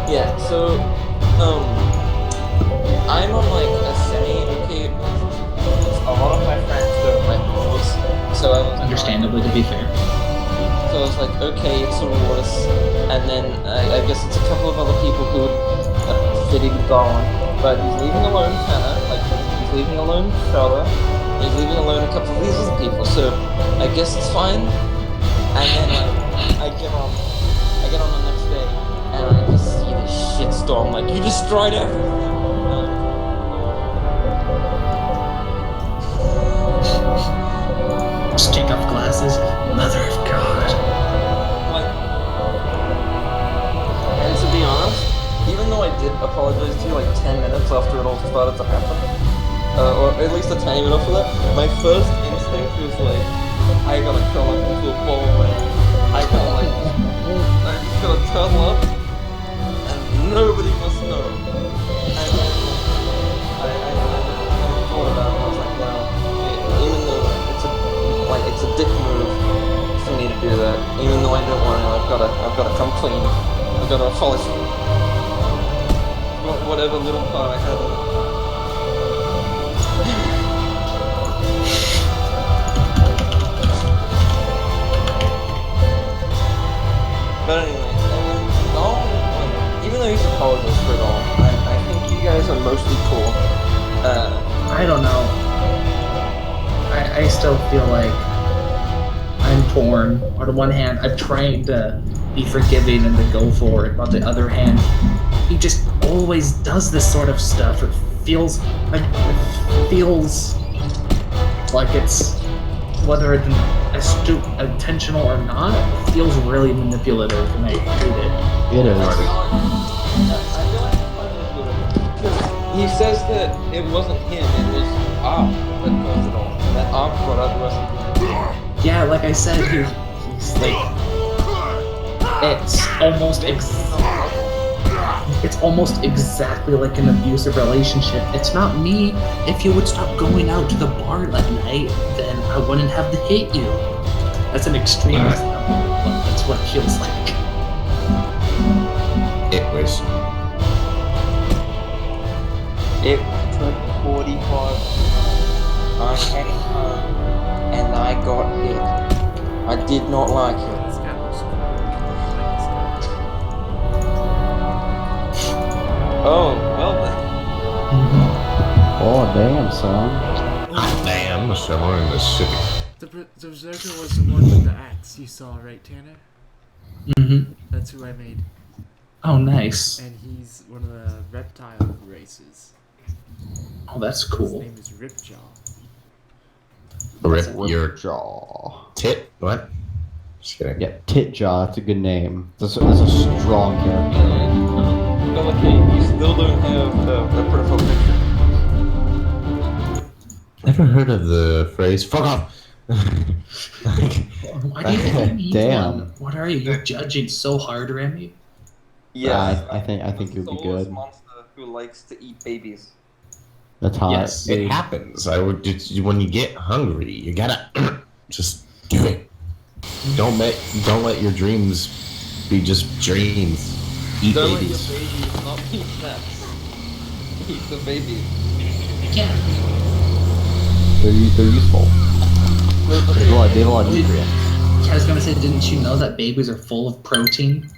Yeah. So, I'm on like a semi-okay. A lot of my friends don't like wars, so I was Understandably, to be fair. So I was like, okay, it's a wars, and then I guess it's a couple of other people who are fitting gone, but he's leaving alone Tanner, like he's leaving alone Charlotte, he's leaving alone a couple of these other people, so I guess it's fine. And then I get on the next day, and I just see this shitstorm, like, you destroyed everything. Just take off glasses. Mother of God. Like, and to be honest, even though I did apologize to you like 10 minutes after it all started to happen, or at least a tiny bit after that, my first instinct was like, I gotta curl up into a ball, I'm just gonna turn up, and nobody must know. And then I thought about it, and I was like, no, even though it's a dick move for me to do that, even though I don't want to, I've gotta come clean, I've gotta polish whatever little part I had in it. But anyway, even though he's apologized for it all, I think you guys are mostly cool. I don't know. I still feel like I'm torn. On the one hand, I'm trying to be forgiving and to go for it. On the other hand, he just always does this sort of stuff. It feels like it's, whether it's intentional or not, it feels really manipulative, and I hate it. It is. I feel like it's manipulative because he says that it wasn't him, it was Arp that caused it all. And that Arp brought out the rest of the Yeah, like I said, he's like, it's almost exactly like an abusive relationship. It's not me. If you would stop going out to the bar that night, then I wouldn't have to hate you. That's an extreme example, but that's what it feels like. It was. It took 45. I came home and I got hit. I did not like it. This guy looks cool. Oh, well then. Oh, damn, son. Damn, somewhere in the city. The Berserker was the one with the axe you saw, right, Tanner? Mm-hmm. That's who I made. Oh, nice. And he's one of the reptile races. Oh, that's His cool. name is Ripjaw. Rip your Jaw. tit? What? Just kidding. Yeah, Titjaw. It's a good name. That's a strong character. But okay, you still don't have a profile picture. Never heard of the phrase "fuck off." Why do you think you need Damn. one? What are you? You're judging so hard, Remy? Yes. I think it would be Soulless good. monster who likes to eat babies. That's hot. Yes. It happens. When you get hungry, you gotta just do it. Don't let your dreams be just dreams. Eat Don't babies. let your babies not eat snacks. Eat the babies. Yeah. They're useful. They have a lot of nutrients. I was gonna say, didn't you know that babies are full of protein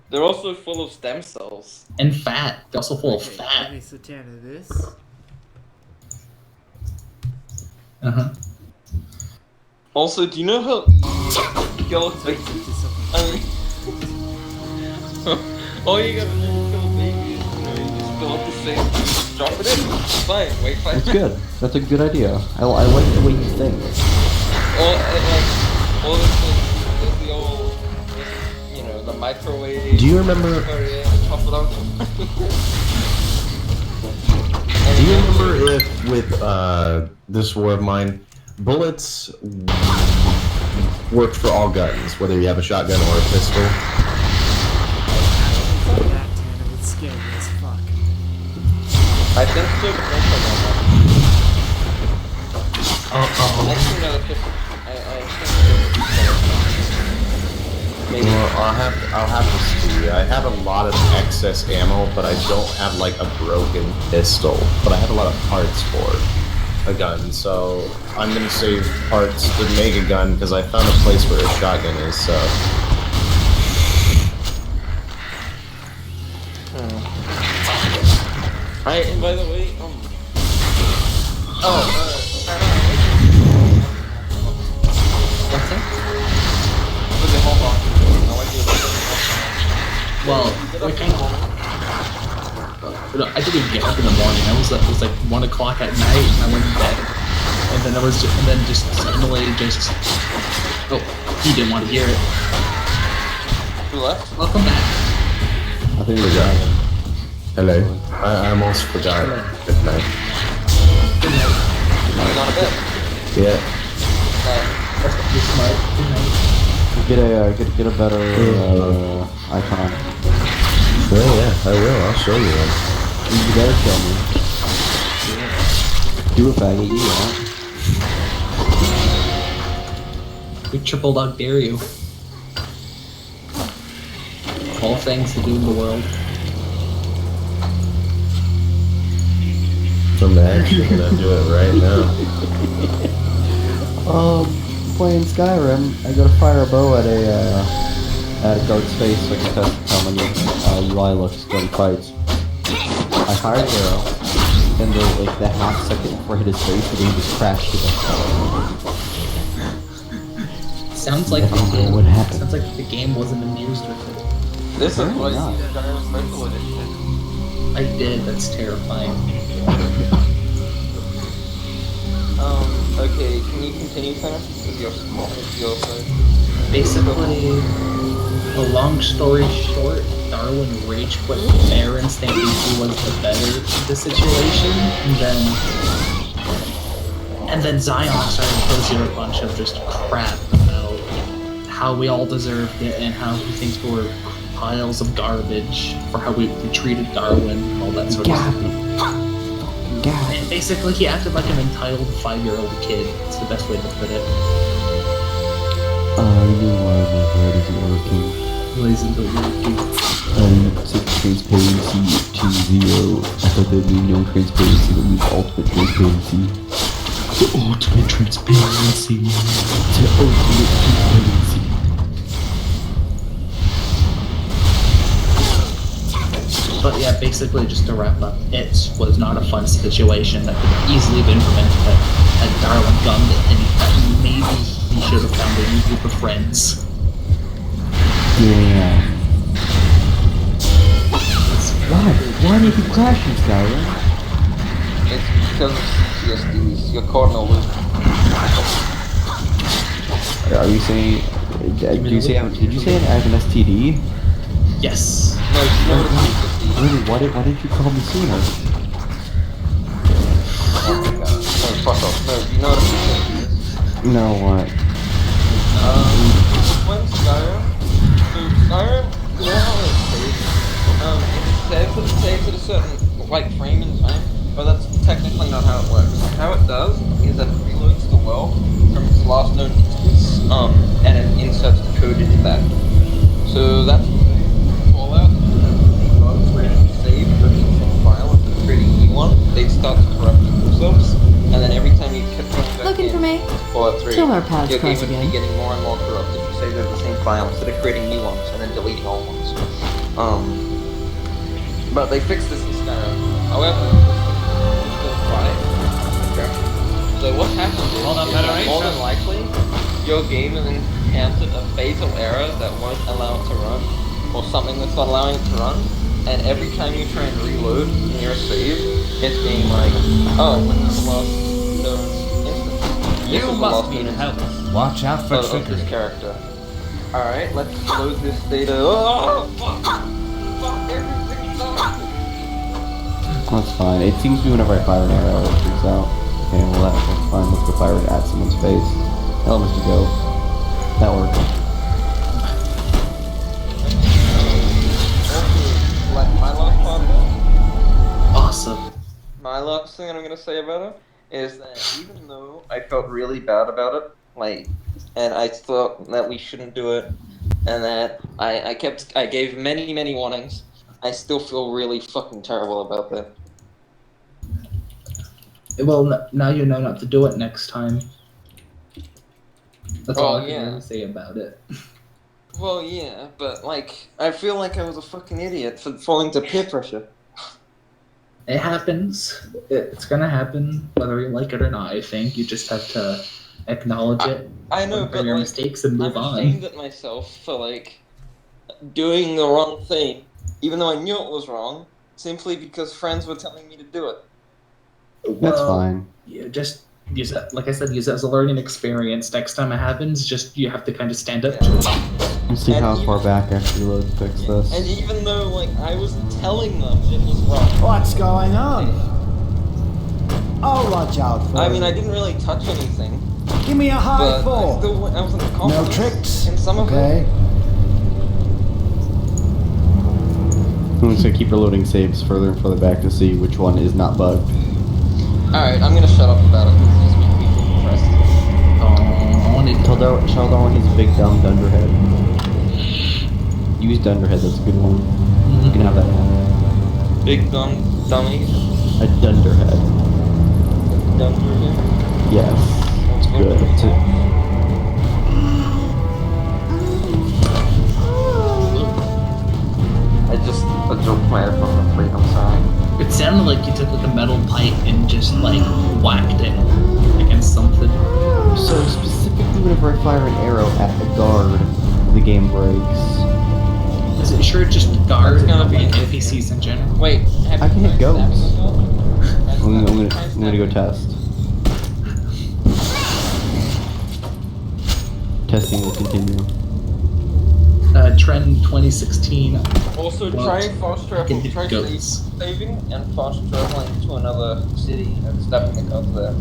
They're also full of stem cells. and fat? They're also full of Okay, fat. okay, so Tanner, this. Uh-huh. Also, do you know how girls Turns like? into something. I mean, all you gotta do to kill a baby is, you just fill up the sink, just drop it in. Fine, wait 5 That's minutes. good. That's a good idea. I like the way you think. All this is the old, the microwave. Do you remember? Chop it up. Do you remember if with this war of mine, bullets worked for all guns, whether you have a shotgun or a pistol? That fuck. I think so, but don't put that on. Next thing that I think maybe. Well, I'll have to see. I have a lot of excess ammo, but I don't have like a broken pistol. But I have a lot of parts for a gun, so I'm gonna save parts to make a gun because I found a place where a shotgun is. So. Alright, and by the way, What's that? okay, hold on. I want you to Well, I kind of. I didn't even get up in the morning. It was like 1 o'clock at night, and I went to bed. And then just suddenly just. Oh, you didn't want to hear it. Who left? Welcome back. I think we're done. Hello. I almost forgot. Good night. Good night. You gone to bed? Yeah. You're smart. Good night. Get a better icon. Well, yeah, I will. I'll show you one. You better show me. Do it, faggot. You We triple dog dare you. All things to do in the world. I'm actually gonna do it right now. Playing Skyrim, I gotta fire a bow at a guard's face so I can test how many UI looks when he fights. I fired an arrow, and the half second before I hit his face, the game just crashed to death. Sounds like I don't know what happened. Sounds like the game wasn't amused with it. This is Apparently what not. you Skyrim Special Edition. I did. That's terrifying. Okay, can you continue, Connor? With your side? Basically, a long story short, Darwin rage quit the Barons thinking he was the better of the situation, and then Zion started posting a bunch of just crap about how we all deserved it and how he thinks we're piles of garbage for how we treated Darwin and all that sort of stuff. And basically, he acted like an entitled 5-year-old kid. It's the best way to put it. I know why my card isn't working. Why isn't it working? Set transparency to 0. I thought there'd be no transparency, but means ultimate transparency. To ultimate transparency. To ultimate transparency. But yeah, basically, just to wrap up, it was not a fun situation that could easily have implemented at Darwin Gum, and that maybe he should have found a new group of friends. Yeah. Why did you crash in Skyrim? It's because of CSDs. Your cardinal loop. Are you saying? Did you say I have an STD? Yes. No, you know what a CSD Really? Why didn't you call me sooner? Oh my god. No, fuck off. No, you know what a CSD is? No, what? When Skyrim, you know how it saves at a certain, like, frame in time? But that's technically not how it works. How it does is that it reloads the world from its last known instance, and it inserts the code into that. So that's Fallout. Logs where you save the same file instead of creating a new one, they start to corrupt themselves, and then every time you keep going back Looking for me? Fallout 3, Two more paths your game close would be again. getting more and more corrupted. You save the same file instead of creating new ones and then deleting old ones. But they fixed this in Skyrim. However, it's still fine. Okay. So what happens is, Hold up, is that Federation. more than likely, your game has encountered a fatal error that won't allow it to run, or something that's not allowing it to run, and every time you try and reload in your save, it's being like, oh, when was the last known instance? This You is the must last be known help. instance Watch out for of this trickery. character. Alright, let's load this data. Oh, fuck! Fuck, everything's up! That's fine. It seems to be whenever I fire an arrow, it freaks out. Okay, well that's fine. Let's go fire it at someone's face. Tell them to go. That worked. Also, like my last part, my last thing I'm gonna say about it is that even though I felt really bad about it, like, and I thought that we shouldn't do it, and that I gave many warnings, I still feel really fucking terrible about that. Well, now you know not to do it next time. That's all Well, I can yeah. really say about it. Well, yeah, but like, I feel like I was a fucking idiot for falling to peer pressure. It happens. It's gonna happen, whether you like it or not. I think you just have to acknowledge it, I know, learn from but your like, mistakes, and move I'm on. ashamed at myself for like doing the wrong thing, even though I knew it was wrong, simply because friends were telling me to do it. That's fine. You just use it, like I said, use it as a learning experience. Next time it happens, just you have to kind of stand up to it. We'll see And how even- far back after you load fix this. And even though like I was telling them it was wrong, What's going on? I'll watch out for I mean, you. I didn't really touch anything, Give me a high but I four. still I wasn't No confident tricks. in some of Okay. it. I'm just gonna keep reloading saves further and further back to see which one is not bugged. Alright, I'm gonna shut up about it because it's making me feel depressed. Tell Darwin he's a big dumb dunderhead. Use dunderhead, that's a good one. You can have that one. Big dumb dummy. A dunderhead. Dummy. Yes. It's good. It's a, I just broke my iPhone on plate, I'm sorry. It sounded like you took like a metal pipe and just like whacked it against something. so specifically whenever I fire an arrow at a guard, the game breaks. Is it sure it's just the guard That's and gonna not be like an NPCs in general? Wait, have I you can hit tried goats. stabbing yourself? I'm gonna go test. Testing will continue. Trend 2016. Also, Well, try fast travel. hit Try goats. saving and fast traveling to another city and stepping the guns there.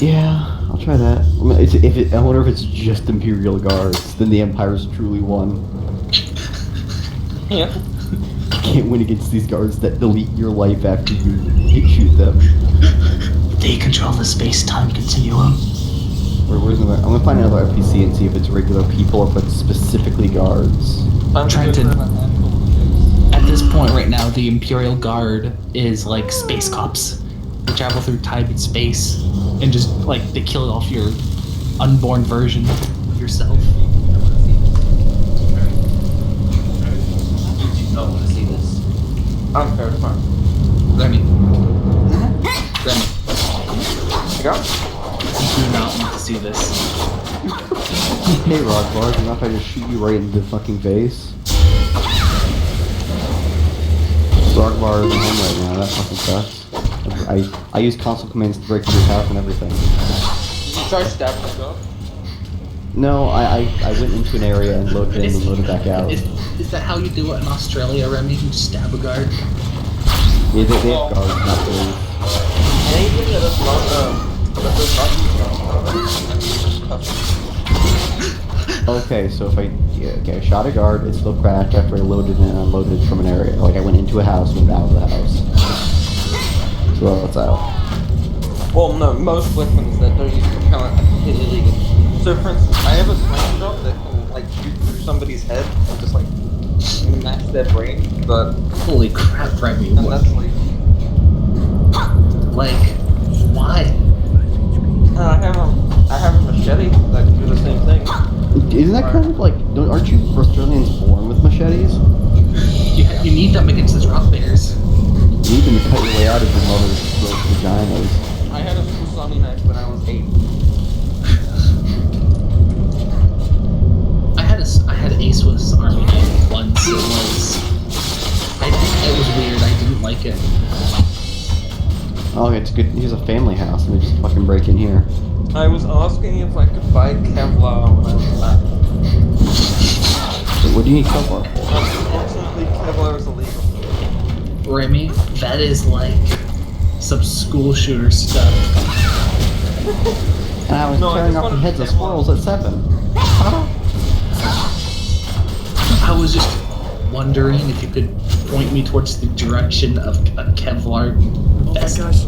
Yeah, I'll try that. I, mean, I wonder if it's just Imperial Guards, then the Empire's truly won. Yeah. You can't win against these guards that delete your life after you shoot them. They control the space-time continuum. Where's I'm gonna find another NPC and see if it's regular people or if it's specifically guards. I'm Trying good to- for a handful of chicks. At this point right now, the Imperial Guard is like space cops. They travel through time and space and just like they kill off your unborn version of yourself. You don't want to see this. I'm fair to fine. Remy. Remy, You go? you do not want to see this. Hey Rodbar, do you know if I just shoot you right in the fucking face? Rodbar isn't home right now, that fucking sucks. I use console commands to break through his house and everything. You try stabbing the dog? No, I went into an area and loaded in and loaded back out. Is that how you do it in Australia, Remy? You just stab a guard? Yeah, they have guards, not police. Anything that is not, that does not use Okay, so if I shot a guard, it still crashed after I loaded and unloaded from an area. Like I went into a house, went out of the house. So that's out. Well, no, most weapons that don't use propellant are completely illegal. So, for instance, I have a slingshot that can, like, shoot through somebody's head and just, like, smash their brain, but... Holy crap, Remy. And that's legal. Like, why? I have a machete that can do the same thing. Isn't that kind of like, aren't you Australians born with machetes? You need them against those rock bears. You need them to cut your way out of your mother's gross vaginas. I had a Kusami knife when I was 8. I had a Swiss Army knife once. It was weird. I didn't like it. Oh, it's good. Here's a family house. Let me just fucking break in here. I was asking if I could buy Kevlar when I was back. What do you need Kevlar for? Unfortunately, Kevlar is illegal. Remy, that is like some school shooter stuff. And I was No, I tearing just off the wanted heads of Kevlar. squirrels at 7. I was just wondering if you could point me towards the direction of a Kevlar Oh vest. my gosh,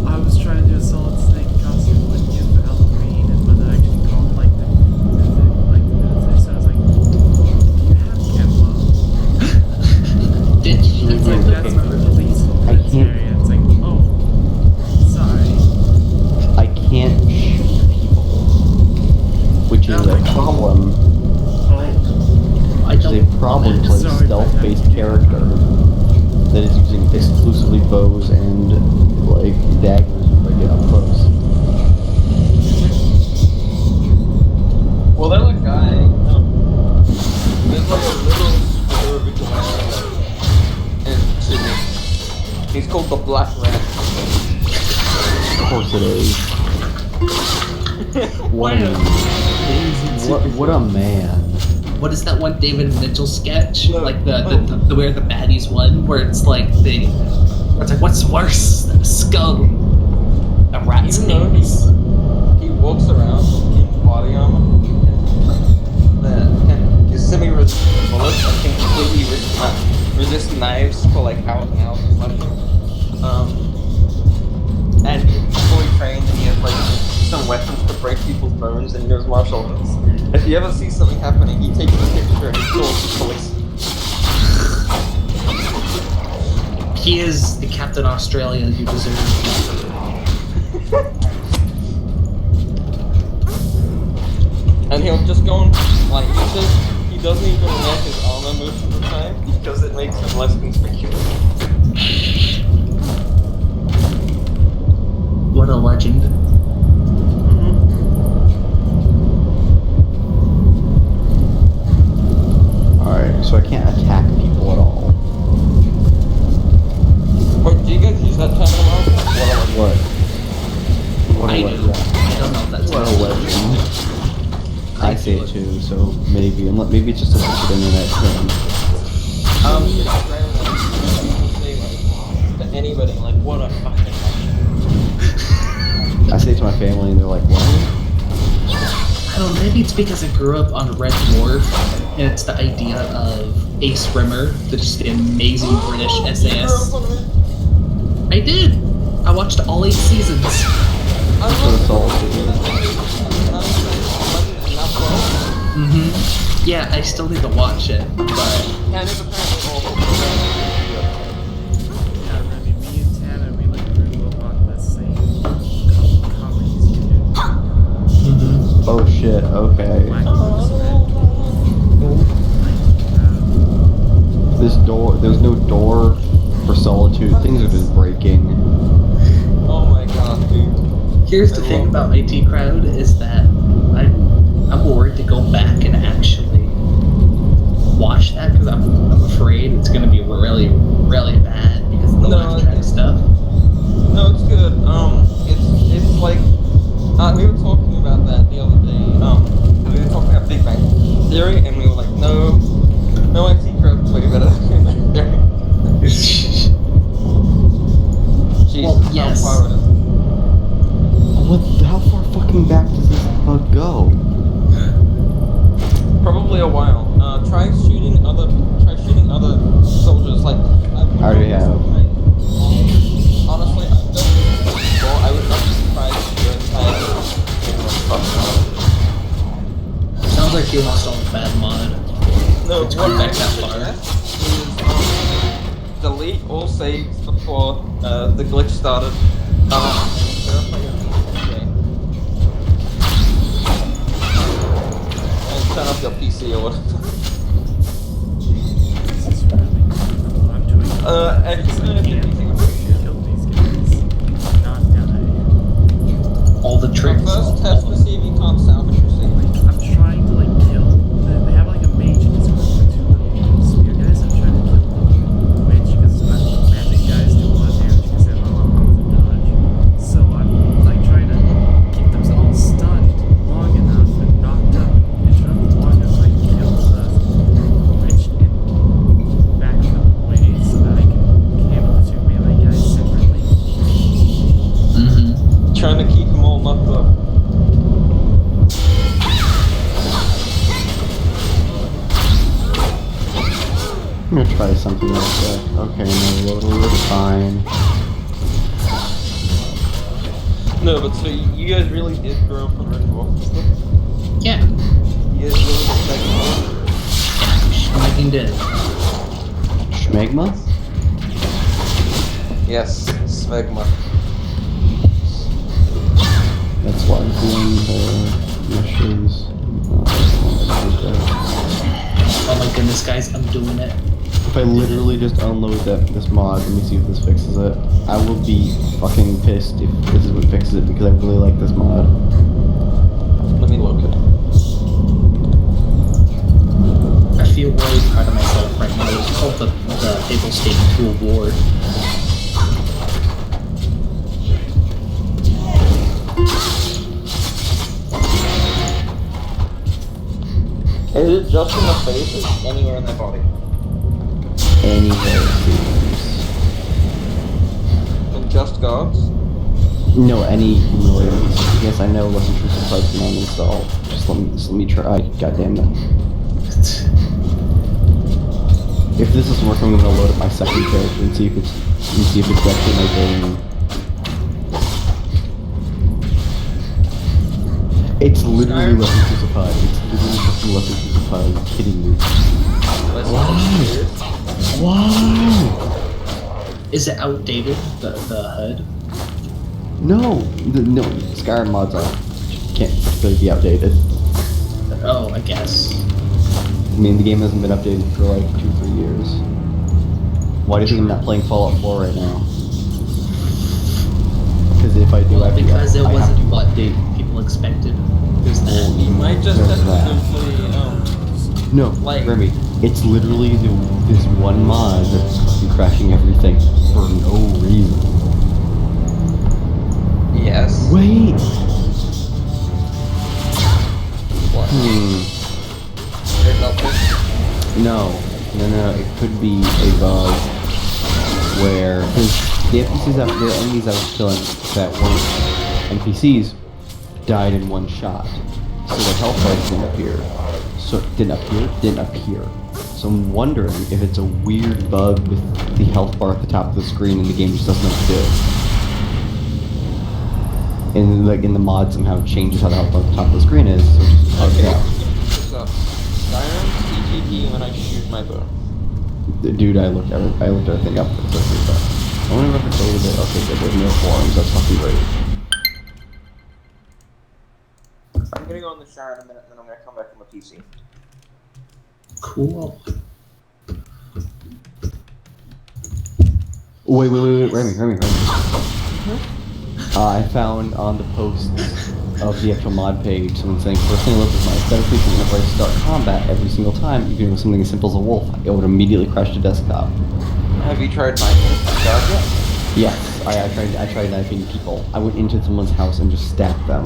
I was trying to do a Solid Snake costume with you for Halloween, and when I actually called like the military, so I was like, do you have Kevlar? Did you? It's like, that's for police and military, and it's like, oh, sorry. I can't shoot people, which is Oh a my problem. Oh, I Which is don't. a problem for a Sorry, stealth-based but- character that is using exclusively bows and like daggers when they get up close. Well, there's a guy. There's like a little superhero vigilante in Sydney. He's called the Black Rat. Of course it is. What a what a man. What is that one David Mitchell sketch? No. Like the Where the Baddies one, where it's like it's like, what's worse than a skull? A rat's Even though anus. he walks around in body armor that is semi-resistant to bullets and can completely resist knives for like hours and hours of slashing. And he's fully trained and he has like some weapons to break people's bones and he knows martial arts. If you ever see something happening, he takes a picture and he calls the police. He is the Captain Australia you deserve. And he'll just go on, like, he doesn't even wear his armor most of the time because it makes him less conspicuous. What a legend. Alright, so I can't attack people at all. Wait, do you guys use that term What? What I a do. legend. I don't know if that's What a legend. I say it too, so maybe maybe it's just a stupid internet thing. It's rare that you say, like, to anybody, like, what a fucking legend. I say it to my family and they're like, what? I don't know, maybe it's because I grew up on Red Dwarf, and it's the idea of Ace Rimmer, just the amazing British SAS. I did! I watched all 8 seasons. So it's all Mm-hmm. Yeah, I still need to watch it, but... And it's apparently awful. yeah, Remy, me and Tana, we like grew up on the same comedies you do. Oh shit, okay. Black Ops, Red. There's no door for solitude. Things are just breaking. Oh my god, dude. Here's the thing about IT Crowd is that I'm worried to go back and actually watch that because I'm afraid it's gonna be really, really bad because of the laugh track stuff. No, it's good. It's like, we were talking about that the other day. We were talking about Big Bang Theory, and we were like, no, IT Crowd's way better than Big Bang Theory. Jesus, Well, yes. how far it is. How far fucking back does this bug go? Probably a while. Try shooting other soldiers. Like, I already have. Honestly, I've done this before. I would not be surprised if your entire Sounds like you lost all the bad mod. No, It's what going I back that far. suggest is delete all saves before the glitch started. Verify your PC. And turn off your PC or whatever. I'm doing And if anything, kill these guys. Not die. All the tricks. first test to see if you can't salvage your save. Like, I'm trying to like kill. They have like a mage in this group with 2 little spear guys. I'm trying to kill the witch because magic guys do a lot of damage because they have a lot of dodge. So I'm like trying to keep them all stunned long enough and knocked up and shoved long enough so I can kill the witch and back them away so that I can handle the 2 melee guys separately. Mm-hmm. Trying to keep them all knocked up. I'm gonna try something like that. Okay, no, load is fine. No, but so you guys really did grow up on Red Dwarf and stuff? Yeah, You guys really did that? fucking did. Schmegma? Yes, Smegma. That's why I'm doing the missions. Oh my goodness, guys, I'm doing it. If I literally just unload this mod, let me see if this fixes it. I will be fucking pissed if this is what fixes it because I really like this mod. Let me look it. I feel really proud of myself right now. It's called the Table State 2 Award. Is it just in the face or anywhere in the body? Anywhere, please. And just guards? No, any humiliating. Yes, I know less intrusive parts can uninstall. Just let me try. God damn it. If this doesn't work, I'm gonna load up my second character and see if it's actually my game. It's literally less intrusive HUD. It's literally just less intrusive HUD. Are you kidding me? Why? Is it outdated, the HUD? No, no. Skyrim mods can't really be outdated. Oh, I guess. I mean, the game hasn't been updated for like 2-3 years. Why do you think I'm not playing Fallout 4 right now? Because if I do, Well, because it I have wasn't to what update. people expected. There's that. You might just There's that. tentatively, No, like- Remy, it's literally this one mod that's crashing everything for no reason. yes. Wait! What? There's nothing. No, it could be a bug where, because the enemies I was killing that weren't NPCs died in one shot. So the health bars didn't appear. So I'm wondering if it's a weird bug with the health bar at the top of the screen and the game just doesn't know what to do. And like in the mod somehow changes how the health bar at the top of the screen is, so it just bugs Okay, out. so, Skyrim CTP when I shoot my bow. Dude, I looked everything up. I wonder if it's over there. Okay, good. There's no forums. That's fucking great. I'm gonna go in the shower in a minute, and then I'm gonna come back on my PC. Cool. Wait, Remy. I found on the post of the actual mod page someone saying, first thing I looked at my aesthetically, whenever I start combat every single time, even with something as simple as a wolf, it would immediately crash the desktop. Have you tried knifing guard yet? Yes, I tried knifing people. I went into someone's house and just stabbed them.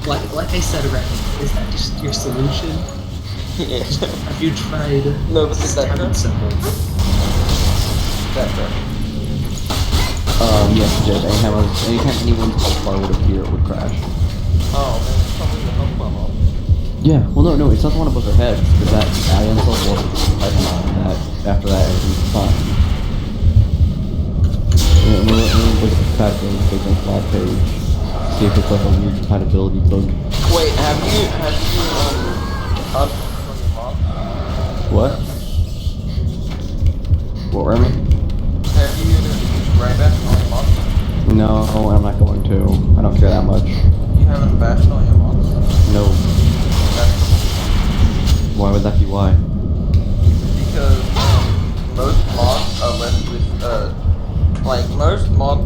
Like I said already, is that just your solution? Yeah. Have you tried No, but is that stabbing good? someone? That's right. Yes, it did. Anytime anyone's health bar would appear, it would crash. Oh, man, it's probably the health bomb off. Yeah, well no, it's not the one above their heads, because that I installed that after that everything's fine. We'll look at the fact that it's on the mod page. See if it's like a weird compatibility bug. Wait, have you unplugged from your mom? What? What, Remy? Have you right back on your mom? No, I'm not going to. I don't care that much. You haven't bashed on your mom? No. Why would that be why? Because most mods are left with most mod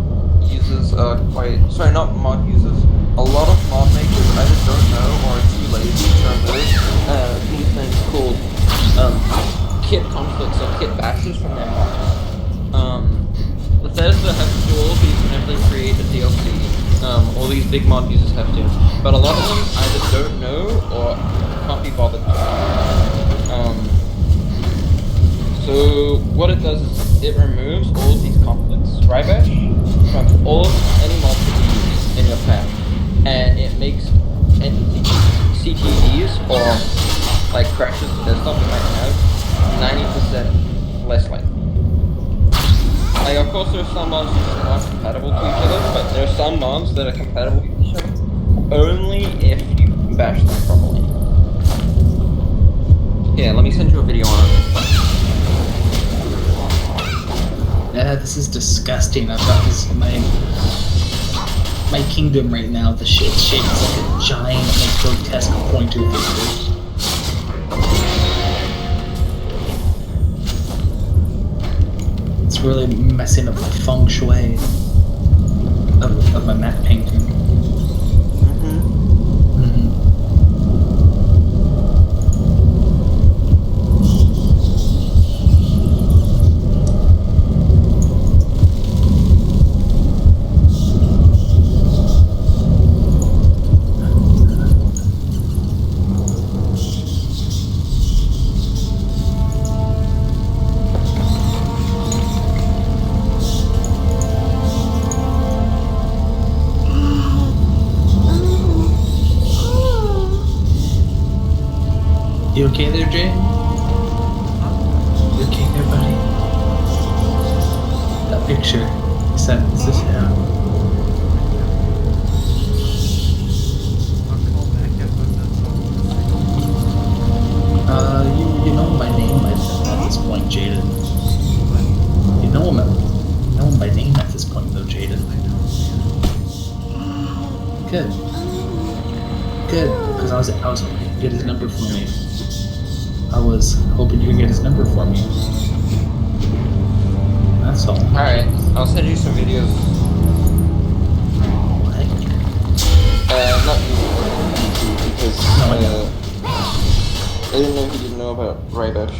users are not mod users. A lot of mod makers either don't know or are too lazy to remove these things called kit conflicts or kit bashes from their mods. Bethesda has to do all of these whenever they create a DLC. All these big mod users have to, but a lot of them either don't know or can't be bothered to. So what it does is it removes all of these conflicts, right, Bash? From any mod that you use in your pack, and it makes any CTDs or like crashes to desktop you might have course, there are some mods that aren't compatible to each other, but there are some mods that are compatible with each other only if you bash them properly. Yeah, let me send you a video on it. Yeah, this is disgusting. I've got this my kingdom right now. The shit shaped like a giant, like grotesque pointer finger. It's really messing up the feng shui of my map painting. You okay there, Jay? You okay there, buddy? That picture. Is this him? I'll call back if I'm not You know my name at this point, Jaden. You know him by name at this point, though, Jaden. Good. Good, because I was hoping you could get his number for me. I was hoping you could get his number for me. That's all. Alright, I'll send you some videos. What? Not you, because No, I know. I didn't know if you didn't know about Rybash.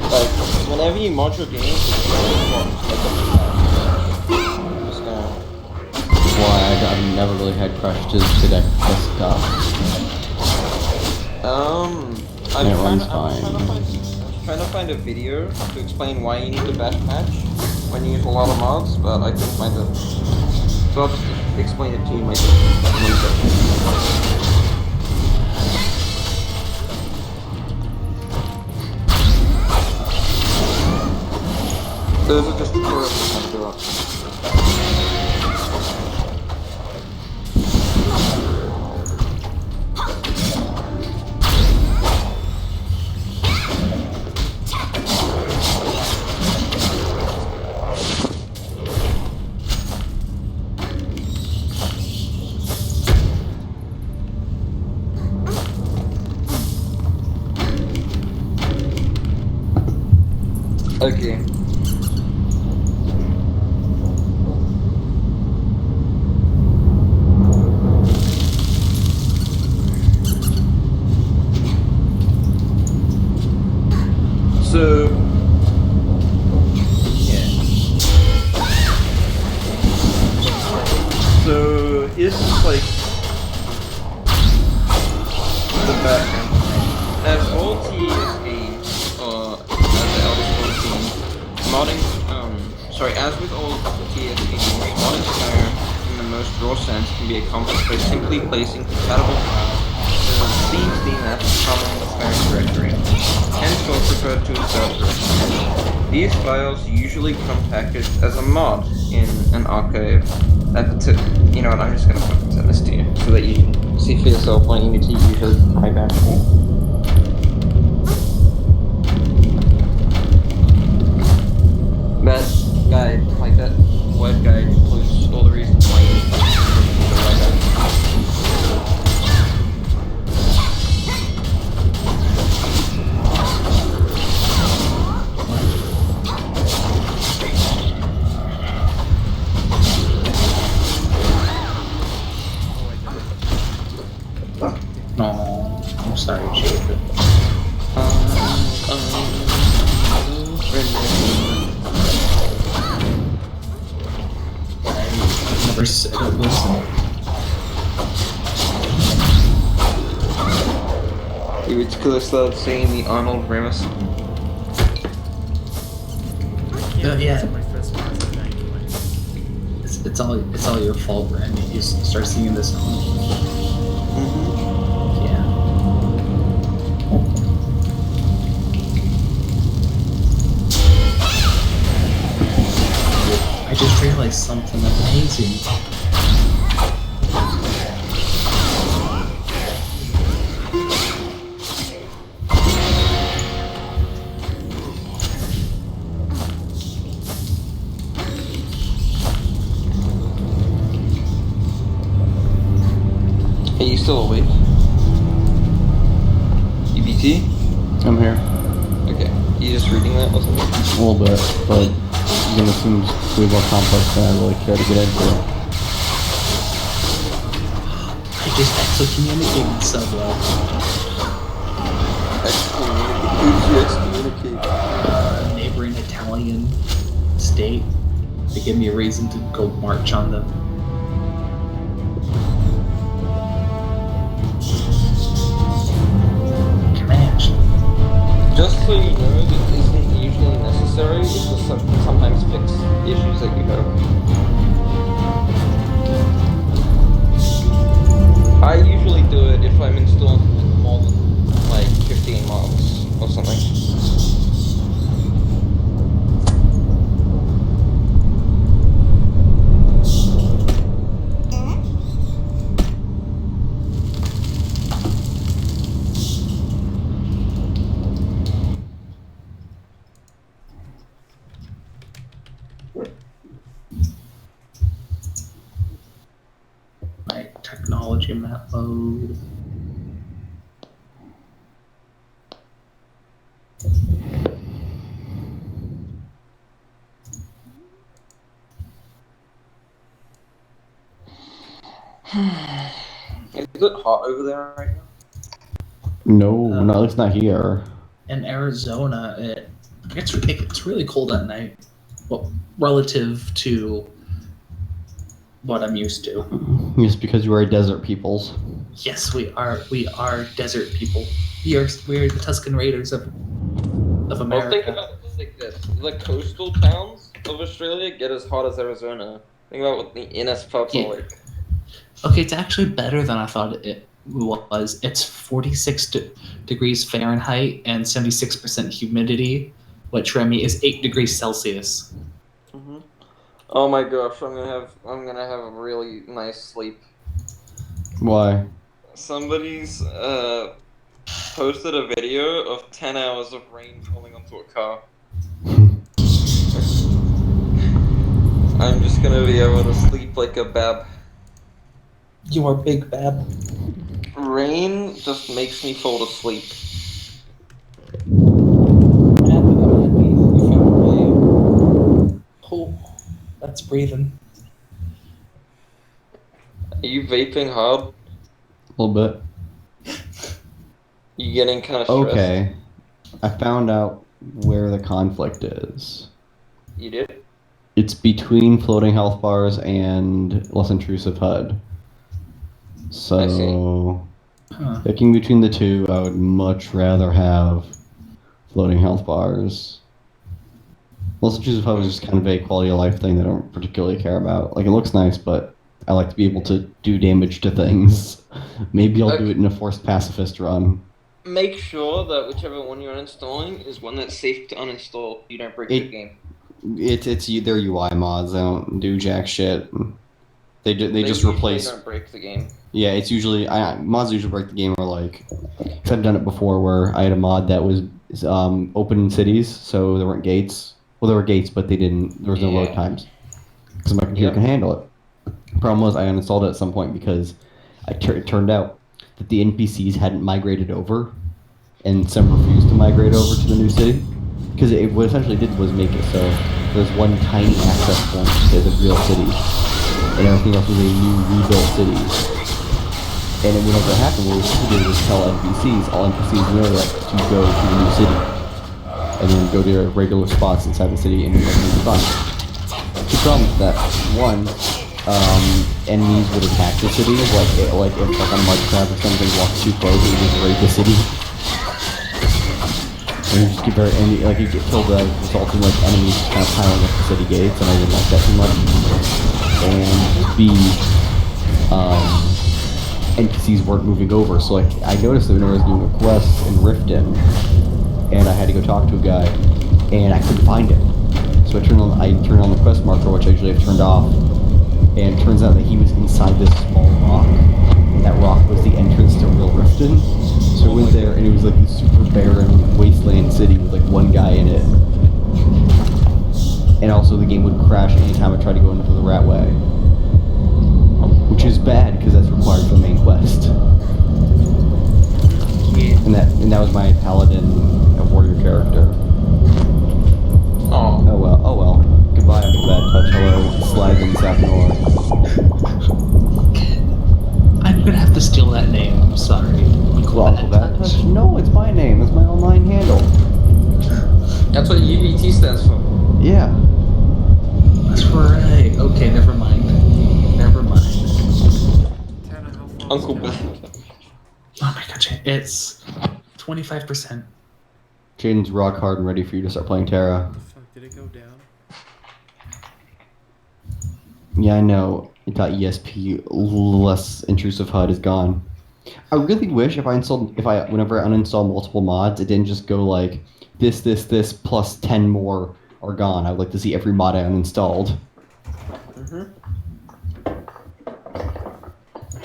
Like, whenever you mod your game, it's really important to look up the I'm just gonna... Why, I've never really had crushes to desktop. I'm It trying runs to find a video to explain why you need the bash patch when you use a lot of mods, but I couldn't find it. So I'll just explain it to you myself. Those are just tutorials on how to do it. Okay. So, yeah. So, this is like the background. As all TS games, as the Elder Scrolls games, modding, as with all TS games, modding Skyrim in the most raw sense can be accomplished by simply placing compatible files in the Steam apps common in the Skyrim directory, hence also referred to as servers. These files usually come packaged as a mod in an archive at the tip. You know what, I'm just gonna fucking send this to you so that you can see for yourself when you need to usually type back. That guide, like that web guide, includes all the reasons why you need to write that. No, I'm sorry, Jaden. I've never said it was. You ridiculous love saying the Arnold Ramis. Yeah. my first part of the night anyway. It's all your fault, Randy. You start singing this song. Yeah. just realized something amazing. Hey, you still awake? EBT? I'm here. Okay. You just reading that or something? A little bit, but again, it seems way more complex than I really care to get into. I just excommunicated Subwell. Excommunicate. A neighboring Italian state. They give me a reason to go march on them. Just so you know, it isn't usually necessary. It's just sometimes fix issues that you have. I usually do it if I'm installing more than like 15 mods or something. My technology map mode. Is it hot over there right now? No, no, it's not here. In Arizona, it's really cold at night. Well, relative to what I'm used to. Just because you are desert peoples. Yes, we are desert people. We're the Tuscan Raiders of Well, America. think about it like this. The coastal towns of Australia get as hot as Arizona. Think about what the inner spots are like. Okay, it's actually better than I thought it was. It's 46 degrees Fahrenheit and 76% humidity, which Remy is 8 degrees Celsius. Mm-hmm. Oh my gosh, I'm gonna have a really nice sleep. Why? Somebody's posted a video of 10 hours of rain falling onto a car. I'm just gonna be able to sleep like a bab. You are Big Bab. Rain just makes me fall asleep. Oh, that's breathing. Are you vaping hard? A little bit. You getting kind of stressed? Okay. I found out where the conflict is. You did? It's between floating health bars and less intrusive HUD. So, picking between the two, I would much rather have floating health bars. Less intrusive HUD is just kind of a quality of life thing that I don't particularly care about. Like, it looks nice, but I like to be able to do damage to things. Maybe I'll do it in a forced pacifist run. Make sure that whichever one you're installing is one that's safe to uninstall. You don't break the game. It's their UI mods. They don't do jack shit. They just replace. They don't break the game. Yeah, it's usually mods usually break the game, or like, cause I've done it before where I had a mod that was open cities, so there weren't gates. Well, there were gates, but there was no load times, because my computer can handle it. Problem was I uninstalled it at some point because it turned out that the NPCs hadn't migrated over, and some refused to migrate over to the new city. Because what it essentially did was make it so there's one tiny access point to the real city, and everything else was a new rebuilt city. And then whenever it happened, what we did was tell all NPCs know that to go to the new city, and then go to their regular spots inside the city, and then everything would be fine. The problem with that, one, enemies would attack the city, like if like a mud crab or something walks too close, it would just raid the city. And you just get you get killed by resulting like enemies kind of piling up the city gates, and I didn't like that too much. And B, NPCs weren't moving over, so like I noticed that when I was doing a quest in Riften, and I had to go talk to a guy, and I couldn't find him. So I turned on the quest marker, which I usually have turned off, and it turns out that he was inside this small rock. And that rock was the entrance to Real Riften. So I went there, and it was like this super barren wasteland city with like one guy in it. And also the game would crash anytime I tried to go into the rat way. Which is bad, because that's required for the main quest. Yeah. And that was my paladin warrior character. Oh. Oh well. Goodbye, Uncle Bad Touch. Hello, Slythen Sapnor. I'm gonna have to steal that name. I'm sorry. Uncle Bad Touch? No, it's my name. It's my online handle. That's what UBT stands for. Yeah. That's right. Okay, never mind. Never mind. Tana, how far Uncle is it? Ben. Oh my god, it's 25%. Jaden's rock hard and ready for you to start playing Tera. The fuck, did it go down? Yeah, I know. .esp less intrusive HUD is gone. I really wish whenever I uninstall multiple mods, it didn't just go like this plus 10 more are gone. I would like to see every mod I uninstalled.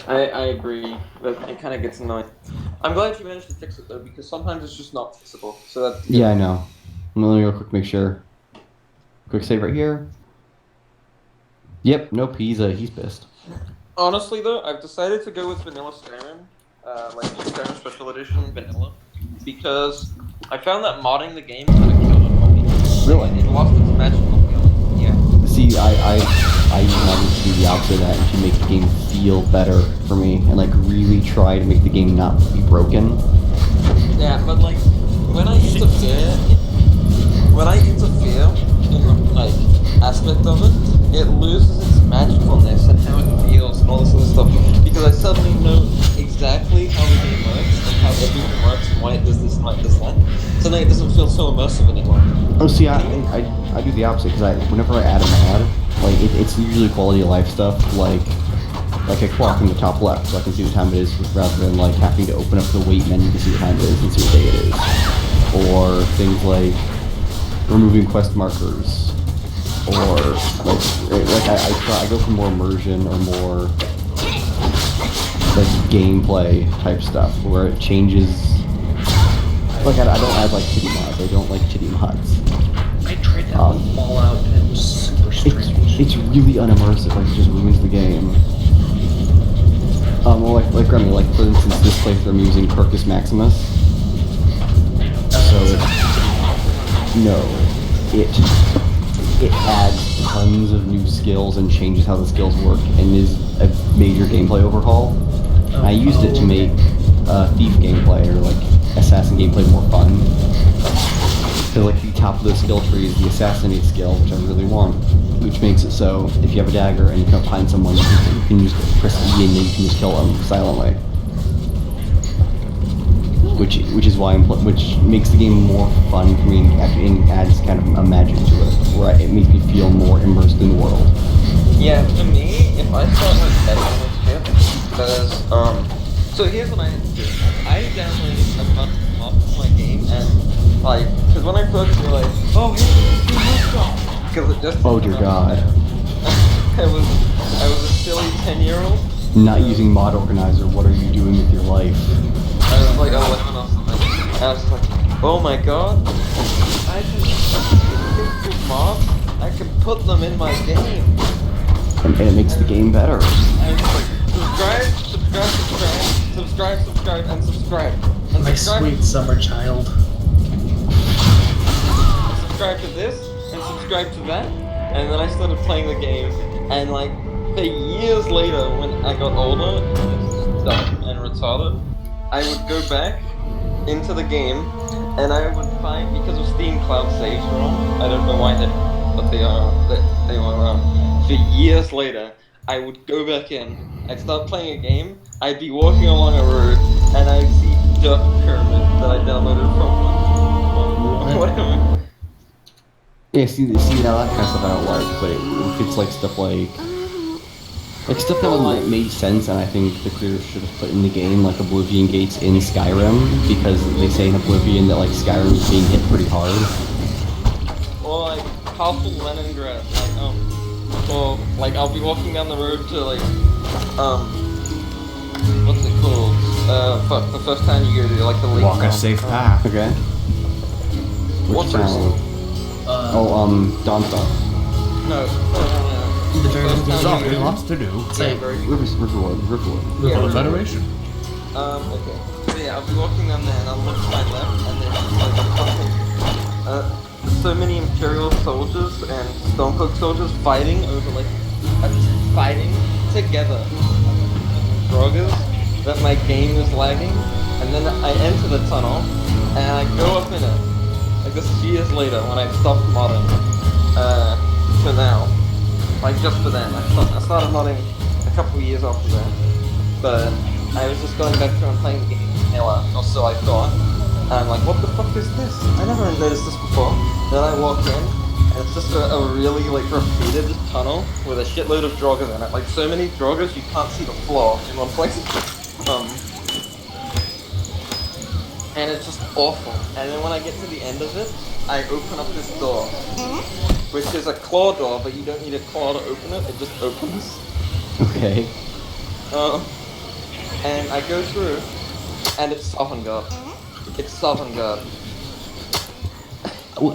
I agree, but it kind of gets annoying. I'm glad you managed to fix it though, because sometimes it's just not fixable. So that's Yeah, I know. Let me go quick make sure. Quick save right here. Yep, nope, he's pissed. Honestly though, I've decided to go with Vanilla Skyrim, like Skyrim Special Edition Vanilla, because I found that modding the game kind of killed it for me. Really? It lost its magical feeling. Yeah. See, I use modding to do the opposite of that and to make the game feel better for me and like really try to make the game not be broken. Yeah, but like when I interfere in the like aspect of it, it loses its magicalness and how it feels and all this other stuff. Because I suddenly know exactly how the game works and how everything works and why it does this and why it does that. So then it doesn't feel so immersive anymore. Oh, see, I do the opposite because whenever I add a mod, like it's usually quality of life stuff, like a clock in the top left, so I can see what time it is, rather than like having to open up the wait menu to see what time it is and see what day it is, or things like removing quest markers, or I go for more immersion or more like gameplay type stuff where it changes. Like I don't add like titty mods. I don't like titty mods. I tried that with Fallout and it was super strange. It's really unimmersive. Like it just ruins the game. Well, like Grammy, like for instance, this playthrough I'm using Quercus Maximus. So it adds tons of new skills and changes how the skills work and is a major gameplay overhaul. I used it to make thief gameplay or like assassin gameplay more fun. So like the top of the skill tree is the assassinate skill, which I really want, which makes it so if you have a dagger and you can't find someone, you can just press E and then you can just kill them silently. Which is why which makes the game more fun for me and adds kind of a magic to it, where it makes me feel more immersed in the world. Yeah, to me, if I start like betting on this shit, because so here's what I had to do. I downloaded a bunch of mods to my game, and like, because when I first realized, oh hey, this is because it just Oh dear God. I was a silly 10-year-old. Not using mod organizer, what are you doing with your life? I was like 11 or something. And I was just like, oh my god, I can take mobs, I can put them in my game. And it makes the game better. I was just like, subscribe, and subscribe. And My subscribe, sweet summer child. subscribe to this, and subscribe to that. And then I started playing the game, and like, for years later, when I got older, and dumb and retarded, I would go back into the game, and I would find, because of Steam Cloud saves were on, I don't know why but they were on. For years later, I would go back in, I'd start playing a game, I'd be walking along a road, and I'd see Duck Pyramid that I downloaded from whatever. Yeah, see now that kind of stuff I don't like, but if it's like stuff like stuff that made sense, and I think the creators should have put in the game, like Oblivion Gates in Skyrim, because they say in Oblivion that like Skyrim is being hit pretty hard. Or like Castle Leningrad, or like I'll be walking down the road to like, what's it called? Fuck, the first time you go to like the lake. Walk a safe path. Okay. Which What's channel? Donta. No. The very First beginning. time you Something go- lots to do. Say, Riverwood. For the Federation. Okay. So yeah, I'll be walking down there and I'll look to my left and then there's so many Imperial soldiers and Stormcloak soldiers fighting over like, fighting together. Groggers, that my game is lagging, and then I enter the tunnel and I go up in it. Like this is years later when I stopped modding. For now. Like just for then. I started modding a couple of years after that. But I was just going back through and playing the game vanilla, or so I thought. And I'm like, what the fuck is this? I never noticed this before. Then I walk in, and it's just a really like repeated tunnel with a shitload of Droggers in it. Like so many Droggers you can't see the floor in one place. And it's just awful. And then when I get to the end of it, I open up this door, which is a claw door, but you don't need a claw to open it. It just opens. Okay. And I go through, and it's Sovngarde. It's Sovngarde.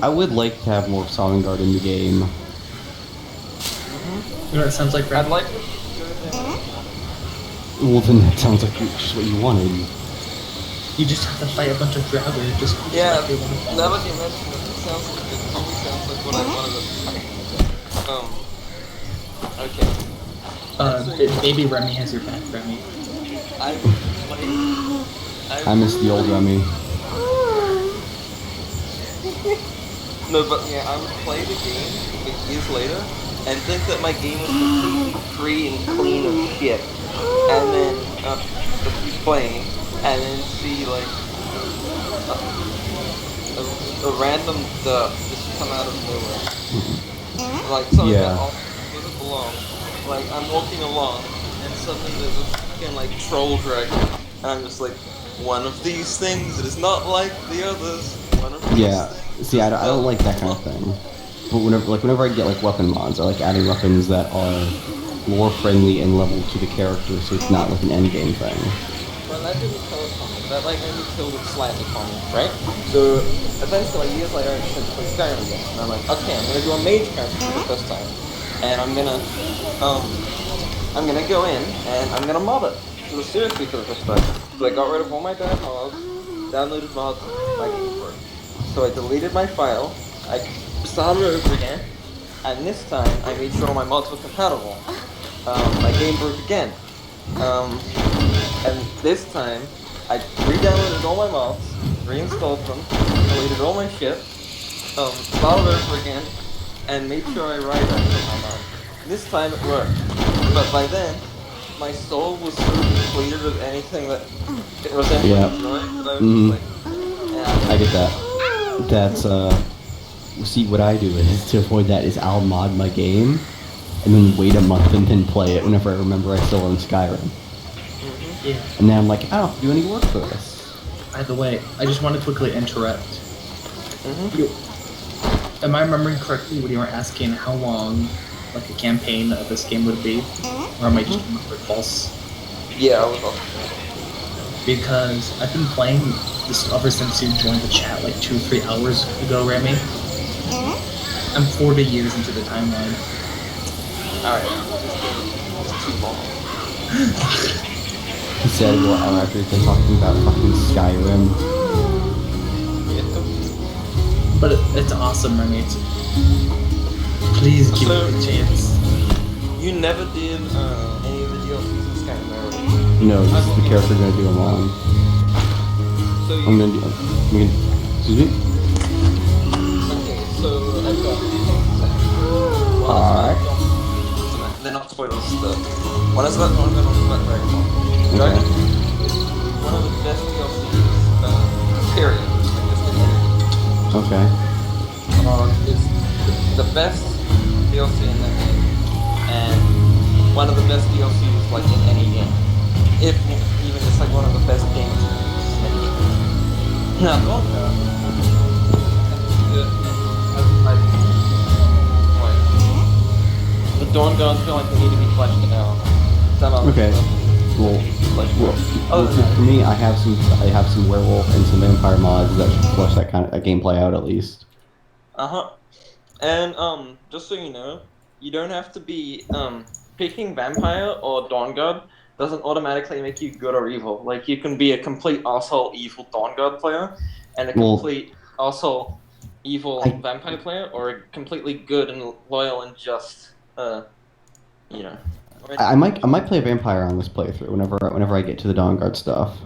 I would like to have more Sovngarde in the game. You know what it sounds like, I'd Brad? like to go there. Well, then that sounds like just what you wanted. You just have to fight a bunch of draggers. Just Yeah, like they want to fight. now that you mention it, it probably sounds like what I wanted to Okay. Maybe Remy has your back, Remy. I miss the old Remy. No, but yeah, I would play the game like years later and think that my game was completely free and clean of shit. And then just keep playing and then see like a random duck just come out of nowhere. Like something that doesn't belong. Like I'm walking along and suddenly there's a fucking like troll dragon and I'm just like, one of these things that is not like the others. One of these things. See, I don't like that kind of thing. But whenever I get like weapon mods, I like adding weapons that are lore friendly and level to the character, so it's not like an end game thing. Well, that didn't kill it for me. That like only killed it slightly for me, right? So eventually, years later, I decided to play Skyrim again, and I'm like, okay, I'm gonna do a mage character for the first time, and I'm gonna go in and I'm gonna mod it. Seriously for the first time. So I got rid of all my bad mods, downloaded mods, my game worked. So I deleted my file, I started over again, and this time I made sure all my mods were compatible. My game broke again. And this time I re-downloaded all my mods, reinstalled them, deleted all my shit, started over again, and made sure I write after my mod. This time it worked. But by then, my soul was so depleted of anything that it resembled joy that I was just like, yeah. I get that. That's see, what I do is to avoid that is I'll mod my game and then wait a month and then play it whenever I remember I still own Skyrim. Yeah. And then I'm like, I don't have to do any work for this. By the way, I just want to quickly interrupt. Am I remembering correctly when you were asking how long like a campaign of this game would be? Or am I just remembering false? Yeah, I was off. Because I've been playing this ever since you joined the chat like 2-3 hours ago, Remy. I'm 40 years into the timeline. Alright, it's too long. He said, well, after they're talking about fucking Skyrim. But it's awesome, Remy. Please give So, it a chance. You never did any of the DLCs in Skyrim, right? No, this is the character gonna do them all. So I'm gonna do. Excuse me. Okay, so I've got two things to say. Alright. They're not spoilers. One is about Dragon Ball. Dragon Ball. Dragon is one of the best DLCs, period. Like just in anything. Okay. It's the best DLC in that game, and one of the best DLCs like in any game. If even it's like one of the best games in any game. Now, Gonka, Dawn Guards feel like they need to be fleshed out. Some other Okay. stuff. For me, I have some werewolf and some vampire mods that should flesh that kind of gameplay out at least. And just so you know, you don't have to be picking vampire or Dawn Guard doesn't automatically make you good or evil. Like you can be a complete asshole evil Dawn Guard player and a complete asshole evil vampire player, or a completely good and loyal and just you know. I might play a vampire on this playthrough whenever I get to the Dawn Guard stuff.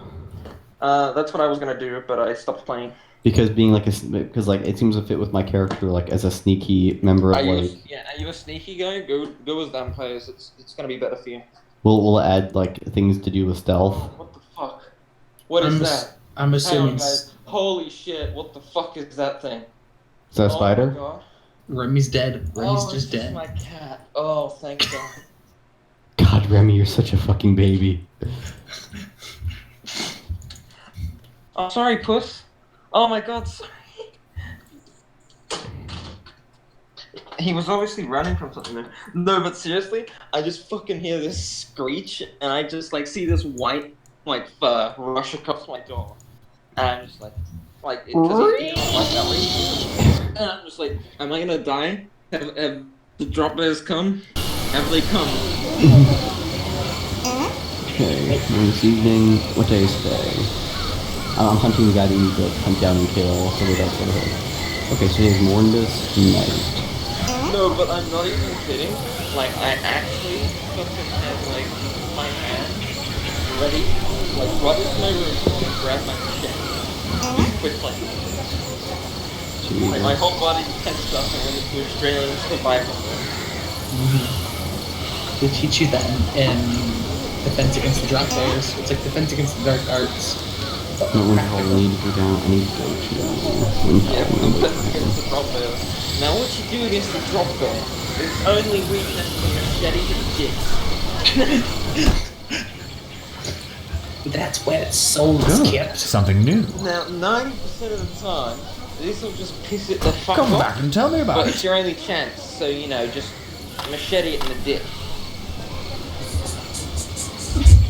That's what I was gonna do, but I stopped playing. Because being because it seems to fit with my character as a sneaky member of Are you a sneaky guy? Go as vampires. It's gonna be better for you. We'll add things to do with stealth. Oh, what the fuck? What is that? I'm assuming. Hang on, guys. Holy shit! What the fuck is that thing? Is that a spider? Oh my god. Remy's dead. Remy's just dead. My cat. Oh, thank God. God, Remy, you're such a fucking baby. Oh, sorry, puss. Oh my god, sorry. He was obviously running from something there. No, but seriously, I just fucking hear this screech, and I just see this white fur rush across my door, and I'm just because he doesn't like that way. And I'm just am I gonna die? Have the drop bears come? Have they come? Okay, this evening, what day is today? I'm hunting the guy that you need to hunt down and kill, so that's what it is. Okay, so today's Morndas night. No, but I'm not even kidding. I actually fucking had, my hand ready, run into my room and grab my shit. Quickly. My whole body tensed up and went into Australian survival. They teach you that in Defense Against the Drop Bears. It's like Defense Against the Dark Arts. I need to go down. I need to go to. Defense Against the Drop Bears. Now what you do against the drop bear is only weakness from machete to dick. That's where its soul is kept. Something new. Now 90% of the time, this will just piss it the fuck Come off. back and tell me about But it. it's your only chance, so just machete it in the dick.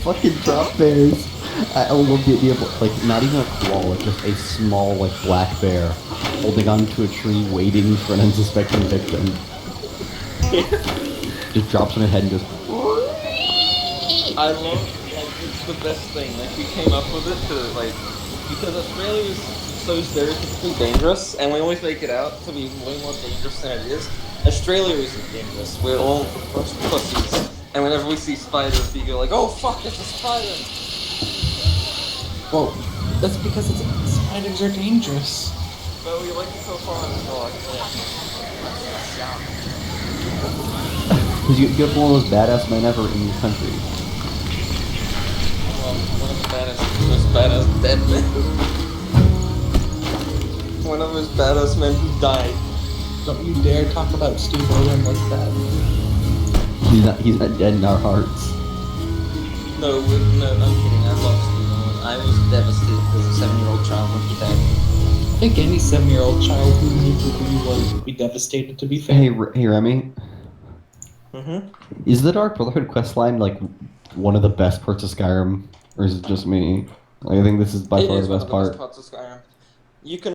Fucking drop bears. I love the idea of not even a claw, just a small black bear holding onto a tree, waiting for an unsuspecting victim. Just drops on her head and just. I love it's the best thing. We came up with it because Australia is so stereotypically dangerous, and we always make it out to be way more dangerous than it is. Australia isn't dangerous. We're all pussies, and whenever we see spiders, we go oh fuck, it's a spider. Well, that's because spiders are dangerous. But we like it so far on the dog. Because you have one of those badass men ever in your country. Well, one of the most badass dead men. One of those badass men who died. Don't you dare talk about Steve Irwin like that. He's not dead in our hearts. No, I'm kidding. I love Steve Irwin. I was devastated as a 7-year-old child when he died. I think any 7-year-old child who knew would be devastated, to be fair. Hey Remy. Mm-hmm. Is the Dark Brotherhood questline one of the best parts of Skyrim, or is it just me? I think this is by far the best part. Parts of Skyrim. You can